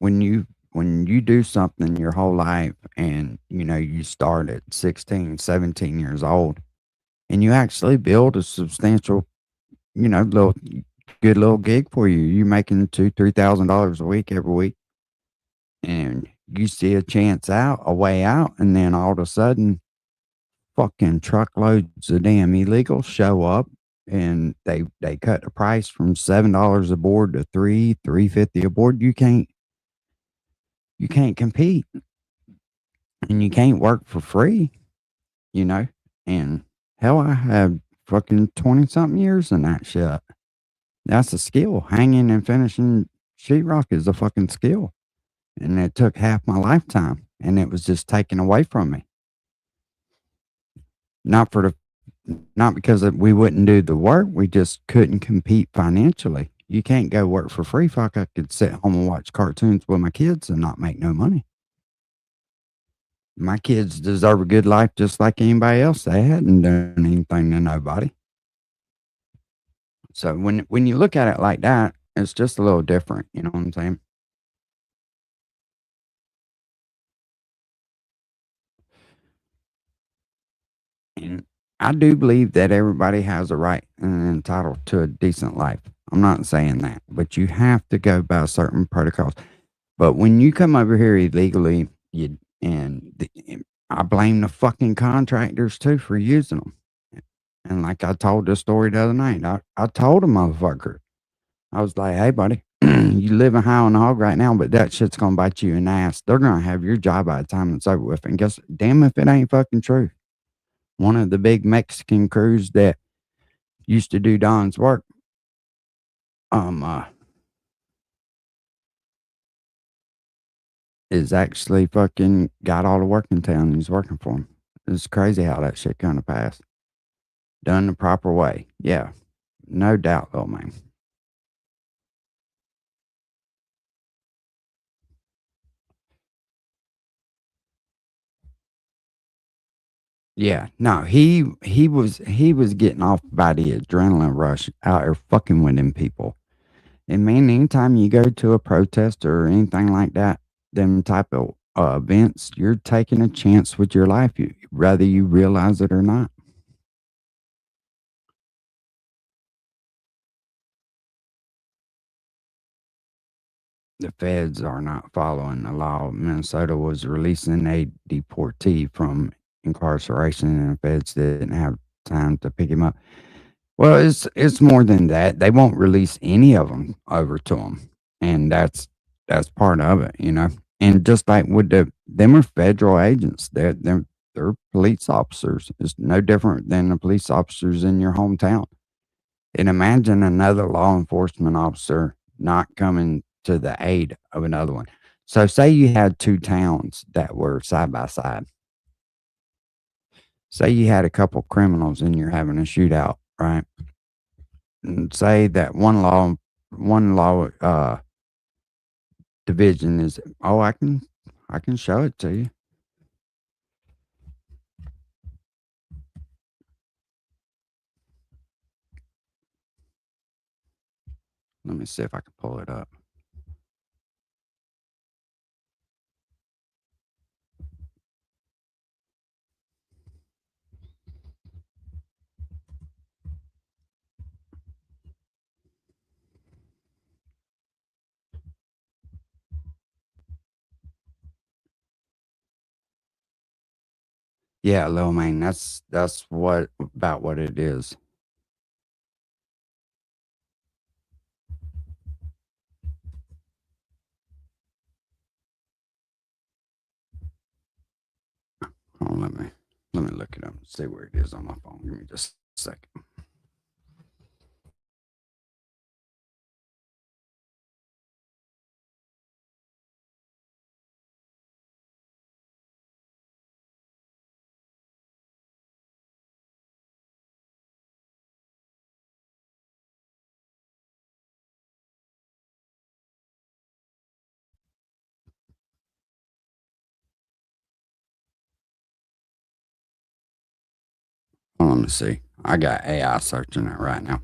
when you do something your whole life and you start at 16, 17 years old and you actually build a substantial, little good little gig for you. You're making $2,000-$3,000 a week every week, and you see a way out, and then all of a sudden, fucking truckloads of damn illegals show up, and they cut the price from $7 a board to $3.50 a board. You can't compete, and you can't work for free, And hell, I have fucking 20-something years in that shit. That's a skill. Hanging and finishing sheetrock is a fucking skill. And it took half my lifetime, and it was just taken away from me. Not because we wouldn't do the work, we just couldn't compete financially. You can't go work for free. Fuck, I could sit home and watch cartoons with my kids and not make no money. My kids deserve a good life just like anybody else. They hadn't done anything to nobody. So when you look at it like that, it's just a little different. You know what I'm saying? And I do believe that everybody has a right and entitled to a decent life. I'm not saying that, but you have to go by certain protocols. But when you come over here illegally, I blame the fucking contractors too for using them. And like I told this story the other night, I told a motherfucker, I was like, hey, buddy, you living high on the hog right now, but that shit's going to bite you in the ass. They're going to have your job by the time it's over with. And guess, damn if it ain't fucking true. One of the big Mexican crews that used to do Don's work, is actually fucking got all the work in town. He's working for him. It's crazy how that shit kind of passed. Done the proper way. Yeah, no doubt, little man. Yeah, no, he was getting off by the adrenaline rush out there fucking with them people. And man, anytime you go to a protest or anything like that, them type of events, you're taking a chance with your life, whether you realize it or not. The feds are not following the law. Minnesota was releasing a deportee from incarceration, and the feds didn't have time to pick him up. Well, it's more than that. They won't release any of them over to them, and that's part of it, And just like with them are federal agents. They're police officers. It's no different than the police officers in your hometown. And imagine another law enforcement officer not coming to the aid of another one. So say you had two towns that were side by side. Say you had a couple criminals and you're having a shootout, right? And say that one law division is, I can show it to you. Let me see if I can pull it up. Yeah, Lil Man, that's what it is. Oh, let me look it up and see where it is on my phone. Give me just a second. Let me see. I got AI searching it right now.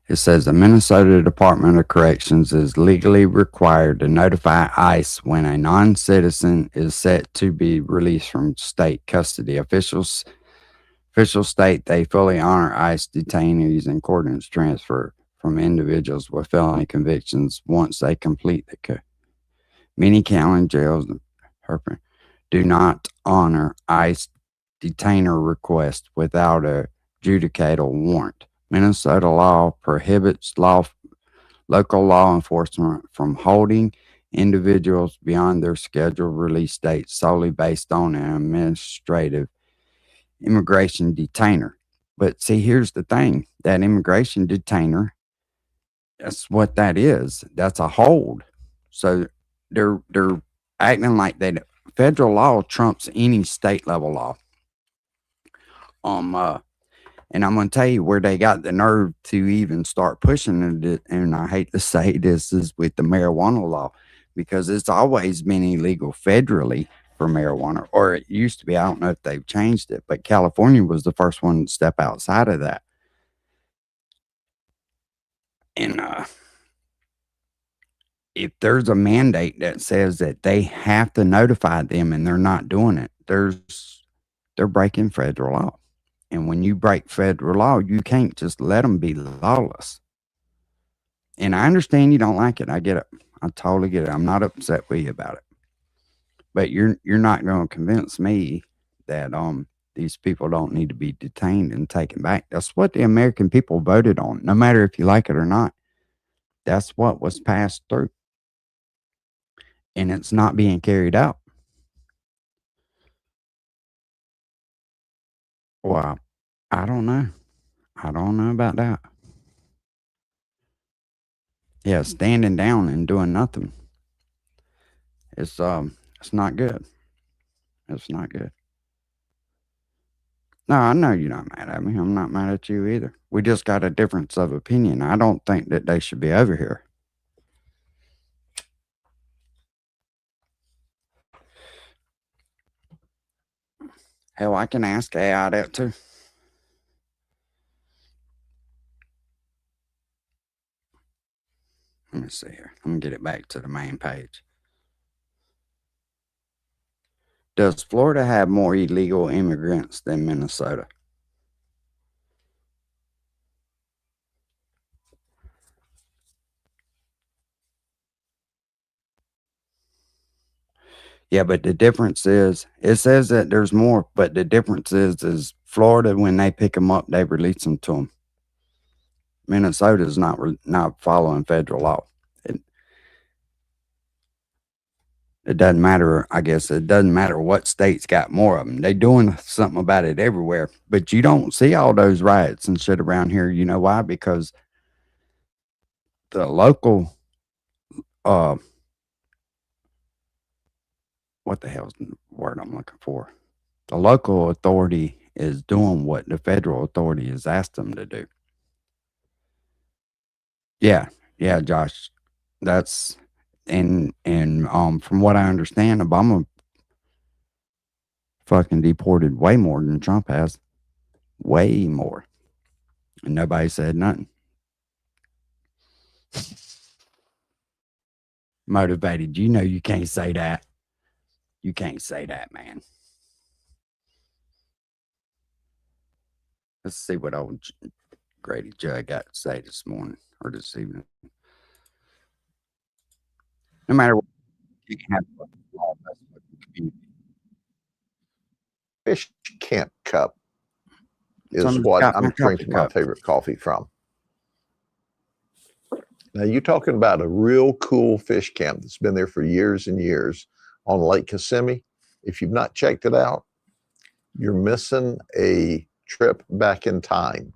It says the Minnesota Department of Corrections is legally required to notify ICE when a non-citizen is set to be released from state custody. Officials state they fully honor ICE detainees and coordinates transfer from individuals with felony convictions once they complete the many county jails do not honor ICE detainer request without a judicial warrant. Minnesota law prohibits local law enforcement from holding individuals beyond their scheduled release dates solely based on an administrative immigration detainer. But see, here's the thing, that immigration detainer, that's what that is. That's a hold. So they're acting like that federal law trumps any state level law. And I'm going to tell you where they got the nerve to even start pushing it. And I hate to say this is with the marijuana law, because it's always been illegal federally for marijuana, or it used to be. I don't know if they've changed it, but California was the first one to step outside of that. And if there's a mandate that says that they have to notify them and they're not doing it, they're breaking federal law. And when you break federal law, you can't just let them be lawless. And I understand you don't like it. I get it. I totally get it. I'm not upset with you about it. But you're not going to convince me that these people don't need to be detained and taken back. That's what the American people voted on, no matter if you like it or not. That's what was passed through. And it's not being carried out. Well, I don't know. I don't know about that. Yeah, standing down and doing nothing. It's not good. It's not good. No, I know you're not mad at me. I'm not mad at you either. We just got a difference of opinion. I don't think that they should be over here. Hell, I can ask AI that too. Let me see here. I'm going to get it back to the main page. Does Florida have more illegal immigrants than Minnesota? Yeah, but the difference is, it says that there's more, but the difference is Florida, when they pick them up, they release them to them. Minnesota is not following federal law. It doesn't matter. I guess it doesn't matter what state's got more of them. They're doing something about it everywhere, but you don't see all those riots and shit around here. You know why? Because the local, what the hell's the word I'm looking for? The local authority is doing what the federal authority has asked them to do. Yeah, Josh, that's and from what I understand, Obama fucking deported way more than Trump has, way more, and nobody said nothing. Motivated, you know, you can't say that. You can't say that, man. Let's see what old Grady Judd got to say this morning or this evening. No matter what, you can have law. Fish Camp Cup is what I'm drinking my favorite coffee from. Now, you're talking about a real cool fish camp that's been there for years and years on Lake Kissimmee. If you've not checked it out, you're missing a trip back in time.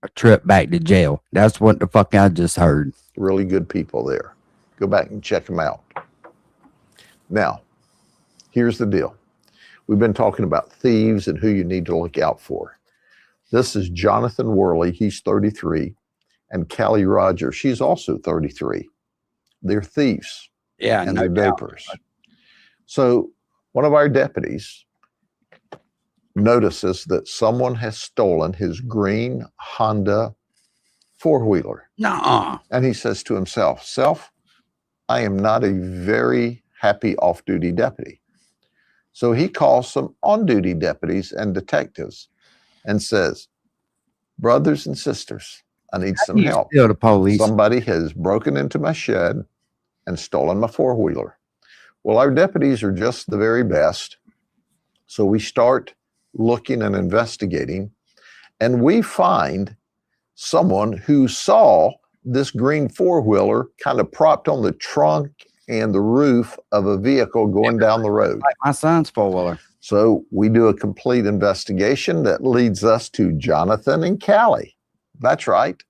A trip back to jail. That's what the fuck I just heard. Really good people there. Go back and check them out. Now, here's the deal. We've been talking about thieves and who you need to look out for. This is Jonathan Worley. He's 33. And Callie Rogers. She's also 33. They're thieves. Yeah, and no they're doubt. vapors. So one of our deputies notices that someone has stolen his green Honda four-wheeler. Nuh-uh. And he says to himself, Self, I am not a very happy off-duty deputy. So he calls some on-duty deputies and detectives and says, brothers and sisters, I need some help. Still the police. Somebody has broken into my shed and stolen my four-wheeler. Well, our deputies are just the very best. So we start looking and investigating, and we find someone who saw this green four-wheeler kind of propped on the trunk and the roof of a vehicle going down the road. Like my son's four-wheeler. So we do a complete investigation that leads us to Jonathan and Callie. That's right.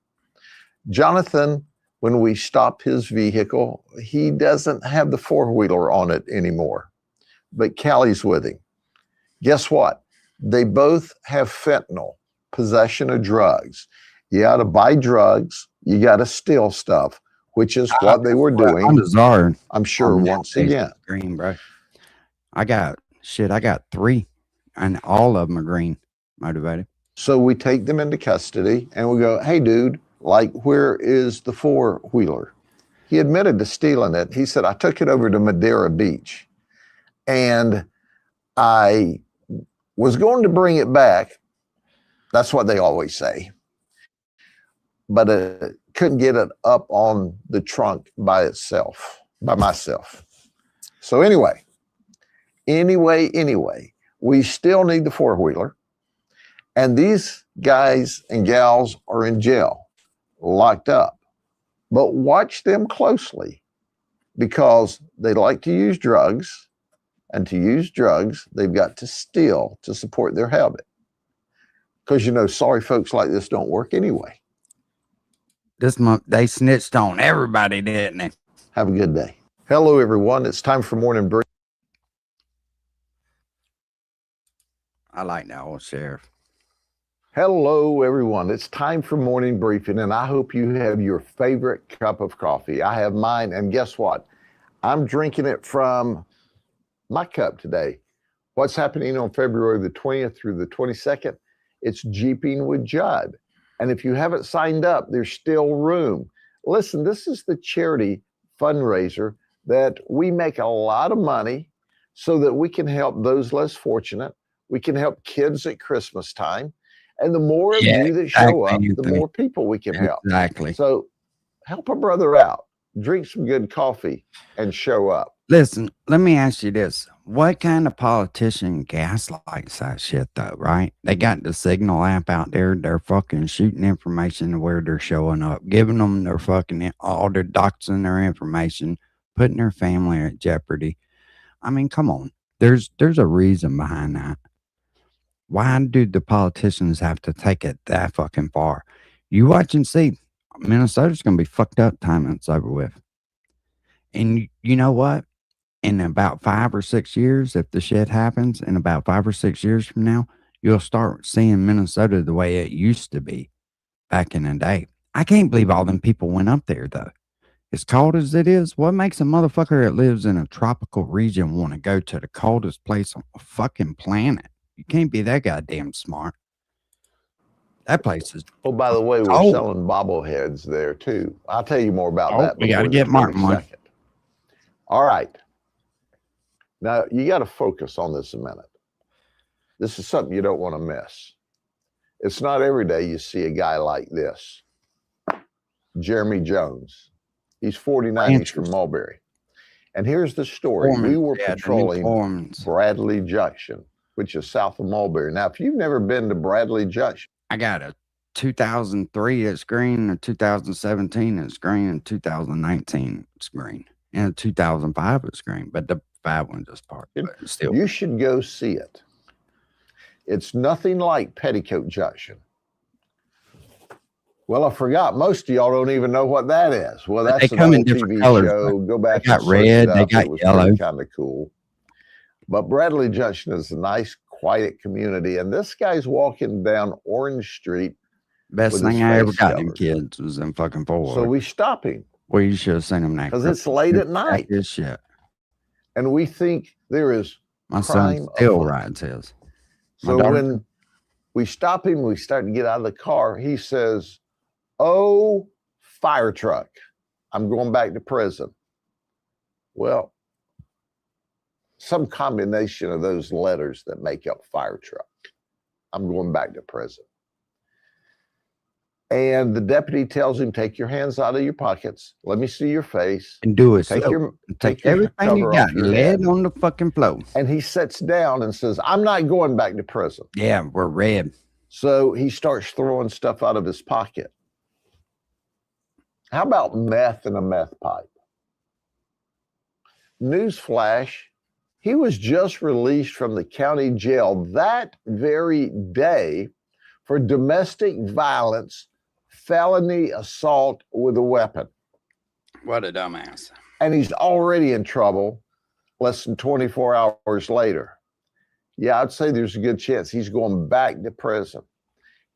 Jonathan, when we stop his vehicle, he doesn't have the four-wheeler on it anymore, but Callie's with him. Guess what? They both have fentanyl, possession of drugs. You got to buy drugs. You got to steal stuff, which is what they were doing. I'm sure once again. Green, bro. I got 3, and all of them are green motivated. So we take them into custody and we go, hey, dude, like, where is the four-wheeler? He admitted to stealing it. He said, I took it over to Madeira Beach and I was going to bring it back. That's what they always say. But couldn't get it up on the trunk by myself. So anyway, we still need the four-wheeler. And these guys and gals are in jail, locked up. But watch them closely because they like to use drugs. And to use drugs, they've got to steal to support their habit. Because, sorry folks like this don't work anyway. This month, they snitched on everybody, didn't they? Have a good day. Hello, everyone. It's time for Morning Brief. I like that old sheriff. Hello, everyone. It's time for Morning Briefing, and I hope you have your favorite cup of coffee. I have mine, and guess what? I'm drinking it from my cup today. What's happening on February the 20th through the 22nd? It's Jeeping with Judd. And if you haven't signed up, there's still room. Listen, this is the charity fundraiser that we make a lot of money so that we can help those less fortunate. We can help kids at Christmas time. And the more of you that show up, the more people we can help. Exactly. So help a brother out. Drink some good coffee and show up. Listen, let me ask you this. What kind of politician gaslights that shit, though, right? They got the Signal app out there. They're fucking shooting information to where they're showing up, giving them their fucking, all their doxing their information, putting their family at jeopardy. I mean, come on. There's a reason behind that. Why do the politicians have to take it that fucking far? You watch and see. Minnesota's going to be fucked up time it's over with. And you know what? In about 5 or 6 years, if the shit happens, in about 5 or 6 years from now, you'll start seeing Minnesota the way it used to be back in the day. I can't believe all them people went up there, though. As cold as it is, what makes a motherfucker that lives in a tropical region want to go to the coldest place on the fucking planet? You can't be that goddamn smart. That place is. Oh, by the way, we're selling bobbleheads there, too. I'll tell you more about that. We got to get Martin one. All right. Now, you got to focus on this a minute. This is something you don't want to miss. It's not every day you see a guy like this. Jeremy Jones. He's 49. He's from Mulberry. And here's the story. We were patrolling Bradley Junction, which is south of Mulberry. Now, if you've never been to Bradley Junction. I got a 2003 that's green, a 2017 that's green, and 2019 it's green. And 2005 it's green, but the 5 one just parked. Still, you should go see it. It's nothing like Petticoat Junction. Well, I forgot. Most of y'all don't even know what that is. Well, that's an old TV show. Go back. They got red. They got yellow. Kind of cool. But Bradley Junction is a nice, quiet community, and this guy's walking down Orange Street. Best thing I ever got them kids was them fucking four. So we stop him. Well, you should have seen him next. Because it's late at night. This shit. And we think there is my son still rides his. So when we stop him, we start to get out of the car. He says, Oh, fire truck. I'm going back to prison. Well, some combination of those letters that make up fire truck. I'm going back to prison. And the deputy tells him, take your hands out of your pockets. Let me see your face. And do it. Take So, your take your everything you cover got, off your lay head. it on the fucking floor. And he sits down and says, I'm not going back to prison. Yeah, we're red. So he starts throwing stuff out of his pocket. How about meth in a meth pipe? Newsflash, he was just released from the county jail that very day for domestic violence, felony assault with a weapon. What a dumbass. And he's already in trouble less than 24 hours later. Yeah, I'd say there's a good chance he's going back to prison.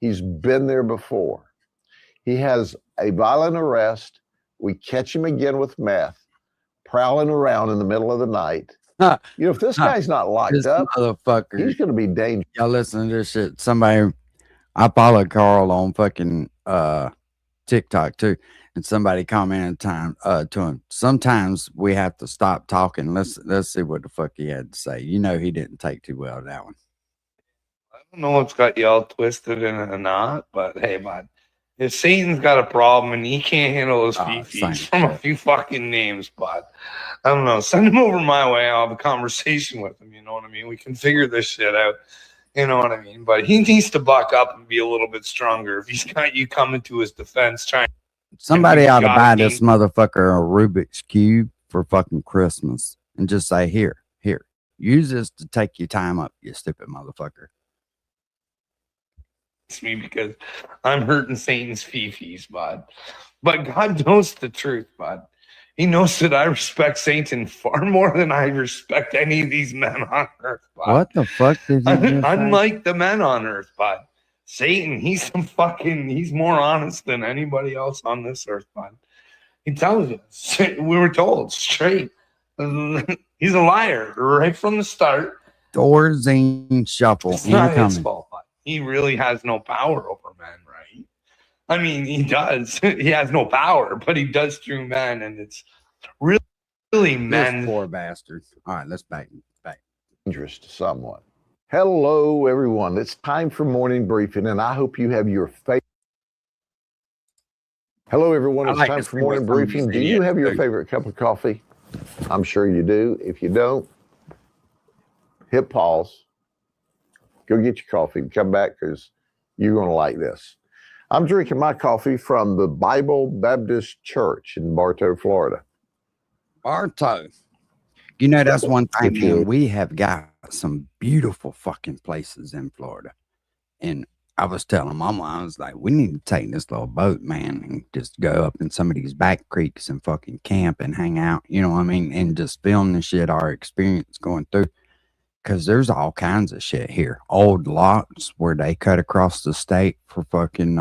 He's been there before. He has a violent arrest. We catch him again with meth, prowling around in the middle of the night. You know, if this guy's not locked This up, motherfucker. he's going to be dangerous. Y'all listen to this shit. Somebody, I follow Carl on fucking TikTok too, and somebody commented to him. Sometimes we have to stop talking. Let's see what the fuck he had to say. You know, he didn't take too well to that one. I don't know what's got y'all twisted in a knot, but hey, man, if Satan's got a problem and he can't handle his fifis from a few fucking names, but I don't know, send him over my way. I'll have a conversation with him. You know what I mean? We can figure this shit out. You know what I mean? But he needs to buck up and be a little bit stronger. If he's got you coming to his defense, trying. Somebody ought to buy shocking. this motherfucker a Rubik's Cube for fucking Christmas and just say, here, use this to take your time up, you stupid motherfucker. Me because I'm hurting Satan's fifis, bud. But God knows the truth, bud. He knows that I respect Satan far more than I respect any of these men on earth, bud. What the fuck did you just say? Unlike the men on earth, bud. Satan, he's more honest than anybody else on this earth, bud. He tells us, we were told straight. He's a liar right from the start. Dorzine Shuffle. It's not his Incoming. fault, bud. He really has no power over men, right? I mean, he does. He has no power, but he does through men, and it's really men. Poor bastards. All right, let's back. Dangerous to someone. Hello, everyone. It's time for morning briefing, and I hope you have your favorite. Hello, everyone. It's time for morning briefing. Do you have your favorite cup of coffee? I'm sure you do. If you don't, hit pause. Go get your coffee and come back because you're going to like this. I'm drinking my coffee from the Bible Baptist Church in Bartow, Florida. Bartow. You know, that's one thing, man. We have got some beautiful fucking places in Florida. And I was telling Mama, I was like, we need to take this little boat, man, and just go up in some of these back creeks and fucking camp and hang out, you know what I mean? And just film the shit, our experience going through. Because there's all kinds of shit here. Old lots where they cut across the state for fucking,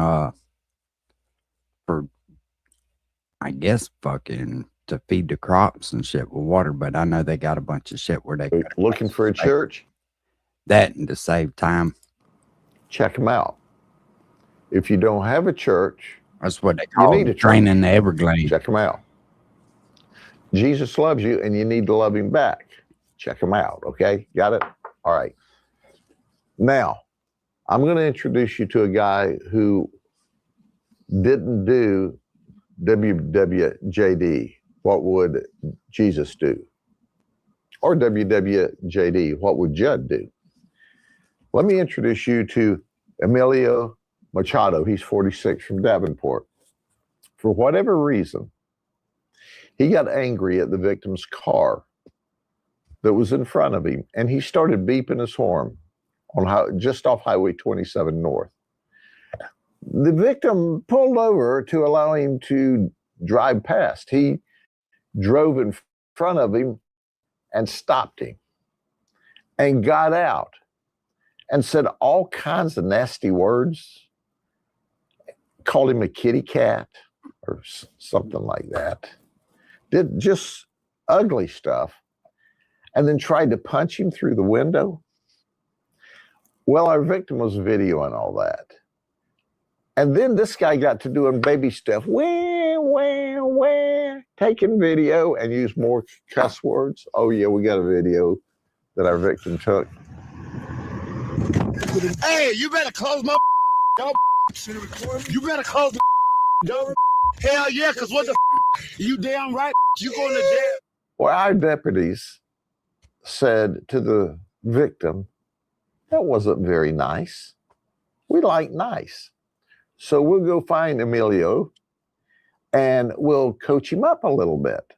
for, I guess, fucking to feed the crops and shit with water. But I know they got a bunch of shit where they looking for a church. That and to save time. Check them out. If you don't have a church, that's what they call it, training the Everglades. Check them out. Jesus loves you and you need to love him back. Check them out. Okay. Got it? All right. Now, I'm going to introduce you to a guy who didn't do WWJD. What would Jesus do? Or WWJD. What would Judd do? Let me introduce you to Emilio Machado. He's 46 from Davenport. For whatever reason, he got angry at the victim's car that was in front of him, and he started beeping his horn on just off Highway 27 North. The victim pulled over to allow him to drive past. He drove in front of him and stopped him and got out and said all kinds of nasty words, called him a kitty cat or something like that. Did just ugly stuff. And then tried to punch him through the window. Well, our victim was videoing all that. And then this guy got to doing baby stuff, taking video and use more cuss words. Oh yeah, we got a video that our victim took. Hey, you better close my door. You better close the door. Hell yeah, because what the you damn right, you going to jail. Well, our deputies said to the victim, that wasn't very nice. We like nice. So we'll go find Emilio and we'll coach him up a little bit.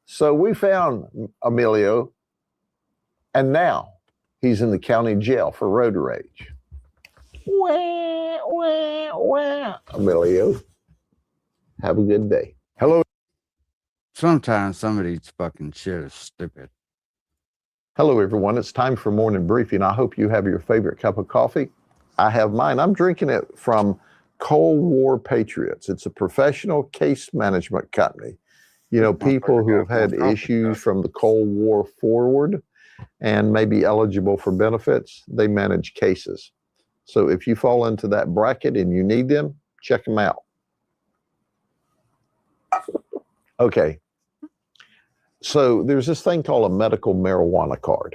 So we found Emilio, and now he's in the county jail for road rage. Emilio, have a good day. Hello. Sometimes some of these fucking shit is stupid. Hello, everyone. It's time for morning briefing. I hope you have your favorite cup of coffee. I have mine. I'm drinking it from Cold War Patriots. It's a professional case management company. You know, people who have had issues from the Cold War forward and may be eligible for benefits, they manage cases. So if you fall into that bracket and you need them, check them out. Okay. So there's this thing called a medical marijuana card.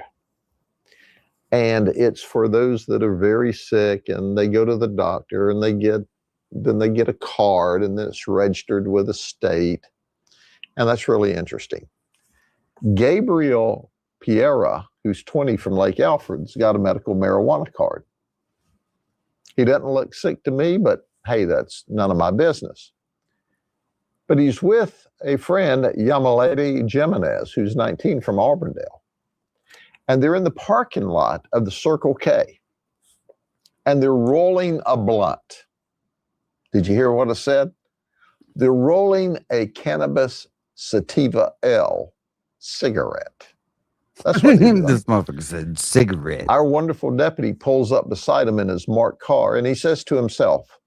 And it's for those that are very sick and they go to the doctor and they get a card and then it's registered with the state. And that's really interesting. Gabriel Piera, who's 20 from Lake Alfred's, got a medical marijuana card. He doesn't look sick to me, but hey, that's none of my business. But he's with a friend, Yamalady Jimenez, who's 19 from Auburndale. And they're in the parking lot of the Circle K. And they're rolling a blunt. Did you hear what I said? They're rolling a cannabis sativa L cigarette. That's what this motherfucker said, cigarette. Our wonderful deputy pulls up beside him in his marked car and he says to himself,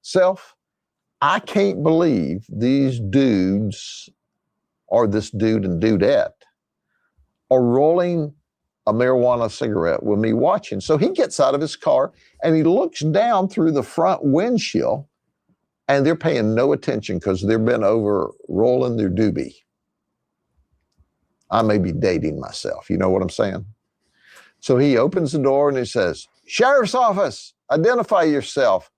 I can't believe these dudes, or this dude and dudette, are rolling a marijuana cigarette with me watching. So he gets out of his car and he looks down through the front windshield and they're paying no attention because they're bent over rolling their doobie. I may be dating myself. You know what I'm saying? So he opens the door and he says, Sheriff's Office, identify yourself.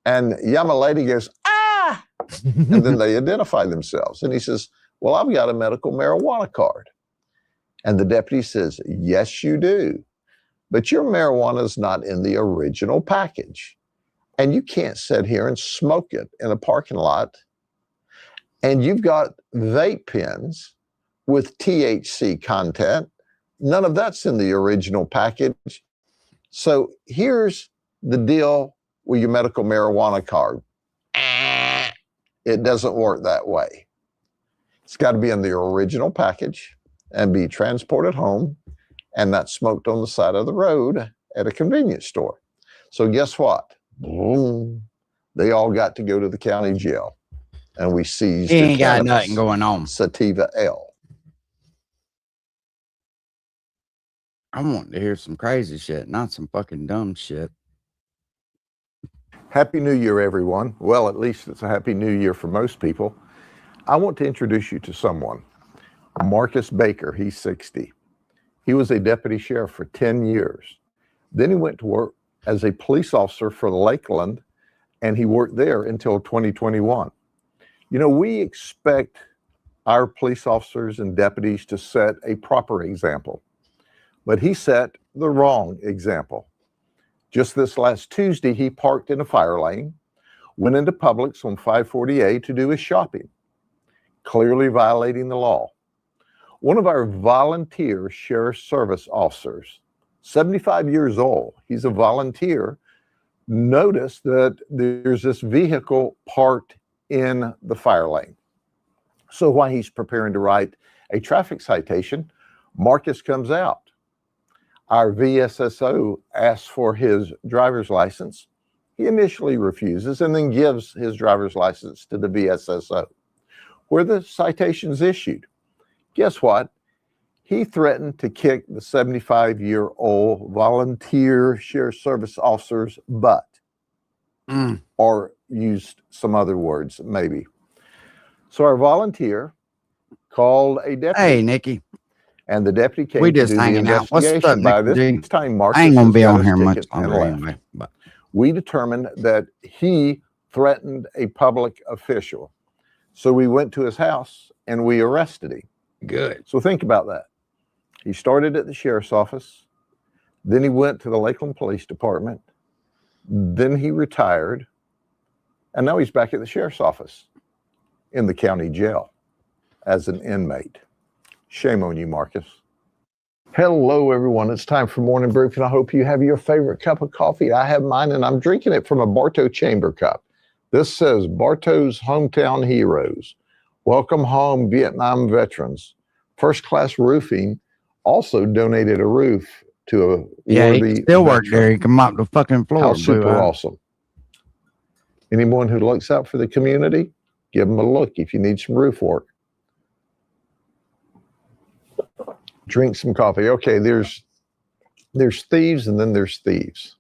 And Yamalady goes, ah! And then they identify themselves. And he says, well, I've got a medical marijuana card. And the deputy says, yes, you do. But your marijuana is not in the original package. And you can't sit here and smoke it in a parking lot. And you've got vape pens with THC content. None of that's in the original package. So here's the deal with your medical marijuana card. It doesn't work that way. It's got to be in the original package and be transported home and not smoked on the side of the road at a convenience store. So guess what? Boom. They all got to go to the county jail. And we seized He ain't got nothing going on. Sativa L. I want to hear some crazy shit, not some fucking dumb shit. Happy New Year, everyone. Well, at least it's a Happy New Year for most people. I want to introduce you to someone. Marcus Baker, he's 60. He was a deputy sheriff for 10 years. Then he went to work as a police officer for Lakeland, and he worked there until 2021. You know, we expect our police officers and deputies to set a proper example, but he set the wrong example. Just this last Tuesday, he parked in a fire lane, went into Publix on 540A to do his shopping, clearly violating the law. One of our volunteer sheriff service officers, 75 years old, he's a volunteer, noticed that there's this vehicle parked in the fire lane. So while he's preparing to write a traffic citation, Marcus comes out. Our VSSO asks for his driver's license. He initially refuses and then gives his driver's license to the VSSO, where the citation's issued. Guess what? He threatened to kick the 75-year-old volunteer sheriff service officer's butt. Or used some other words, maybe. So our volunteer called a deputy. Hey, Nikki. And the deputy came We to just do the hanging out. What's up, investigation. By Nikki this time, Marcus I ain't gonna has be got on his here much ticket and longer left. anyway. But We determined that he threatened a public official. So we went to his house and we arrested him. Good. So think about that. He started at the sheriff's office. Then he went to the Lakeland Police Department. Then he retired. And now he's back at the sheriff's office in the county jail as an inmate. Shame on you, Marcus. Hello, everyone. It's time for Morning Brief, and I hope you have your favorite cup of coffee. I have mine, and I'm drinking it from a Bartow Chamber cup. This says Bartow's Hometown Heroes. Welcome home, Vietnam veterans. First Class Roofing also donated a roof to a yeah, he worthy can still work veteran. there. He can mop the fucking floor. How super Blue Eye. awesome. Anyone who looks out for the community, give them a look if you need some roof work. Drink some coffee. Okay, there's thieves and then there's thieves.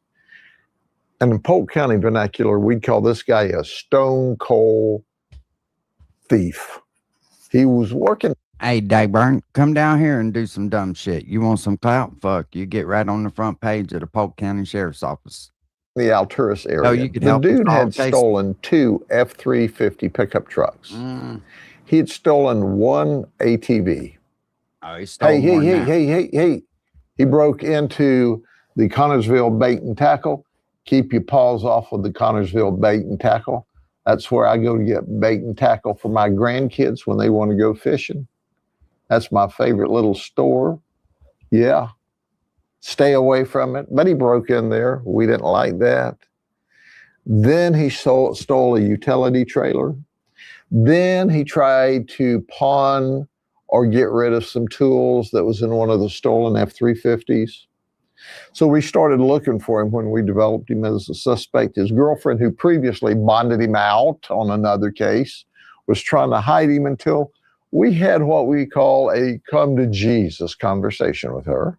And in Polk County vernacular, we'd call this guy a stone cold thief. He was working. Hey, Dayburn, come down here and do some dumb shit. You want some clout? Fuck, you get right on the front page of the Polk County Sheriff's Office. The Alturas area. Oh, you could the help us dude solve had cases. stolen 2 F-350 pickup trucks. He had stolen 1 ATV. Oh, he stole more than that. Hey. He broke into the Connorsville Bait and Tackle. Keep your paws off of the Connorsville Bait and Tackle. That's where I go to get bait and tackle for my grandkids when they want to go fishing. That's my favorite little store. Yeah. Stay away from it. But he broke in there. We didn't like that. Then he stole a utility trailer. Then he tried to pawn or get rid of some tools that was in one of the stolen F-350s. So we started looking for him when we developed him as a suspect. His girlfriend, who previously bonded him out on another case, was trying to hide him until we had what we call a come to Jesus conversation with her.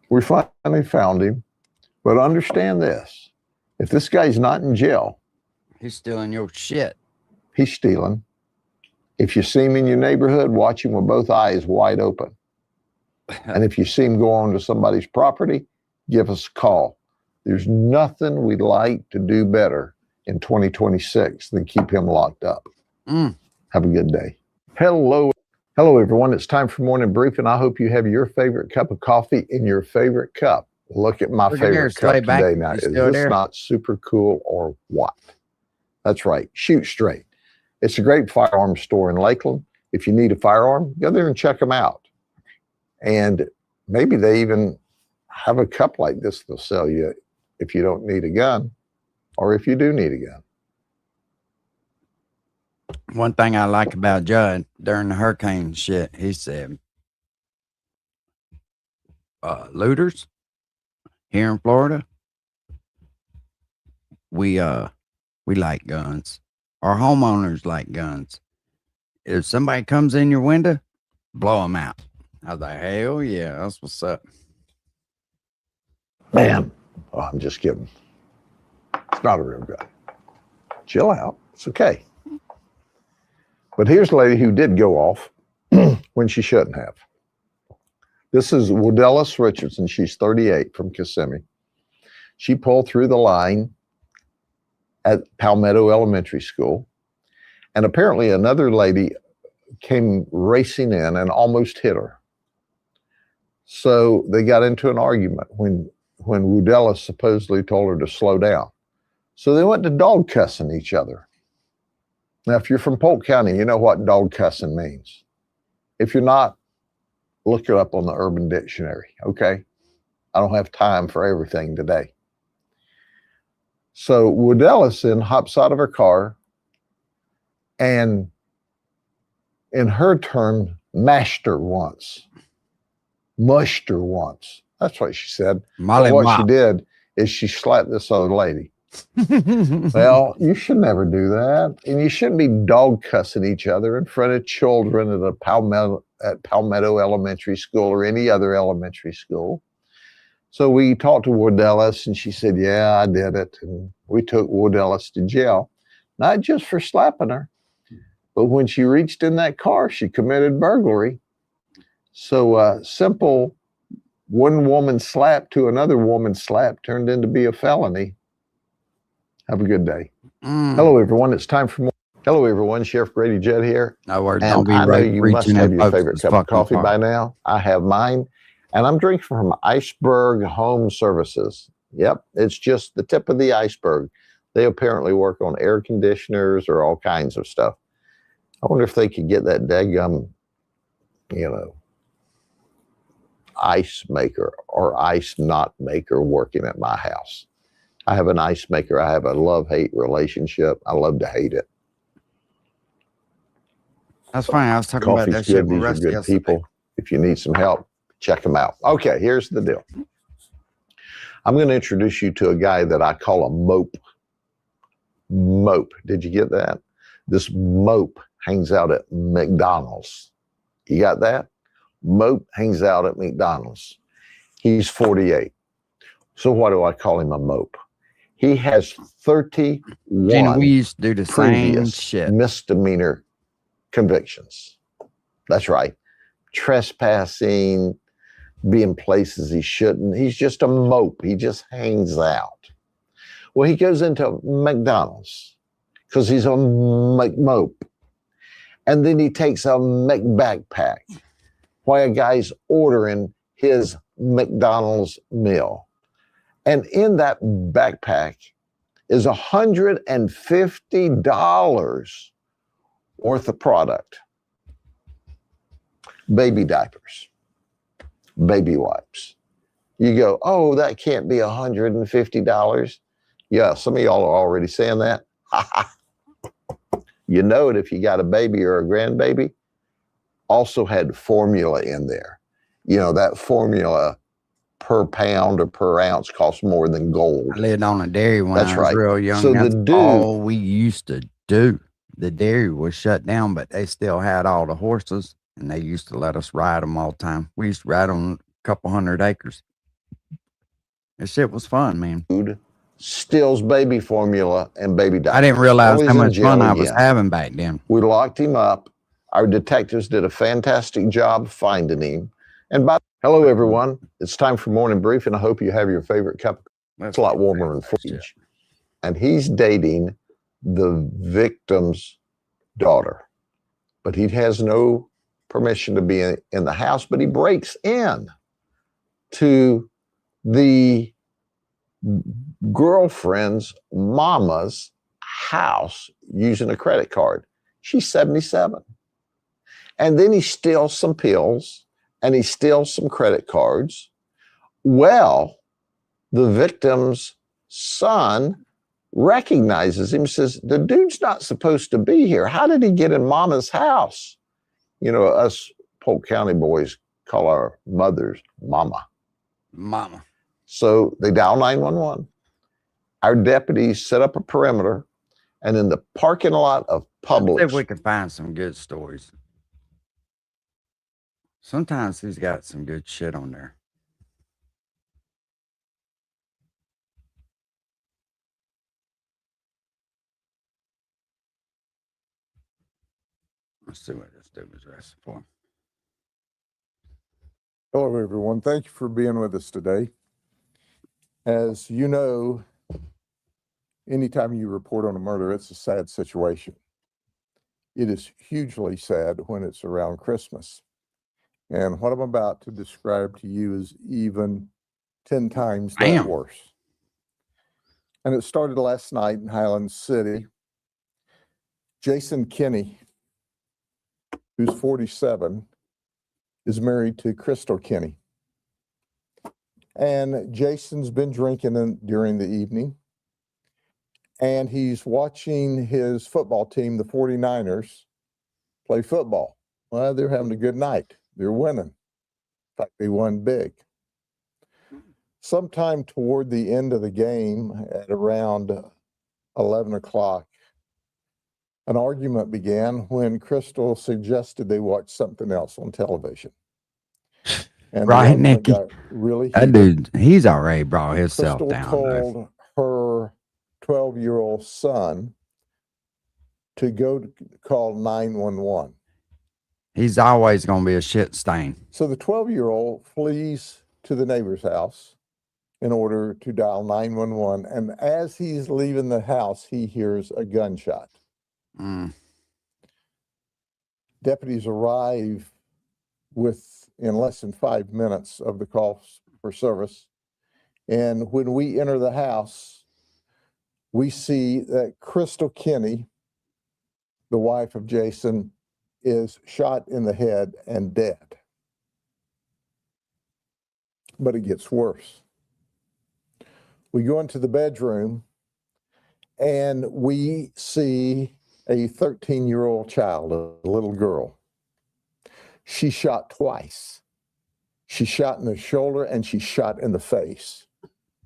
We finally found him. But understand this, if this guy's not in jail, He's stealing your shit. he's stealing. If you see him in your neighborhood, watch him with both eyes wide open. And if you see him go onto somebody's property, give us a call. There's nothing we'd like to do better in 2026 than keep him locked up. Have a good day. Hello, everyone. It's time for Morning Brief, and I hope you have your favorite cup of coffee in your favorite cup. Look at my Look at there, favorite cup Slayback. today. Now, You is still this there? not super cool or what? That's right. Shoot straight. It's a great firearm store in Lakeland. If you need a firearm, go there and check them out. And maybe they even have a cup like this they'll sell you if you don't need a gun, or if you do need a gun. One thing I like about Judd during the hurricane shit, he said, looters here in Florida, we like guns. Our homeowners like guns. If somebody comes in your window, blow them out. I was like, hell yeah, that's what's up. Bam. Oh, I'm just kidding. It's not a real gun. Chill out. It's okay. But here's a lady who did go off when she shouldn't have. This is Wodellis Richardson. She's 38 from Kissimmee. She pulled through the line at Palmetto Elementary School. And apparently another lady came racing in and almost hit her. So they got into an argument when Wodellis supposedly told her to slow down. So they went to dog cussing each other. Now, if you're from Polk County, you know what dog cussing means. If you're not, look it up on the Urban Dictionary, okay? I don't have time for everything today. So Wodellis hops out of her car and, in her term, mashed her once. Mushed her once. That's what she said. Molly But what mop. she did is she slapped this other lady. Well, you should never do that. And you shouldn't be dog cussing each other in front of children at Palmetto Elementary School or any other elementary school. So we talked to Ward Ellis, and she said, yeah, I did it. And we took Ward Ellis to jail, not just for slapping her, but when she reached in that car, she committed burglary. So simple one woman slap to another woman slap turned into be a felony. Have a good day. Hello, everyone. It's time for more. Hello, everyone. Sheriff Grady Judd here. No, we're And I know you must have your favorite cup of coffee by now. I have mine. And I'm drinking from Iceberg Home Services. Yep, it's just the tip of the iceberg. They apparently work on air conditioners or all kinds of stuff. I wonder if they could get that daggum, ice maker or ice not maker working at my house. I have an ice maker. I have a love-hate relationship. I love to hate it. That's funny. I was talking about that shit with These are Rusty good yesterday. people. If you need some help, check them out. Okay, here's the deal. I'm going to introduce you to a guy that I call a mope. Mope. Did you get that? This mope hangs out at McDonald's. You got that? Mope hangs out at McDonald's. He's 48. So why do I call him a mope? He has 31 we used to do the same previous shit. misdemeanor convictions. That's right. Trespassing, being places he shouldn't. He's just a mope. He just hangs out. Well, he goes into McDonald's because he's a McMope. And then he takes a McBackpack while a guy's ordering his McDonald's meal. And in that backpack is $150 worth of product. Baby diapers, baby wipes. You go, oh, that can't be $150. Yeah, some of y'all are already saying that. You know it if you got a baby or a grandbaby. Also had formula in there. You know, that formula per pound or per ounce costs more than gold. I lived on a dairy when That's I was right. real young. So That's the dude, all we used to do. The dairy was shut down, but they still had all the horses, and they used to let us ride them all the time. We used to ride on a couple 100 acres. That shit was fun, man. Dude steals baby formula and baby diapers. I didn't realize Well, how he's in much jail fun I was again. having back then. We locked him up. Our detectives did a fantastic job finding him. And hello, everyone. It's time for morning brief, and I hope you have your favorite cup of coffee. It's a lot warmer than fridge. And he's dating the victim's daughter, but he has no permission to be in the house, but he breaks in to the girlfriend's mama's house using a credit card. She's 77. And then he steals some pills and he steals some credit cards. Well, the victim's son recognizes him, says, the dude's not supposed to be here. How did he get in mama's house? You know, us Polk County boys call our mothers mama. Mama. So they dial 911. Our deputies set up a perimeter, and in the parking lot of Publix. See if we can find some good stories. Sometimes he's got some good shit on there. Let's see what this dude was arrested for. Hello, everyone. Thank you for being with us today. As you know, anytime you report on a murder, it's a sad situation. It is hugely sad when it's around Christmas. And what I'm about to describe to you is even 10 times that worse. And it started last night in Highland City. Jason Kinney, who's 47, is married to Crystal Kinney. And Jason's been drinking during the evening. And he's watching his football team, the 49ers, play football. Well, they're having a good night. They're winning. In fact, they won big. Sometime toward the end of the game, at around 11 o'clock, an argument began when Crystal suggested they watch something else on television. And Right, Nikki. really That heated. dude, he's already brought himself Crystal down. Though. told her 12-year-old son to go to call 911. He's always going to be a shit stain. So the 12-year-old flees to the neighbor's house in order to dial 911. And as he's leaving the house, he hears a gunshot. Deputies arrive in less than 5 minutes of the call for service. And when we enter the house, we see that Crystal Kinney, the wife of Jason, is shot in the head and dead. But it gets worse. We go into the bedroom and we see a 13-year-old child, a little girl. She's shot twice. She's shot in the shoulder and she's shot in the face.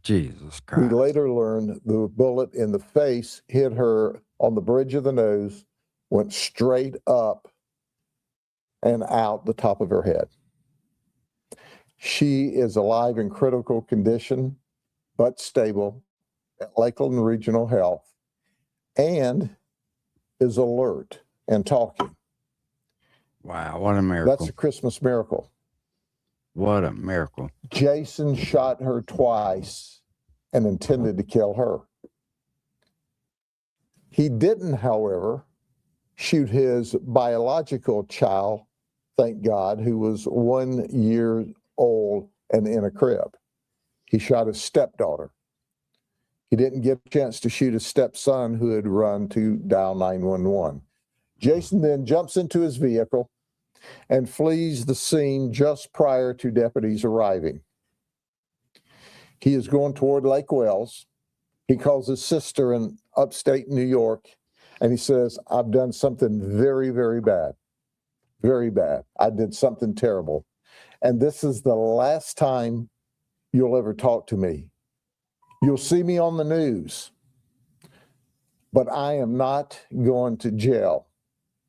Jesus We Christ. later learned the bullet in the face hit her on the bridge of the nose, went straight up and out the top of her head. She is alive in critical condition, but stable at Lakeland Regional Health and is alert and talking. Wow, what a miracle. That's a Christmas miracle. What a miracle. Jason shot her twice and intended to kill her. He didn't, however, shoot his biological child, thank God, who was 1 year old and in a crib. He shot his stepdaughter. He didn't get a chance to shoot his stepson who had run to dial 911. Jason then jumps into his vehicle and flees the scene just prior to deputies arriving. He is going toward Lake Wells. He calls his sister in upstate New York and he says, I've done something very, very bad. Very bad. I did something terrible. And this is the last time you'll ever talk to me. You'll see me on the news, but I am not going to jail.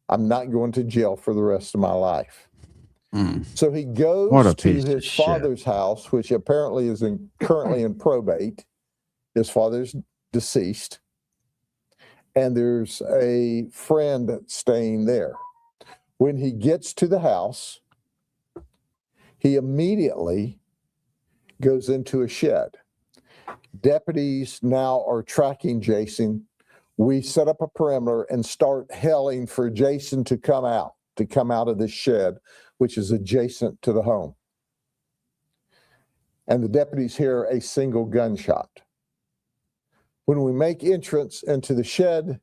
I'm not going to jail for the rest of my life. So he goes to his father's house, which apparently is currently in probate. His father's deceased. And there's a friend staying there. When he gets to the house, he immediately goes into a shed. Deputies now are tracking Jason. We set up a perimeter and start yelling for Jason to come out of this shed, which is adjacent to the home. And the deputies hear a single gunshot. When we make entrance into the shed,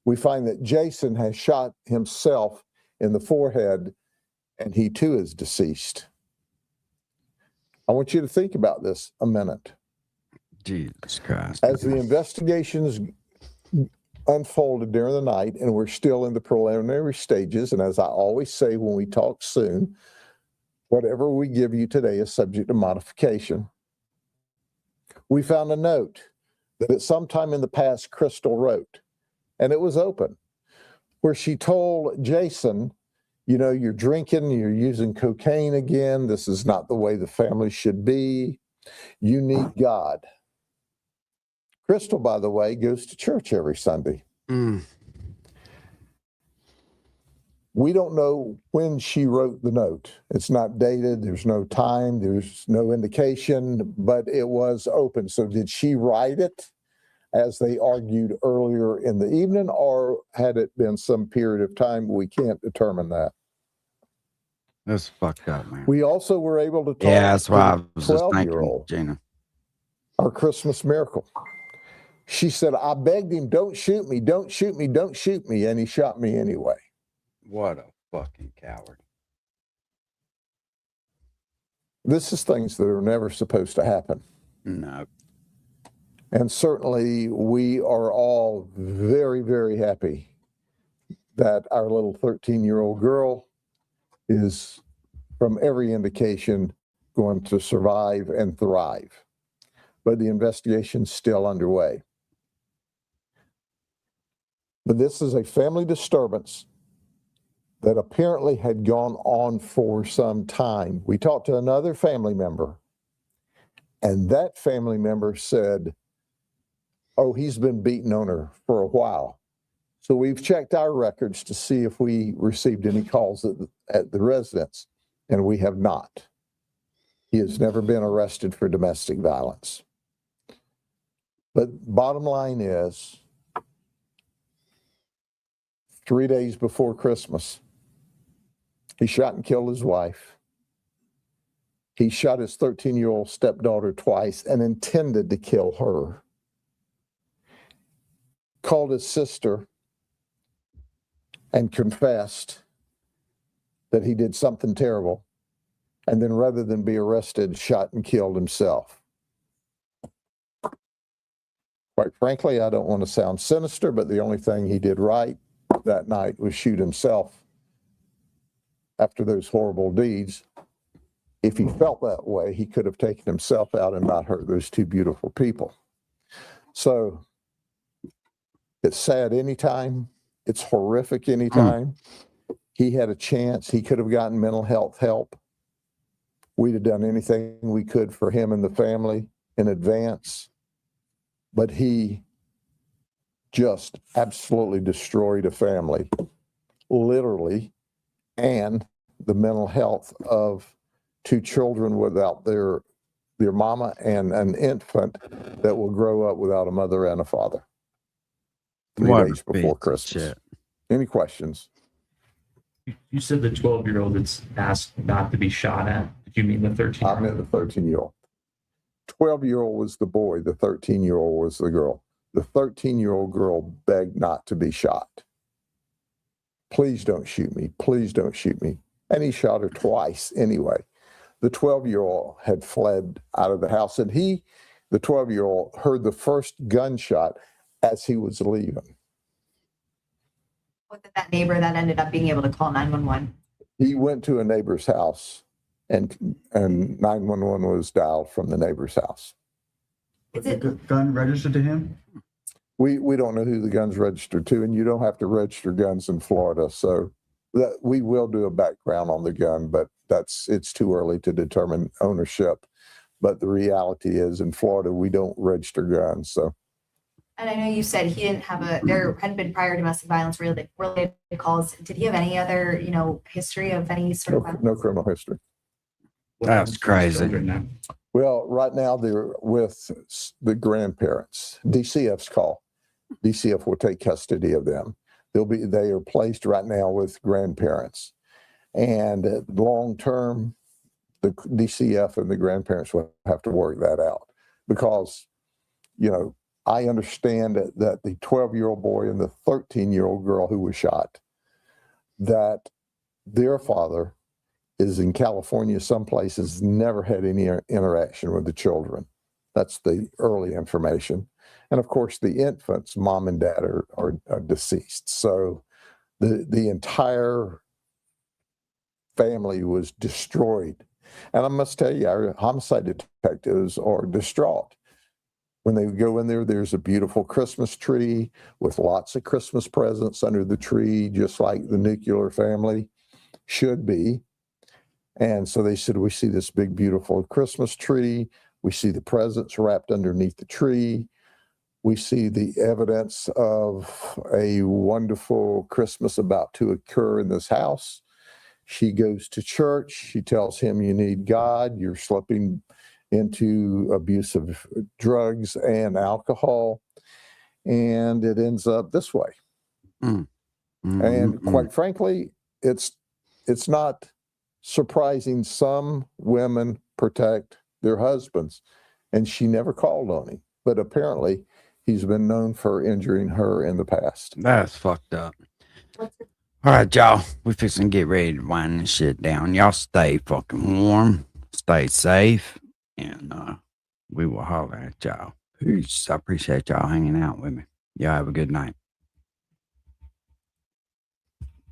we find that Jason has shot himself in the forehead, and he too is deceased. I want you to think about this a minute. Jesus Christ. As the investigations unfolded during the night, and we're still in the preliminary stages, and as I always say when we talk soon, whatever we give you today is subject to modification. We found a note that at some time in the past Crystal wrote, and it was open, where she told Jason, you know, you're drinking, you're using cocaine again. This is not the way the family should be. You need God. Crystal, by the way, goes to church every Sunday. We don't know when she wrote the note. It's not dated. There's no time. There's no indication, but it was open. So did she write it as they argued earlier in the evening, or had it been some period of time? We can't determine that. That's fucked up, man. We also were able to talk That's why I to was the just thinking, 12-year-old, Gina. our Christmas miracle. She said, I begged him, don't shoot me, don't shoot me, don't shoot me. And he shot me anyway. What a fucking coward. This is things that are never supposed to happen. No. And certainly we are all very, very happy that our little 13-year-old girl is, from every indication, going to survive and thrive. But the investigation's still underway. But this is a family disturbance that apparently had gone on for some time. We talked to another family member And that family member said, oh, he's been beating on her for a while. So we've checked our records to see if we received any calls at the residence, and we have not. He has never been arrested for domestic violence. But bottom line is, 3 days before Christmas, he shot and killed his wife. He shot his 13-year-old stepdaughter twice and intended to kill her. Called his sister and confessed that he did something terrible. And then rather than be arrested, shot and killed himself. Quite frankly, I don't want to sound sinister, but the only thing he did right that night was shoot himself after those horrible deeds. If he felt that way, he could have taken himself out and not hurt those two beautiful people. So it's sad anytime. It's horrific anytime. He had a chance. He could have gotten mental health help. We'd have done anything we could for him and the family in advance. But he just absolutely destroyed a family, literally, and the mental health of two children without their mama and an infant that will grow up without a mother and a father. 3 days before Christmas. Shit. Any questions? You said the 12-year-old that's asked not to be shot at. Did you mean the 13-year-old? I meant the 13-year-old. 12-year-old was the boy. The 13-year-old was the girl. The 13-year-old girl begged not to be shot. Please don't shoot me. Please don't shoot me. And he shot her twice anyway. The 12-year-old had fled out of the house, and the 12-year-old, heard the first gunshot as he was leaving. Was it that neighbor that ended up being able to call 911? He went to a neighbor's house, and 911 was dialed from the neighbor's house. Is it The gun registered to him? We don't know who the gun's registered to, and you don't have to register guns in Florida. So that we will do a background on the gun, but it's too early to determine ownership. But the reality is, in Florida, we don't register guns. So. And I know you said he didn't have there hadn't been prior domestic violence related calls. Did he have any other, history of any sort of? No criminal history. That's crazy. Well, right now they're with the grandparents. DCF's call. DCF will take custody of them. They are placed right now with grandparents. And long term, the DCF and the grandparents will have to work that out because, I understand that the 12-year-old boy and the 13-year-old girl who was shot, that their father is in California, some places, never had any interaction with the children. That's the early information. And of course, the infants, mom and dad are deceased. So the entire family was destroyed. And I must tell you, our homicide detectives are distraught. When they go in there, there's a beautiful Christmas tree with lots of Christmas presents under the tree, just like the nuclear family should be. And so they said, we see this big, beautiful Christmas tree. We see the presents wrapped underneath the tree. We see the evidence of a wonderful Christmas about to occur in this house. She goes to church. She tells him, you need God. You're slipping into abuse of drugs and alcohol. And it ends up this way. And quite frankly, it's not surprising. Some women protect their husbands, and she never called on him. But apparently, he's been known for injuring her in the past. That's fucked up. All right, y'all. We fixing to get ready to wind this shit down. Y'all stay fucking warm, stay safe, and we will holler at y'all. Peace. I appreciate y'all hanging out with me. Y'all have a good night.